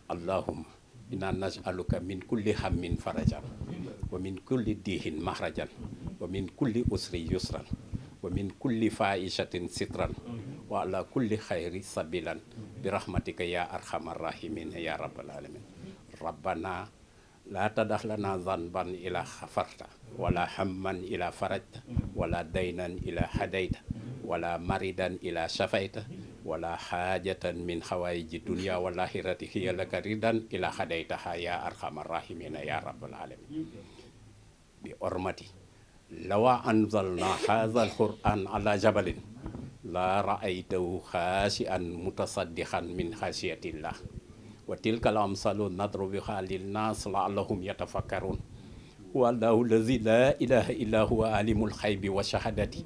L: allahumma inna naj'aluka min kulli hammin farajan wa min kulli dihin mahrajan wa min kulli usri yusran wa min kulli faishatin sitran wa ala kulli khayri sabilan bi rahmatika ya arhamar rahimin ya rabbal alamin rabbana la tadah lana zanban ila khafarta wala hamman ila farajta wala daynan ila hadaita wala maridan ila shafaita wala xaajatan min xawaaiji dunia wal axirati hiya laka ridan ila xadaytaha ya arhamar rahimina ya rabbal alamin bi ormati lawa anzalna hadha alquran ala jabalin la raaytahu xaashian mutasaddiqan min xashiyatillah wa tilka al amsalu nadrubuha linnas laallahum yatafakkarun wallahu allazi la ilaha illa huwa alimul xaybi wa shahadati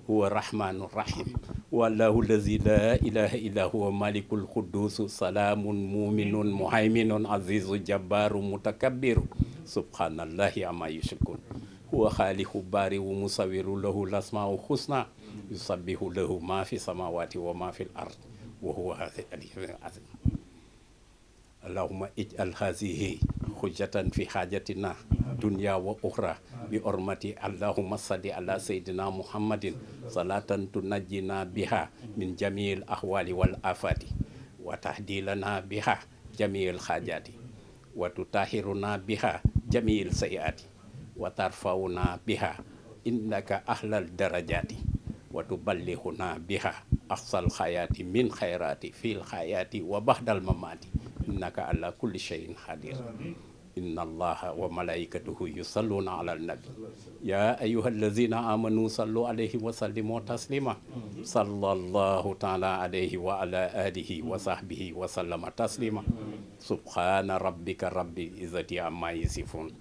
L: huwa rahmanu rahim wallahu allazi la ilaha illa huwa malikul quddus salaamun muminun muhayminun azizu jabbaru mutakabbiru subhanallahi amma yushrikun huwa khaliqu bari'u musawiru lahu lasma'u husna yusabbihu lahu ma fi samawati wa ma fil ard wa huwa aliyyul azim allahumma ij'al hazihi hujjatan fi hajatina dunya wa ukhra bi ormati allahumma salli ala sayyidina muhammadin salatan tunajjina biha min jami'il ahwali wal afati wa tahdilana biha jami'il hajati wa tutahhiruna biha jami'il sayiati wa tarfauna biha innaka ahlal darajati wa tuballighuna biha afsal khayati min khairati fil khayati wa ba'dal mamati innaka ala kulli shay'in qadir inna allaha wa malaikatuhu yusalluna ala nabi ya ayyuha allazina amanu sallu alayhi wa sallimu taslima sallallahu ta'ala alayhi wa ala alihi wa sahbihi wa sallama taslima subhana rabbika rabbil izzati amma yasifun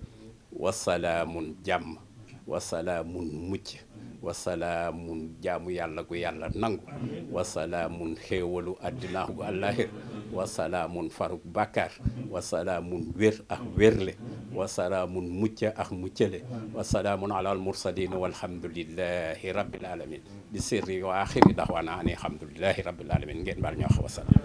L: wa salaamun jàmm wa salaamun mucc wa salaamun jaamu yàlla gu yàlla nangu wa salaamun xéewalu addina gu àllaaxir wa salaamun faruk bàkkaar wa salaamun wér ak wérle wa salaamun mucc ak muccale wa salaamun ala al mursalin walhamdulillahi rabbil alamin bi sirri wa axiri daxwaana ani alhamdulillahi rabbil alamin ngeen baal ñoo wax wa salaam